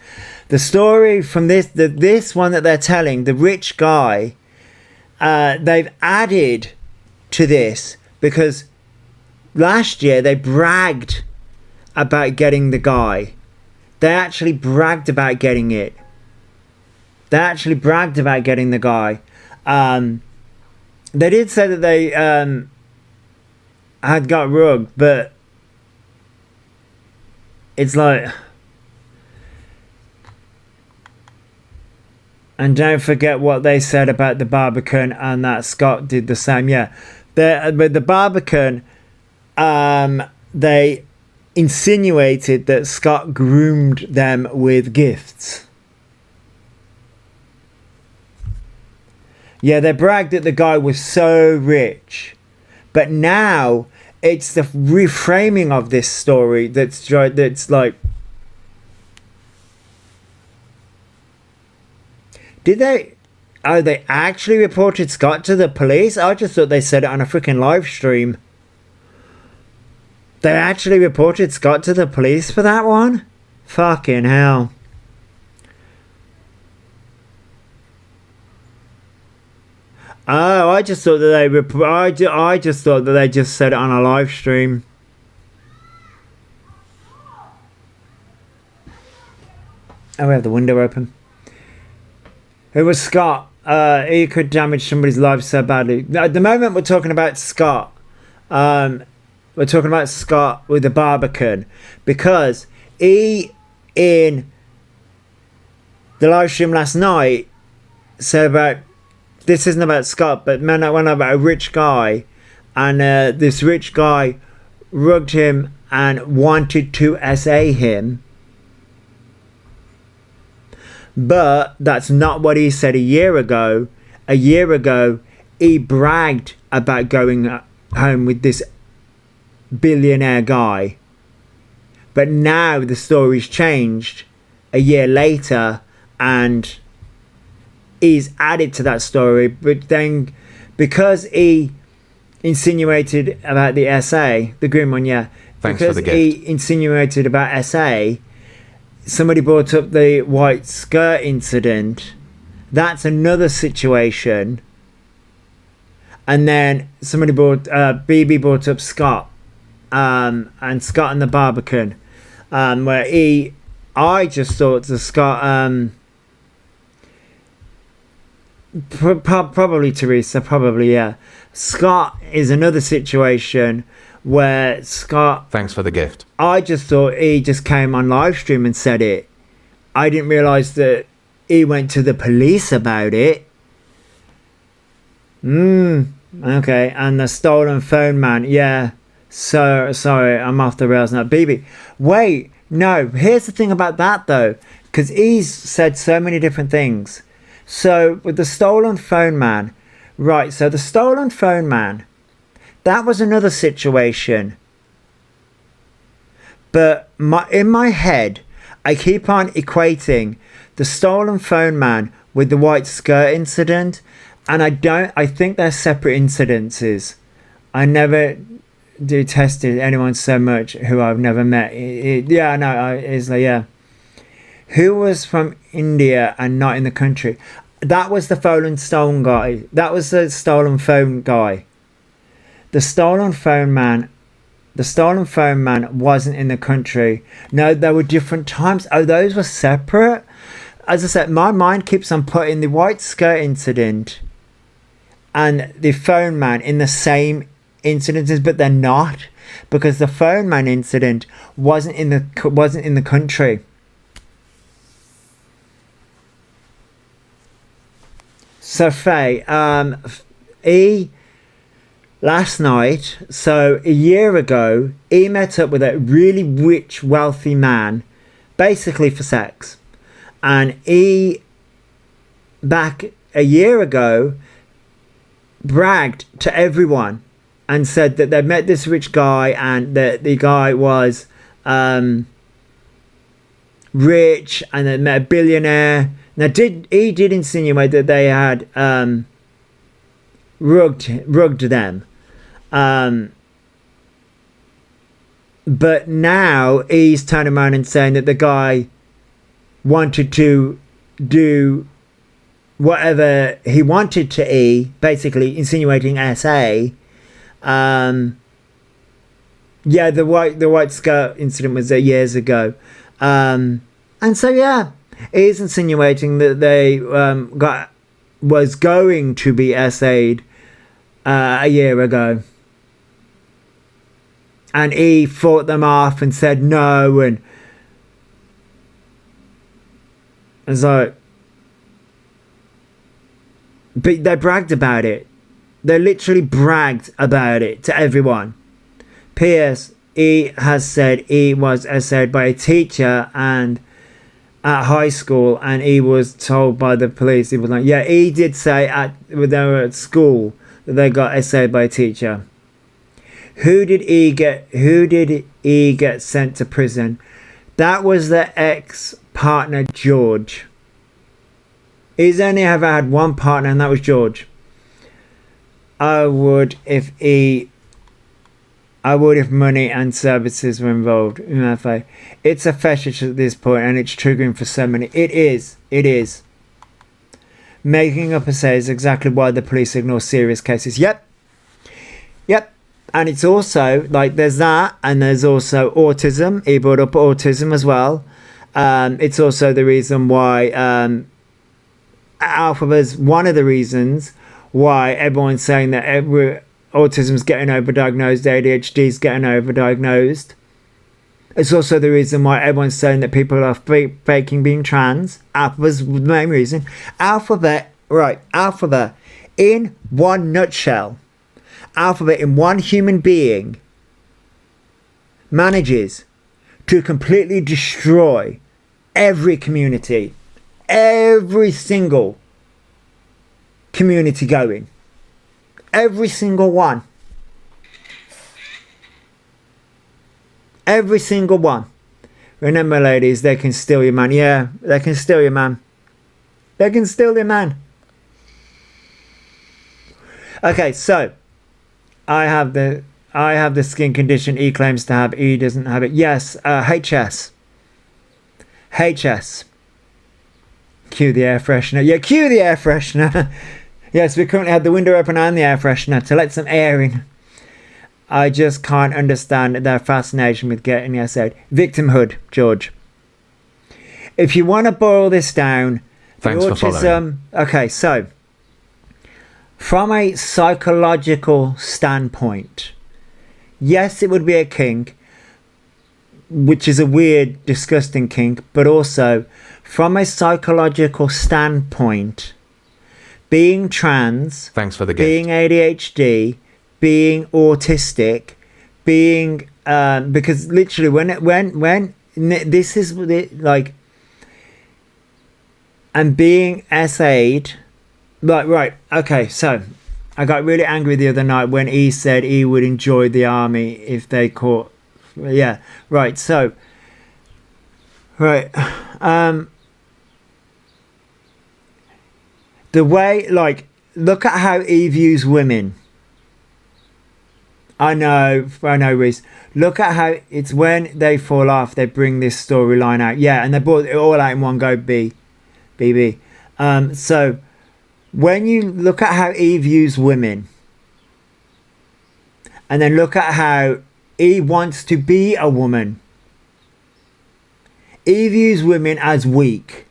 Speaker 3: The story from this one that they're telling, the rich guy, they've added to this because last year they bragged about getting the guy. They actually bragged about getting it. They actually bragged about getting the guy. They did say that they had got rugged, but it's like... And don't forget what they said about the Barbican and that Scott did the same. Yeah, but the Barbican, they insinuated that Scott groomed them with gifts. Yeah, they bragged that the guy was so rich. But now it's the reframing of this story that's like... They actually reported Scott to the police? I just thought they said it on a freaking live stream. They actually reported Scott to the police for that one? Fucking hell. Oh, I just thought that I just thought that they just said it on a live stream. Oh, we have the window open. It was Scott. He could damage somebody's life so badly. At the moment, we're talking about Scott. We're talking about Scott with the Barbican, because he, in the live stream last night, said about, this isn't about Scott, but man, I went about a rich guy, and this rich guy rugged him and wanted to essay him. But that's not what he said a year ago. A year ago, he bragged about going home with this billionaire guy. But now the story's changed a year later, and he's added to that story. But then, because he insinuated about the essay, the green one, yeah,
Speaker 4: Thanks for
Speaker 3: because
Speaker 4: the gift.
Speaker 3: he insinuated about SA, somebody brought up the white skirt incident. That's another situation. And then somebody BB brought up Scott, and Scott and the Barbican, where I just thought the Scott, probably Teresa, probably, yeah. Scott is another situation where Scott,
Speaker 4: Thanks for the gift.
Speaker 3: I just thought he just came on live stream and said it. I didn't realise that he went to the police about it. Okay, and the stolen phone man, yeah. So sorry, I'm off the rails now. BB, wait, no, here's the thing about that though, because he's said so many different things. So with the stolen phone man, right, so the stolen phone man, that was another situation. But in my head, I keep on equating the stolen phone man with the white skirt incident, and I think they're separate incidences. I never detested anyone so much who I've never met. Yeah, no, it's like, yeah. Who was from India and not in the country? That was the stolen guy. That was the stolen phone guy. The stolen phone man wasn't in the country. No, there were different times. Oh, those were separate. As I said, my mind keeps on putting the white skirt incident and the phone man in the same incidences, but they're not, because the phone man incident wasn't in the country. So Faye, last night, so a year ago, he met up with a really rich, wealthy man, basically for sex. And he, back a year ago, bragged to everyone and said that they met this rich guy and that the guy was rich and they met a billionaire. Now, he did insinuate that they had rugged them. But now he's turning around and saying that the guy wanted to do whatever he wanted to E, basically insinuating SA. Yeah, the white skirt incident was years ago. And so, yeah, he's insinuating that they was going to be SA'd a year ago. And he fought them off and said no, and so, but they bragged about it. They literally bragged about it to everyone. P.S. He has said he was SA'd by a teacher and at high school, and he was told by the police. He was like, yeah, he did say when they were at school that they got SA'd by a teacher. Who did he get sent to prison? That was the ex-partner George. He's only ever had one partner, and that was George. I would if money and services were involved. It's a fetish at this point, and it's triggering for so many. It is. Making up a say is exactly why the police ignore serious cases. Yep. And it's also, like, there's that, and there's also autism. He brought up autism as well. It's also the reason why Alphaba's one of the reasons why everyone's saying that autism's getting overdiagnosed, ADHD's getting overdiagnosed. It's also the reason why everyone's saying that people are faking being trans. Alphaba's the main reason. Alphabet, in one nutshell, Alphabet in one human being manages to completely destroy every community, every single community going, every single one, Remember, ladies, they can steal your man. Yeah, they can steal your man. Okay, so I have the I have the skin condition E claims to have. E doesn't have it. Yes, HS. HS. Cue the air freshener. Yeah, cue the air freshener. Yes, we currently have the window open and the air freshener to let some air in. I just can't understand their fascination with getting SO'd. Victimhood, George. If you want to boil this down,
Speaker 4: Thanks for following.
Speaker 3: Okay, so from a psychological standpoint, yes, it would be a kink, which is a weird, disgusting kink, but also from a psychological standpoint, being trans,
Speaker 4: Thanks for the gift.
Speaker 3: being ADHD, being autistic, being because literally when this is like, and being SA'd, like, right, okay, so I got really angry the other night when he said he would enjoy the army if they caught, yeah, right, so, right, the way, like, look at how he views women. I know, Reese. Look at how it's when they fall off, they bring this storyline out. Yeah, and they brought it all out in one go, BB. So, when you look at how he views women, and then look at how he wants to be a woman, he views women as weak.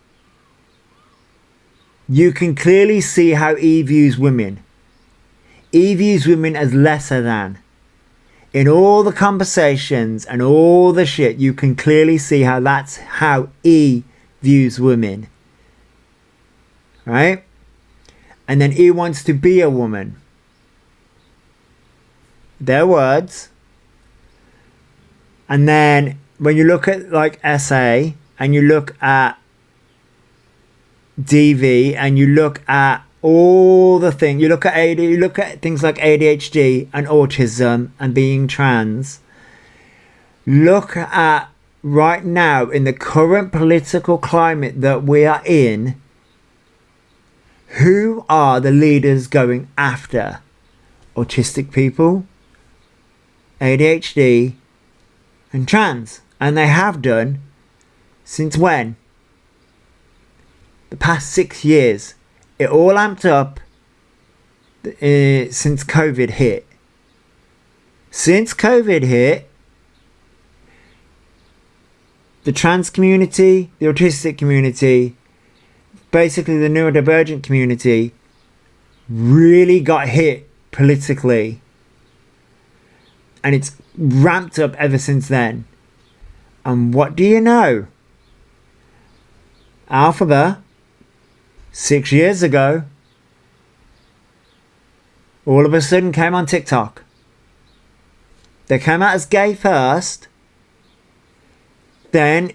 Speaker 3: You can clearly see how he views women. He views women as lesser than. In all the conversations and all the shit, you can clearly see how that's how he views women. Right? And then he wants to be a woman. Their words. And then when you look at like SA and you look at DV and you look at all the things, you look at things like ADHD and autism and being trans, look at right now in the current political climate that we are in, who are the leaders going after? Autistic people, ADHD and trans, and they have done since when? The past 6 years. It all amped up since COVID hit. Since COVID hit, the trans community, the autistic community, basically the neurodivergent community, really got hit politically. And it's ramped up ever since then. And what do you know? Alphabet, 6 years ago, all of a sudden came on TikTok. They came out as gay first, then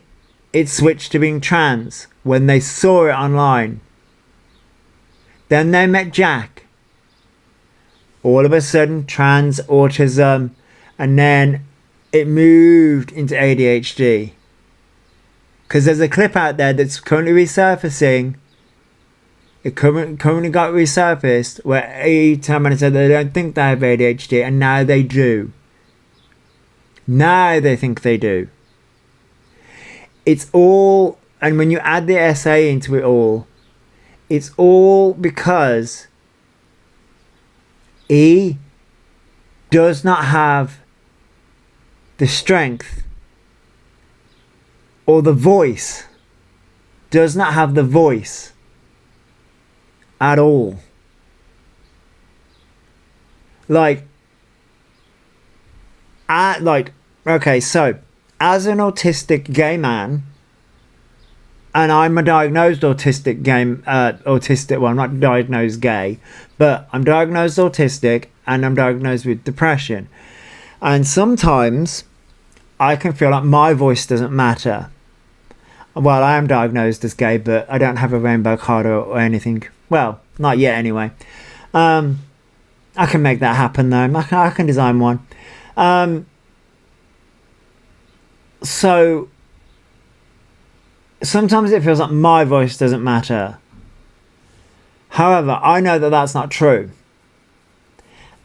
Speaker 3: it switched to being trans when they saw it online. Then they met Jack. All of a sudden, trans, autism, and then it moved into ADHD. Because there's a clip out there that's currently resurfacing. It currently got resurfaced where A-Time said they don't think they have ADHD, and now they do. Now they think they do. It's all, and when you add the SA into it all, it's all because he does not have the strength or the voice, does not have the voice at all. Okay, so as an autistic gay man, and I'm a diagnosed autistic well, I'm not diagnosed gay, but I'm diagnosed autistic and I'm diagnosed with depression. And sometimes I can feel like my voice doesn't matter. Well, I am diagnosed as gay, but I don't have a rainbow card or anything. Well, not yet anyway. I can make that happen though. I can design one. So sometimes it feels like my voice doesn't matter. However, I know that that's not true.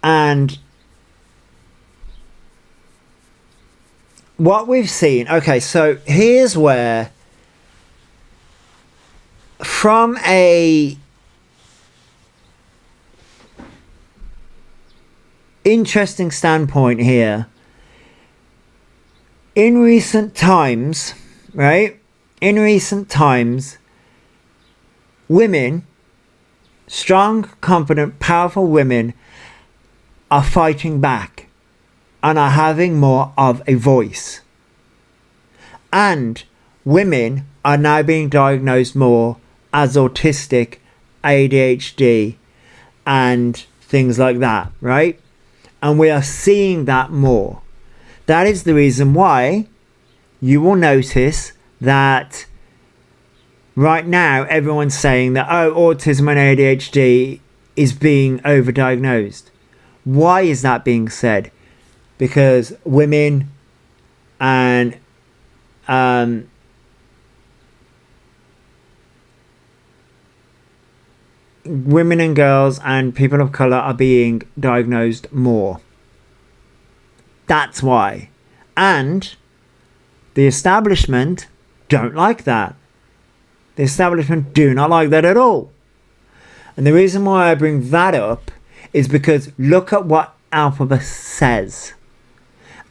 Speaker 3: And what we've seen, okay, so here's where, from a interesting standpoint here, in recent times, right? In recent times, women, strong, confident, powerful women, are fighting back and are having more of a voice. And women are now being diagnosed more as autistic, ADHD, and things like that, right? And we are seeing that more. That is the reason why you will notice that right now everyone's saying that, oh, autism and ADHD is being overdiagnosed. Why is that being said? Because women and women and girls and people of color are being diagnosed more. That's why. And the establishment don't like that. The establishment do not like that at all. And the reason why I bring that up is because look at what Alphaba says.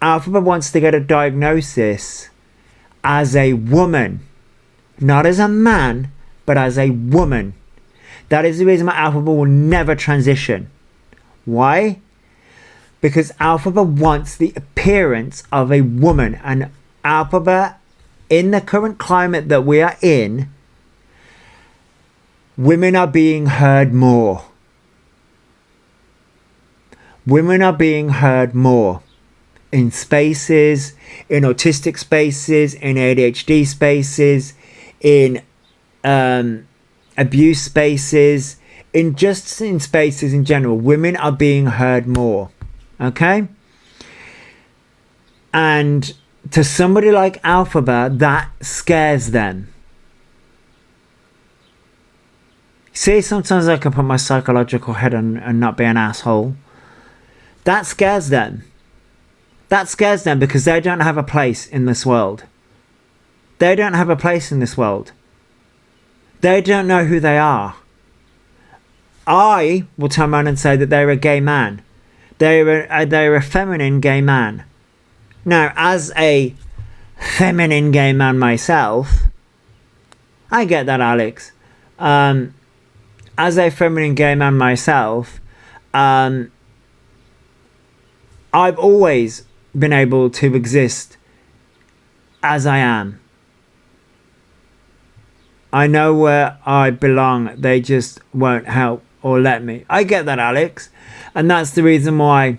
Speaker 3: Alphaba wants to get a diagnosis as a woman, not as a man, but as a woman. That is the reason why Alphaba will never transition. Why? Because Alphaba wants the appearance of a woman, and Alphaba, in the current climate that we are in, women are being heard more. Women are being heard more in spaces, in autistic spaces, in ADHD spaces, in abuse spaces, in spaces in general. Women are being heard more. Okay? And to somebody like Alphaba, that scares them. See, sometimes I can put my psychological head on and not be an asshole. That scares them. That scares them because they don't have a place in this world. They don't have a place in this world. They don't know who they are. I will turn around and say that they're a gay man. They're a feminine gay man. Now, as a feminine gay man myself, I get that, Alex. As a feminine gay man myself, I've always been able to exist as I am. I know where I belong. They just won't help or let me. I get that, Alex. And that's the reason why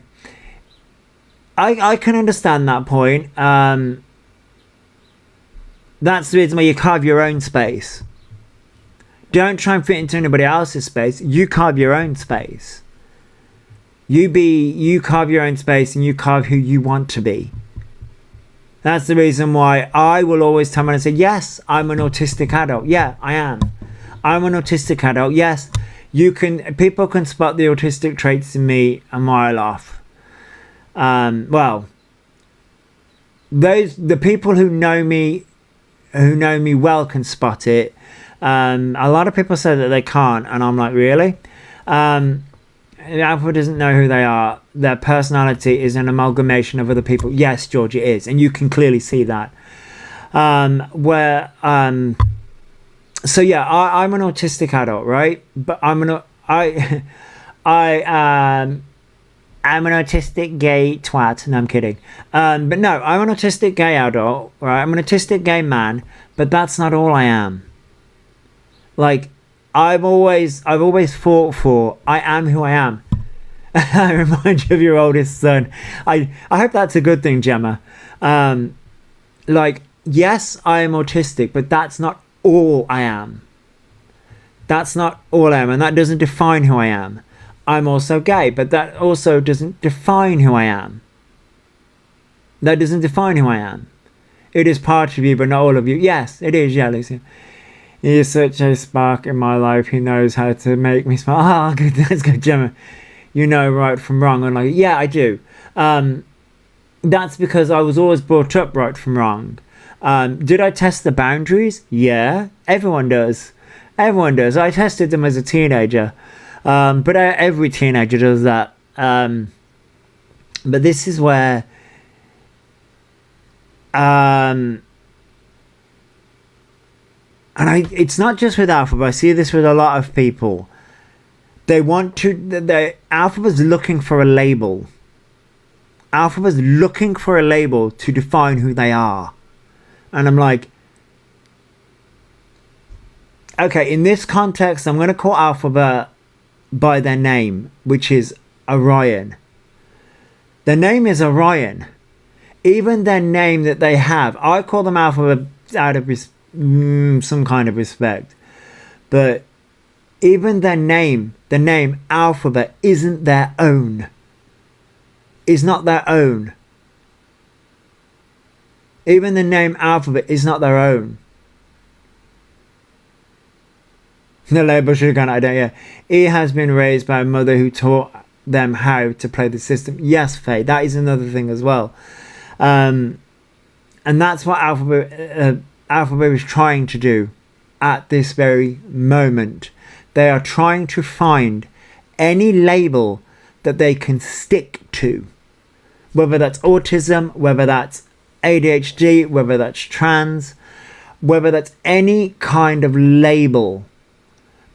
Speaker 3: I can understand that point. That's the reason why you carve your own space. Don't try and fit into anybody else's space. You carve your own space. You carve your own space and you carve who you want to be. That's the reason why I will always tell them and say, yes, I'm an autistic adult. Yeah, I am. I'm an autistic adult. Yes, people can spot the autistic traits in me a mile off. The people who know me well can spot it. A lot of people say that they can't, and I'm like, really? Alpha doesn't know who they are. Their personality is an amalgamation of other people. Yes, George, it is, and you can clearly see that. So yeah, I'm an autistic adult, right? But I'm an autistic gay twat. No, I'm kidding. But no, I'm an autistic gay adult, right? I'm an autistic gay man, but that's not all I am. Like, I've always fought for, I am who I am. I remind you of your oldest son. I hope that's a good thing, Gemma. Like, yes, I am autistic, but that's not all I am. That's not all I am, and that doesn't define who I am. I'm also gay, but that also doesn't define who I am. That doesn't define who I am. It is part of you, but not all of you. Yes, it is, yeah, Lucy. He is such a spark in my life. He knows how to make me smile. Oh, good, that's good, Gemma. You know right from wrong. I'm like, yeah, I do. that's because I was always brought up right from wrong. Did I test the boundaries? Yeah, everyone does. Everyone does. I tested them as a teenager, but every teenager does that. But this is where it's not just with Alphabet. I see this with a lot of people. Alphabet's looking for a label. Alphabet's looking for a label to define who they are. And I'm like, okay, in this context, I'm going to call Alphabet by their name, which is Orion. Their name is Orion. Even their name that they have, I call them Alphabet out of some kind of respect. But even their name, the name Alphabet, isn't their own. Is not their own. Even the name Alphabet is not their own. The label should have gone, I don't, yeah. He has been raised by a mother who taught them how to play the system. Yes, Faye, that is another thing as well. And that's what Alphabet is trying to do at this very moment. They are trying to find any label that they can stick to. Whether that's autism, whether that's ADHD, whether that's trans, whether that's any kind of label.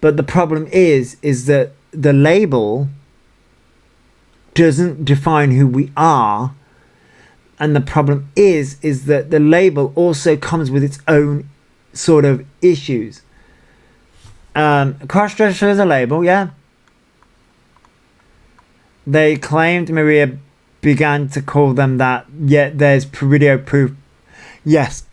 Speaker 3: But the problem is that the label doesn't define who we are. And the problem is that the label also comes with its own sort of issues. Crossdresser is a label, yeah. They claimed Maria began to call them that, yet there's video proof. Yes.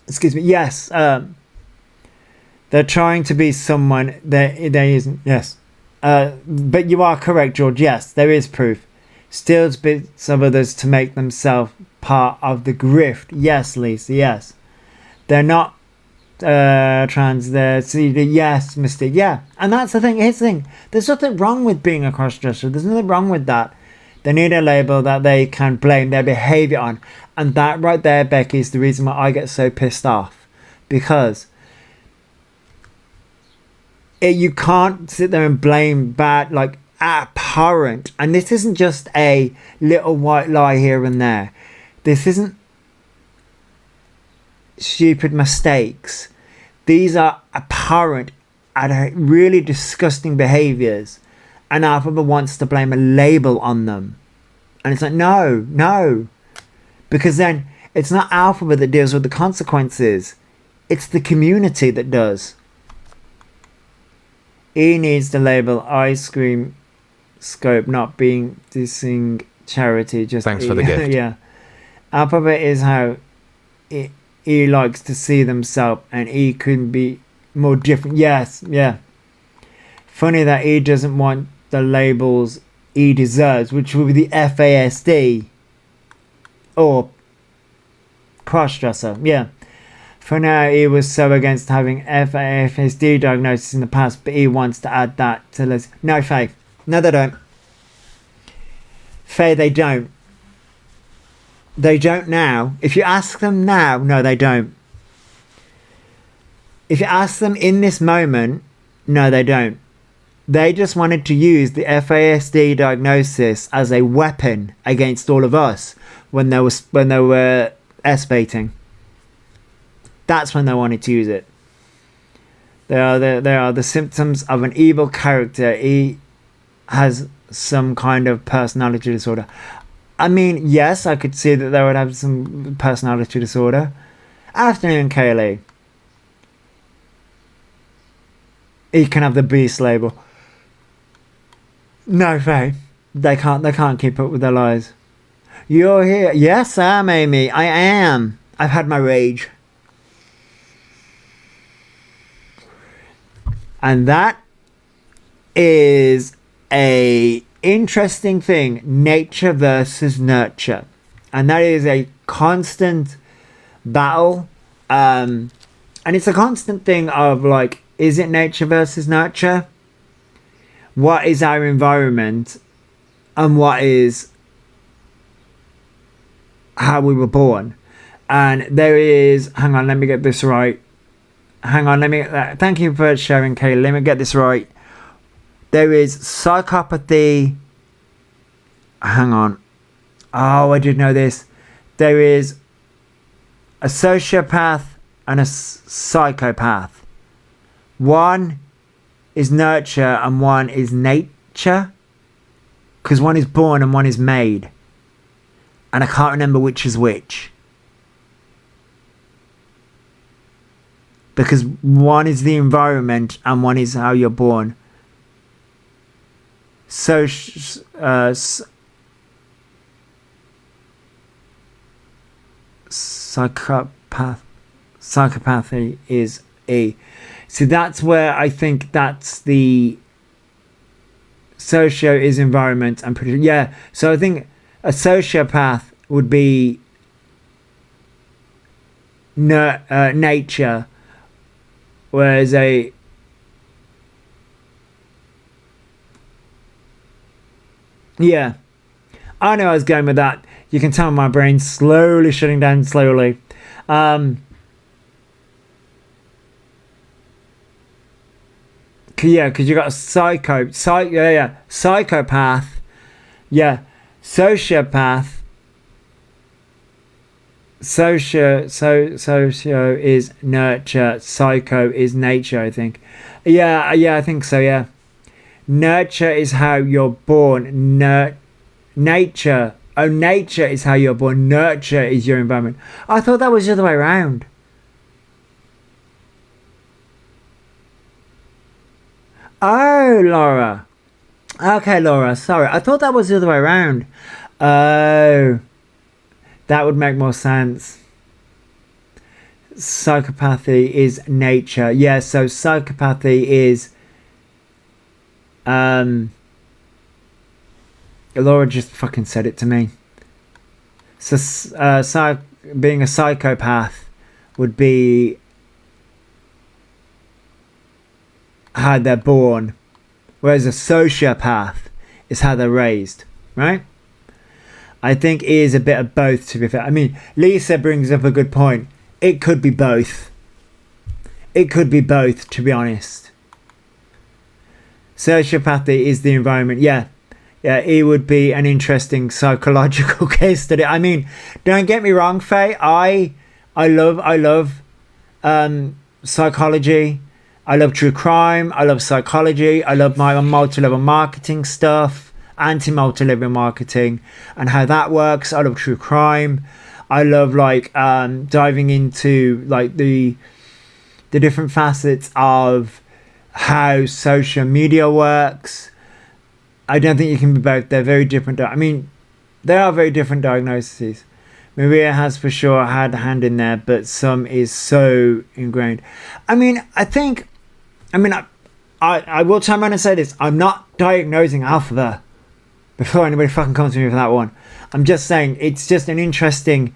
Speaker 3: Excuse me. Yes. They're trying to be someone. There isn't. Yes. But you are correct, George. Yes, there is proof. Steals bits of others to make themselves part of the grift. Yes, Lisa. Yes. They're not trans. They're CD. Yes, Mystic. Yeah. And that's the thing. Here's the thing. There's nothing wrong with being a crossdresser. There's nothing wrong with that. They need a label that they can blame their behaviour on. And that right there, Becky, is the reason why I get so pissed off. Because you can't sit there and blame bad, like, abhorrent. And this isn't just a little white lie here and there. This isn't stupid mistakes. These are abhorrent and really disgusting behaviours. And Alphabet wants to blame a label on them. And it's like, no. Because then it's not Alphabet that deals with the consequences. It's the community that does. He needs the label ice cream scope, not being dissing charity. Just
Speaker 4: Thanks for the gift.
Speaker 3: Yeah. Alphabet is how he likes to see themselves, and he couldn't be more different. Yes, yeah. Funny that he doesn't want the labels he deserves, which will be the FASD or crossdresser. Yeah. For now, he was so against having FASD diagnosis in the past, but he wants to add that to list. No, Faye. No, they don't. Faye, they don't. They don't now. If you ask them now, no, they don't. If you ask them in this moment, no, they don't. They just wanted to use the FASD diagnosis as a weapon against all of us when they were S-baiting. That's when they wanted to use it. They are the symptoms of an evil character. He has some kind of personality disorder. I mean, yes, I could see that they would have some personality disorder. Afternoon, Kaylee. He can have the beast label. No, Faye. They can't keep up with their lies. You're here. Yes, I am, Amy. I am. I've had my rage. And that is a interesting thing. Nature versus nurture. And that is a constant battle. And it's a constant thing of like, is it nature versus nurture? What is our environment? And what is how we were born. And there is, hang on, let me get this right. Hang on, thank you for sharing, Kayla. Let me get this right. There is psychopathy. Hang on. Oh, I did know this. There is a sociopath and a psychopath. One is nurture and one is nature. Because one is born and one is made. And I can't remember which is which. Because one is the environment and one is how you're born. So, psychopathy is A. So that's where I think that's the socio is environment. I'm pretty, yeah. So I think a sociopath would be nature, whereas a yeah, I know I was going with that. You can tell my brain's slowly shutting down slowly. Yeah, because you got a psychopath, yeah, sociopath. Socio is nurture, psycho is nature, I think. Yeah, I think so, yeah. Nurture is how you're born. Nature is how you're born. Nurture is your environment. I thought that was the other way around. Oh, Laura. Okay, Laura, sorry. I thought that was the other way around. Oh, that would make more sense. Psychopathy is nature. Yeah, so psychopathy is... Laura just fucking said it to me. So, being a psychopath would be how they're born, whereas a sociopath is how they're raised, right? I think it is a bit of both, to be fair. I mean, Lisa brings up a good point. It could be both. It could be both, to be honest. Sociopathy is the environment. Yeah, it would be an interesting psychological case study. I mean, don't get me wrong, Faye. I love psychology. I love true crime. I love psychology. I love my multi-level marketing stuff, anti-multi-level marketing, and how that works. I love true crime. I love diving into like the different facets of how social media works. I don't think you can be both. They're very different. I mean, they are very different diagnoses. Maria has for sure had a hand in there, but some is so ingrained. I will turn around and say this. I'm not diagnosing Alpha before anybody fucking comes to me for that one. I'm just saying it's just an interesting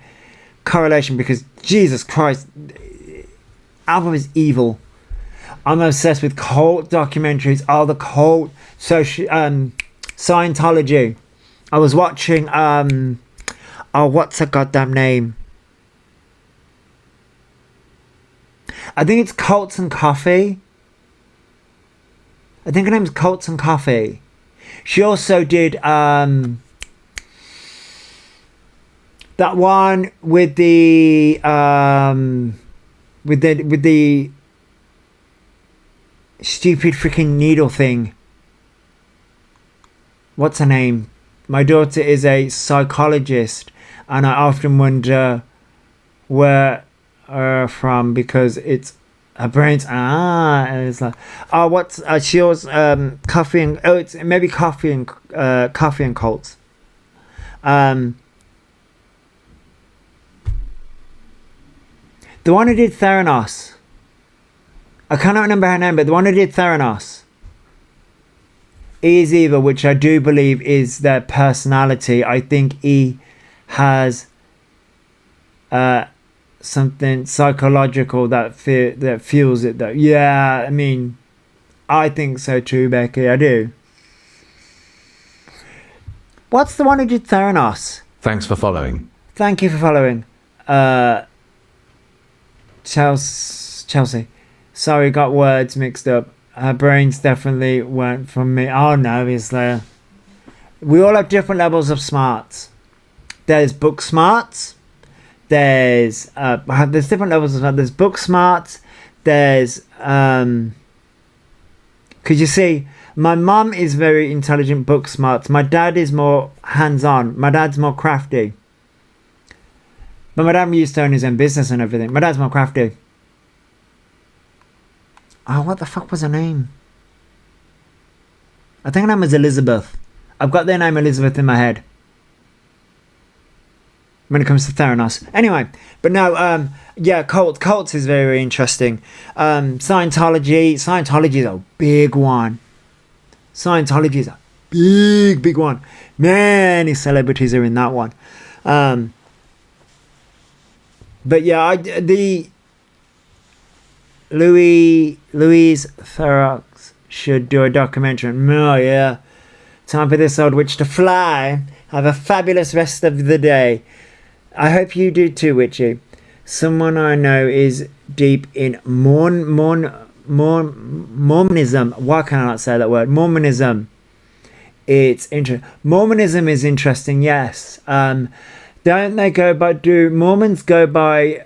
Speaker 3: correlation because Jesus Christ, Alpha is evil. I'm obsessed with cult documentaries, all the cult Scientology. I was watching what's her goddamn name? I think it's Cults and Coffee. I think her name's Cults and Coffee. She also did that one with the stupid freaking needle thing. What's her name? My daughter is a psychologist, and I often wonder where from because it's her brain's and it's like what's she was coffee and it's maybe coffee and cults. The one who did Theranos. I cannot remember her name, but the one who did Theranos is evil, which I do believe is their personality. I think he has something psychological that fuels it though. Yeah, I mean, I think so too, Becky. I do. What's the one who did Theranos?
Speaker 4: Thanks for following.
Speaker 3: Thank you for following. Chelsea. Sorry, got words mixed up. Her brains definitely weren't from me. Oh no, obviously. We all have different levels of smarts. There's book smarts. There's different levels of smarts. There's book smarts. There's because you see, my mum is very intelligent, book smarts. My dad is more hands-on. My dad's more crafty. But my dad used to own his own business and everything. My dad's more crafty. Oh, what the fuck was her name? I think her name was Elizabeth. I've got their name Elizabeth in my head. When it comes to Theranos. Anyway, but no, yeah, cults is very, very interesting. Scientology is a big one. Scientology is a big one. Many celebrities are in that one. But yeah, the Louise Theroux should do a documentary. Oh yeah. Time for this old witch to fly. Have a fabulous rest of the day. I hope you do too, Witchy. Someone I know is deep in Mormonism. Why can I not say that word? Mormonism. It's interesting. Mormonism is interesting, yes. Don't they go by, do Mormons go by,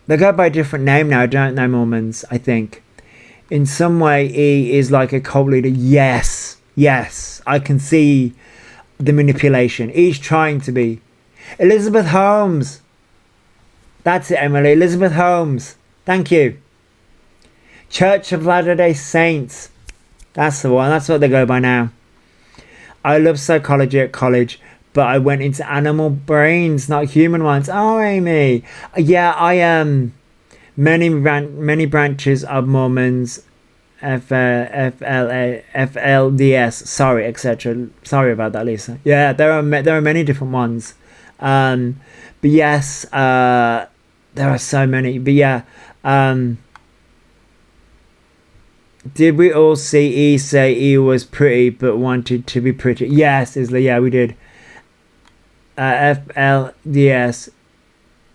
Speaker 3: they go by a different name now, don't they, Mormons, I think. In some way, he is like a cult leader. Yes, I can see the manipulation. He's trying to be. Elizabeth Holmes. That's it, Emily. Elizabeth Holmes. Thank you. Church of Latter-day Saints. That's the one. That's what they go by now. I love psychology at college, but I went into animal brains, not human ones. Oh, Amy. Yeah, I am. Many branches of Mormons, FLDS, sorry, etc. Sorry about that, Lisa. Yeah, there are many different ones. But yes, there are so many. But yeah, did we all see E say E was pretty but wanted to be pretty? Yes, Isla, yeah, we did. FLDS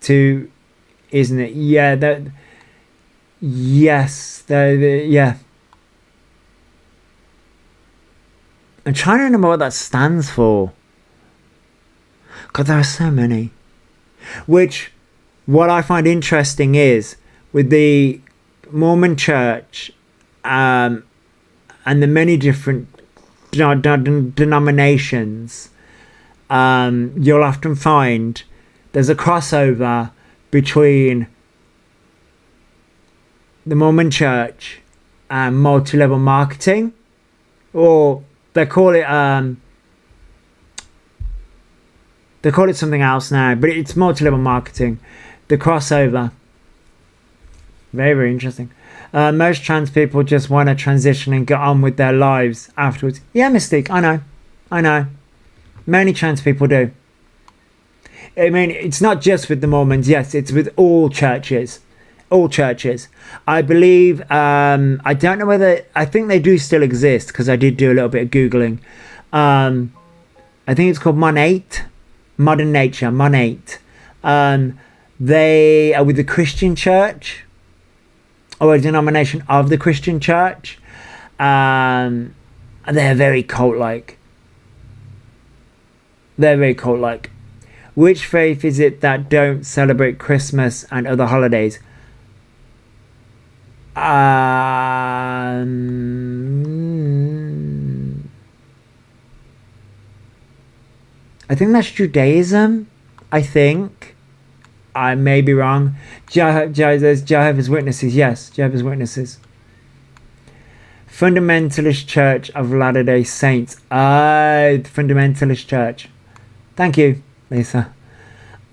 Speaker 3: 2, isn't it? Yeah, that. Yes, yeah. I'm trying to remember what that stands for. God, there are so many. Which, what I find interesting is, with the Mormon Church, and the many different denominations, you'll often find there's a crossover between the Mormon Church and multi-level marketing, or they call it something else now, but it's multi-level marketing. The crossover, very, very interesting. Most trans people just want to transition and get on with their lives afterwards. Yeah, Mystique, I know. Many trans people do. I mean, it's not just with the Mormons. Yes, it's with all churches. All churches. I believe, I don't know whether, I think they do still exist, because I did do a little bit of Googling. I think it's called Monate. Modern Nature, Monate. They are with the Christian Church, or a denomination of the Christian Church. They're very cult-like. Which faith is it that don't celebrate Christmas and other holidays? I think that's Judaism. I think. I may be wrong. There's Jehovah's Witnesses. Yes, Jehovah's Witnesses. Fundamentalist Church of Latter-day Saints. Fundamentalist Church. Thank you, Lisa.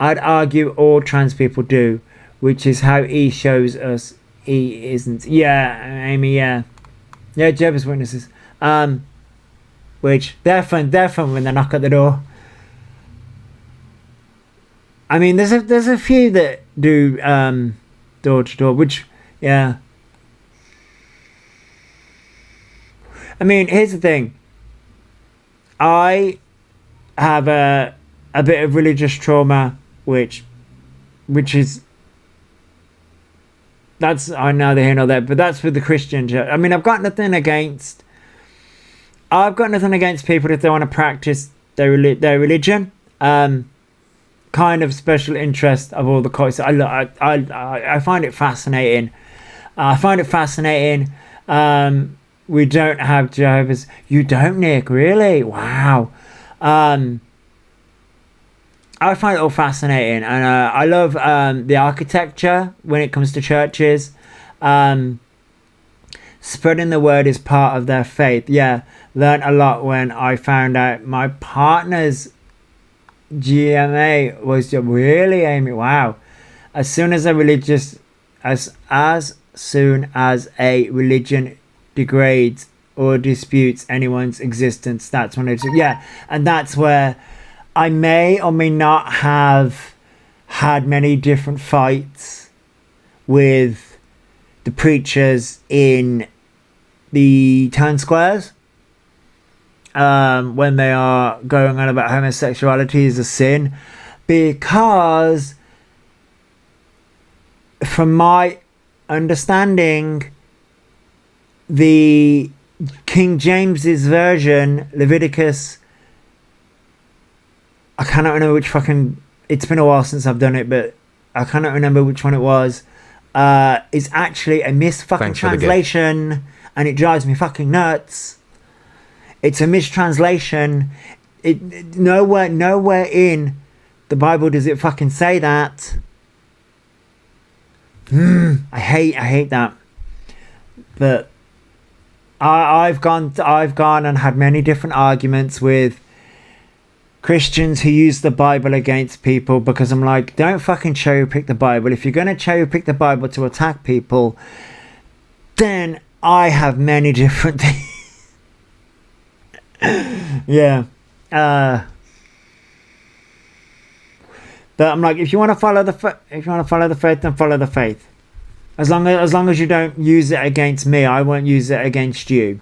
Speaker 3: I'd argue all trans people do, which is how E shows us E isn't. Yeah, Amy, yeah. Yeah, Jehovah's Witnesses. Which, they're fun when they knock at the door. I mean, there's a few that do door to door, which, yeah. I mean, here's the thing. I have a a bit of religious trauma, which is, that's neither here nor there, but that's with the Christian church. I mean, I've got nothing against people if they want to practice their religion. Kind of special interest of all the cults. I find it fascinating. We don't have Jehovah's. You don't, Nick? Really? Wow. I find it all fascinating, and I love the architecture when it comes to churches. Spreading the word is part of their faith. Yeah, learned a lot when I found out my partner's GMA was really Amy. Wow. As soon as a religion degrades or disputes anyone's existence, that's when it's, yeah. And that's where I may or may not have had many different fights with the preachers in the town squares, when they are going on about homosexuality is a sin, because from my understanding, the King James's version, Leviticus, I cannot remember which fucking, it's been a while since I've done it, but I cannot remember which one it was, is actually a fucking translation, and it drives me fucking nuts. It's a mistranslation. Nowhere in the Bible does it fucking say that. I hate that. But I've gone and had many different arguments with Christians who use the Bible against people, because I'm like, don't fucking cherry pick the Bible. If you're going to cherry pick the Bible to attack people, then I have many different things. Yeah. But I'm like, if you want to follow the faith, then follow the faith. As long as you don't use it against me, I won't use it against you.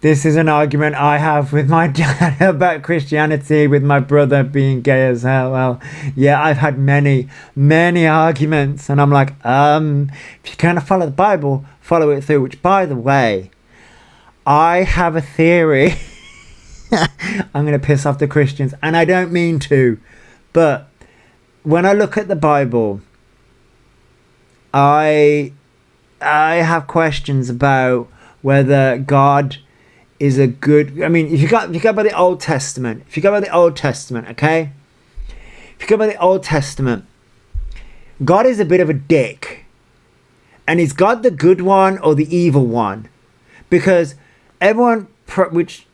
Speaker 3: This is an argument I have with my dad about Christianity, with my brother being gay as hell. Well, yeah, I've had many arguments, and I'm like, if you're going to follow the Bible, follow it through, which, by the way, I have a theory. I'm going to piss off the Christians, and I don't mean to, but when I look at the Bible, I have questions about whether God is a good, I mean, if you go by the Old Testament, okay? If you go by the Old Testament, God is a bit of a dick. And is God the good one or the evil one? Because everyone goes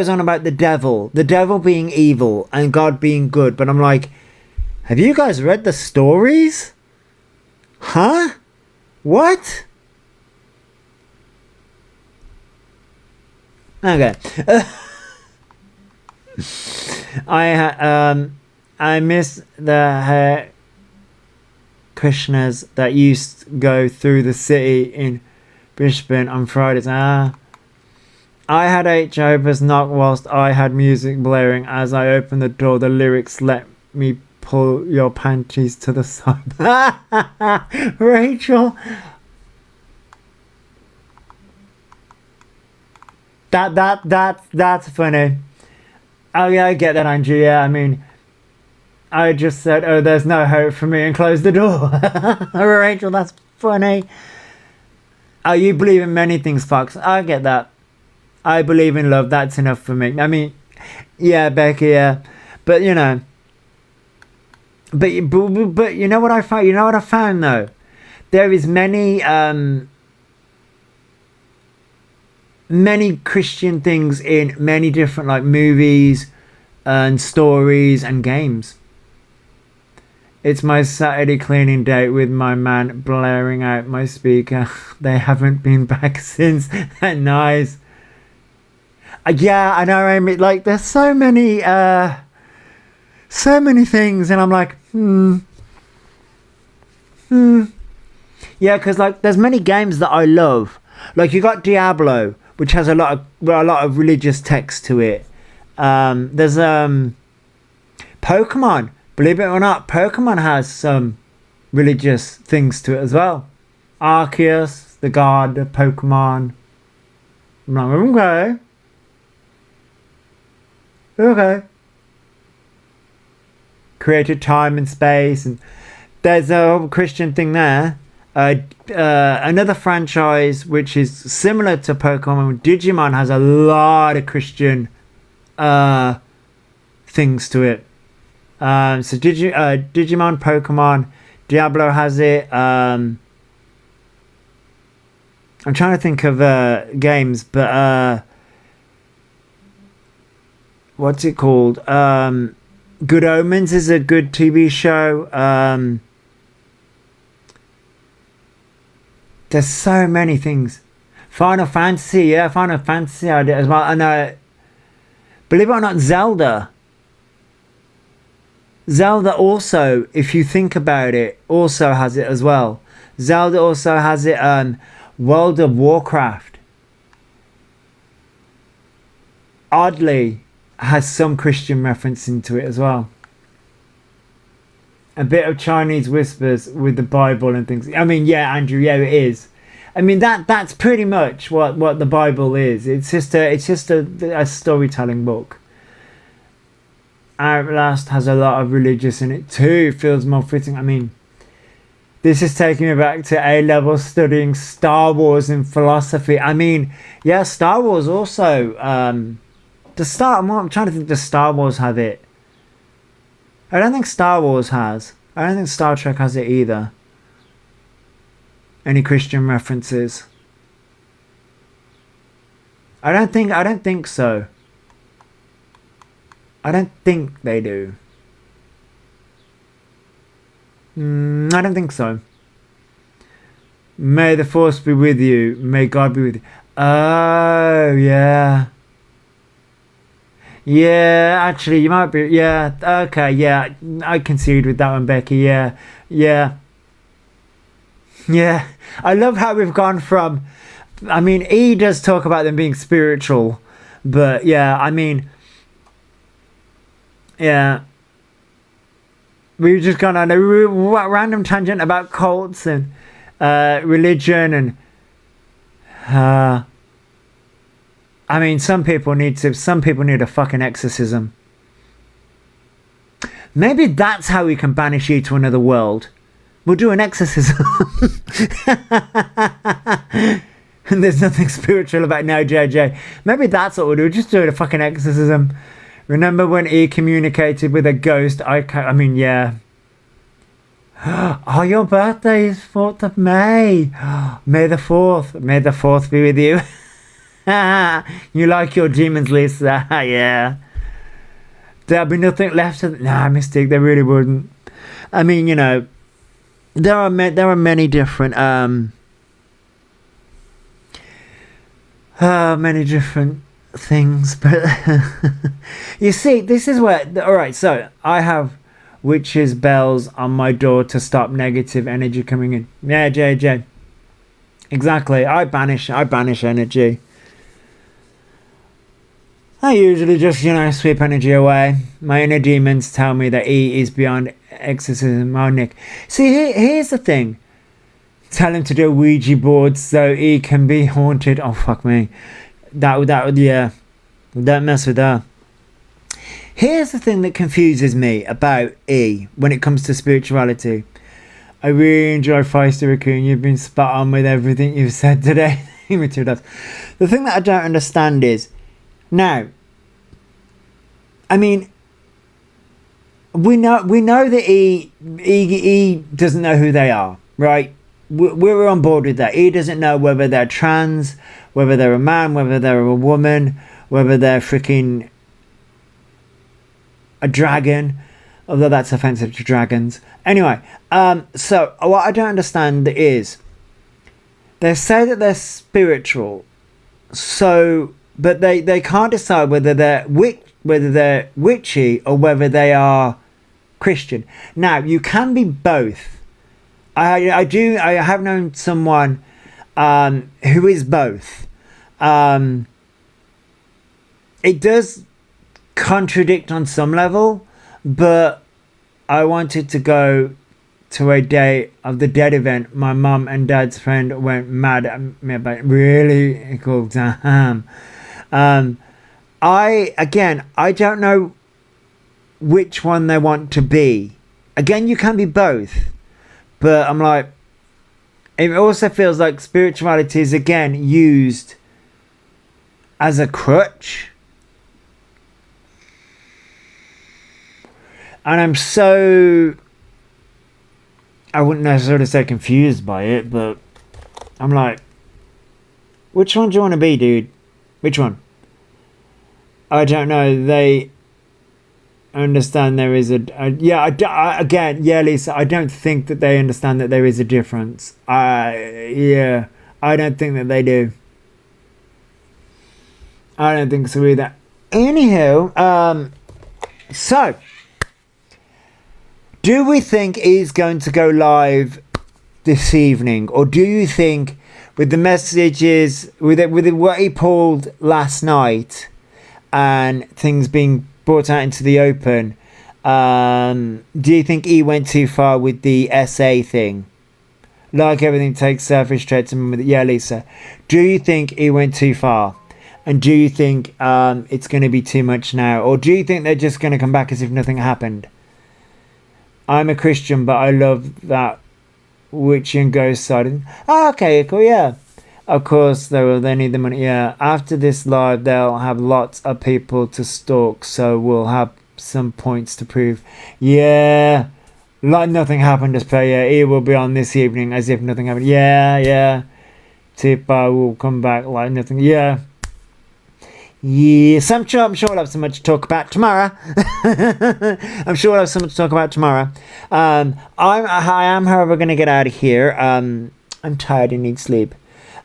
Speaker 3: on about the devil being evil and God being good, but I'm like, have you guys read the stories? Huh? What? Okay. I miss the Hare Krishnas that used to go through the city in Brisbane on Fridays. I had 8 Jehovah's knock whilst I had music blaring. As I opened the door, the lyrics, "Let me pull your panties to the side." Rachel. That's funny. Oh yeah, I get that, Andrew. Yeah, I mean, I just said, "Oh, there's no hope for me," and closed the door. Rachel, that's funny. Oh, you believe in many things, Fox. I get that. I believe in love. That's enough for me. I mean, yeah, Becky, yeah, but you know, but you know what I found? You know what I found though? There is many Christian things in many different like movies and stories and games. It's my Saturday cleaning date with my man blaring out my speaker. They haven't been back since. Nice. Yeah, I know, Amy. Like, there's so many things, and I'm like, Yeah, because like, there's many games that I love. Like, you got Diablo, which has a lot of religious text to it. There's Pokemon. Believe it or not, Pokemon has some religious things to it as well. Arceus, the god of Pokemon. I'm like, okay. Created time and space, and there's a whole Christian thing there. Another franchise which is similar to Pokemon, Digimon, has a lot of Christian things to it. So Digimon, Pokemon, Diablo has it. I'm trying to think of games, but what's it called? Good Omens is a good TV show. There's so many things. Final Fantasy I did as well. And believe it or not, Zelda also, if you think about it, also has it as well. Zelda also has it. World of Warcraft, oddly, has some Christian reference into it as well. A bit of Chinese whispers with the Bible and things. I mean, yeah, Andrew, yeah, it is. I mean, that's pretty much what the Bible is. It's just a storytelling book. Outlast has a lot of religious in it too. It feels more fitting. I mean, this is taking me back to A-level studying Star Wars and philosophy. I mean, yeah, Star Wars also. I'm trying to think, does Star Wars have it? I don't think Star Wars has. I don't think Star Trek has it either. Any Christian references? I don't think so. I don't think they do. I don't think so. May the Force be with you. May God be with you. Oh, yeah. Yeah, actually, you might be... Yeah, okay, yeah. I concede with that one, Becky. Yeah. I love how we've gone from... I mean, E does talk about them being spiritual. But, yeah, I mean... Yeah. We've just gone on a random tangent about cults and religion and... I mean, some people need a fucking exorcism. Maybe that's how we can banish you to another world. We'll do an exorcism. And there's nothing spiritual about no, JJ. Maybe that's what we'll do. Just do a fucking exorcism. Remember when E communicated with a ghost? I mean, yeah. Oh, your birthday is 4th of May. May the 4th. May the 4th be with you. You like your demons, Lisa? Yeah. There'll be nothing left of... Nah, Mystic, there really wouldn't. I mean, you know, there are many different many different things, but you see, this is where... Alright, so I have witches' bells on my door to stop negative energy coming in. Yeah, JJ. Exactly. I banish energy. I usually just, sweep energy away. My inner demons tell me that E is beyond exorcism. Oh, Nick. See, here's the thing. Tell him to do a Ouija board so E can be haunted. Oh, fuck me. That would, yeah. Don't mess with that. Here's the thing that confuses me about E when it comes to spirituality. I really enjoy Feisty Raccoon. You've been spot on with everything you've said today. Me too, does. The thing that I don't understand is, now, I mean, we know that E doesn't know who they are, right? We're on board with that. E doesn't know whether they're trans, whether they're a man, whether they're a woman, whether they're freaking a dragon, although that's offensive to dragons. Anyway, so what I don't understand is, they say that they're spiritual, so... But they can't decide whether they're witchy or whether they are Christian. Now, you can be both. I have known someone who is both. It does contradict on some level, but I wanted to go to a Day of the Dead event. My mum and dad's friend went mad at me about it. Really? Cool. Damn. I don't know which one they want to be. Again, you can be both, but I'm like, it also feels like spirituality is again used as a crutch. And I'm so, I wouldn't necessarily say confused by it, but I'm like, which one do you want to be, dude? Which one? I don't know. They understand there is Lisa, I don't think that they understand that there is a difference. I don't think that they do. I don't think so either. Anyhow, so do we think he's going to go live this evening, or do you think with the messages, with what he pulled last night and things being brought out into the open, do you think he went too far with the SA thing? Like everything takes selfish traits and with it. Yeah, Lisa, do you think he went too far? And do you think it's going to be too much now, or do you think they're just going to come back as if nothing happened? I'm a Christian, but I love that witch and ghost side. Oh, okay, cool, yeah. Of course, they need the money. Yeah, after this live, they'll have lots of people to stalk, so we'll have some points to prove. Yeah, like nothing happened. Just play. Yeah, he will be on this evening as if nothing happened. Yeah. Tipa will come back like nothing. Yeah. Yes, I'm sure we'll have so much to talk about tomorrow. I'm sure we'll have so much to talk about tomorrow. I am, however, going to get out of here. I'm tired and need sleep.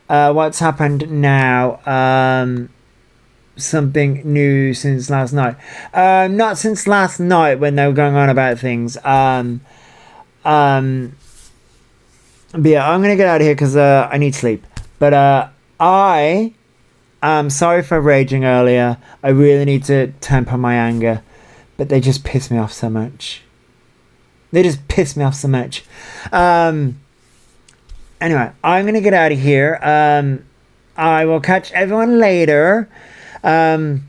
Speaker 3: What's happened now? Something new since last night. Not since last night when they were going on about things. But yeah, I'm going to get out of here because I need sleep. But I'm sorry for raging earlier. I really need to temper my anger. But they just piss me off so much. Anyway, I'm going to get out of here. I will catch everyone later. I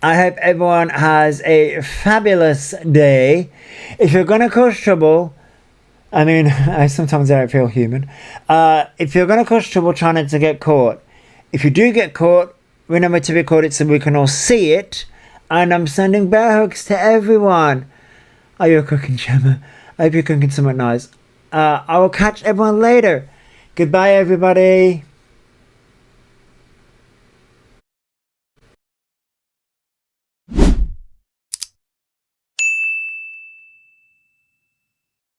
Speaker 3: hope everyone has a fabulous day. If you're going to cause trouble, I mean, sometimes I don't feel human. If you're going to cause trouble, try not to get caught. If you do get caught, remember to record it so we can all see it. And I'm sending bear hugs to everyone. Are you cooking, Gemma? I hope you're cooking something nice. I will catch everyone later. Goodbye, everybody.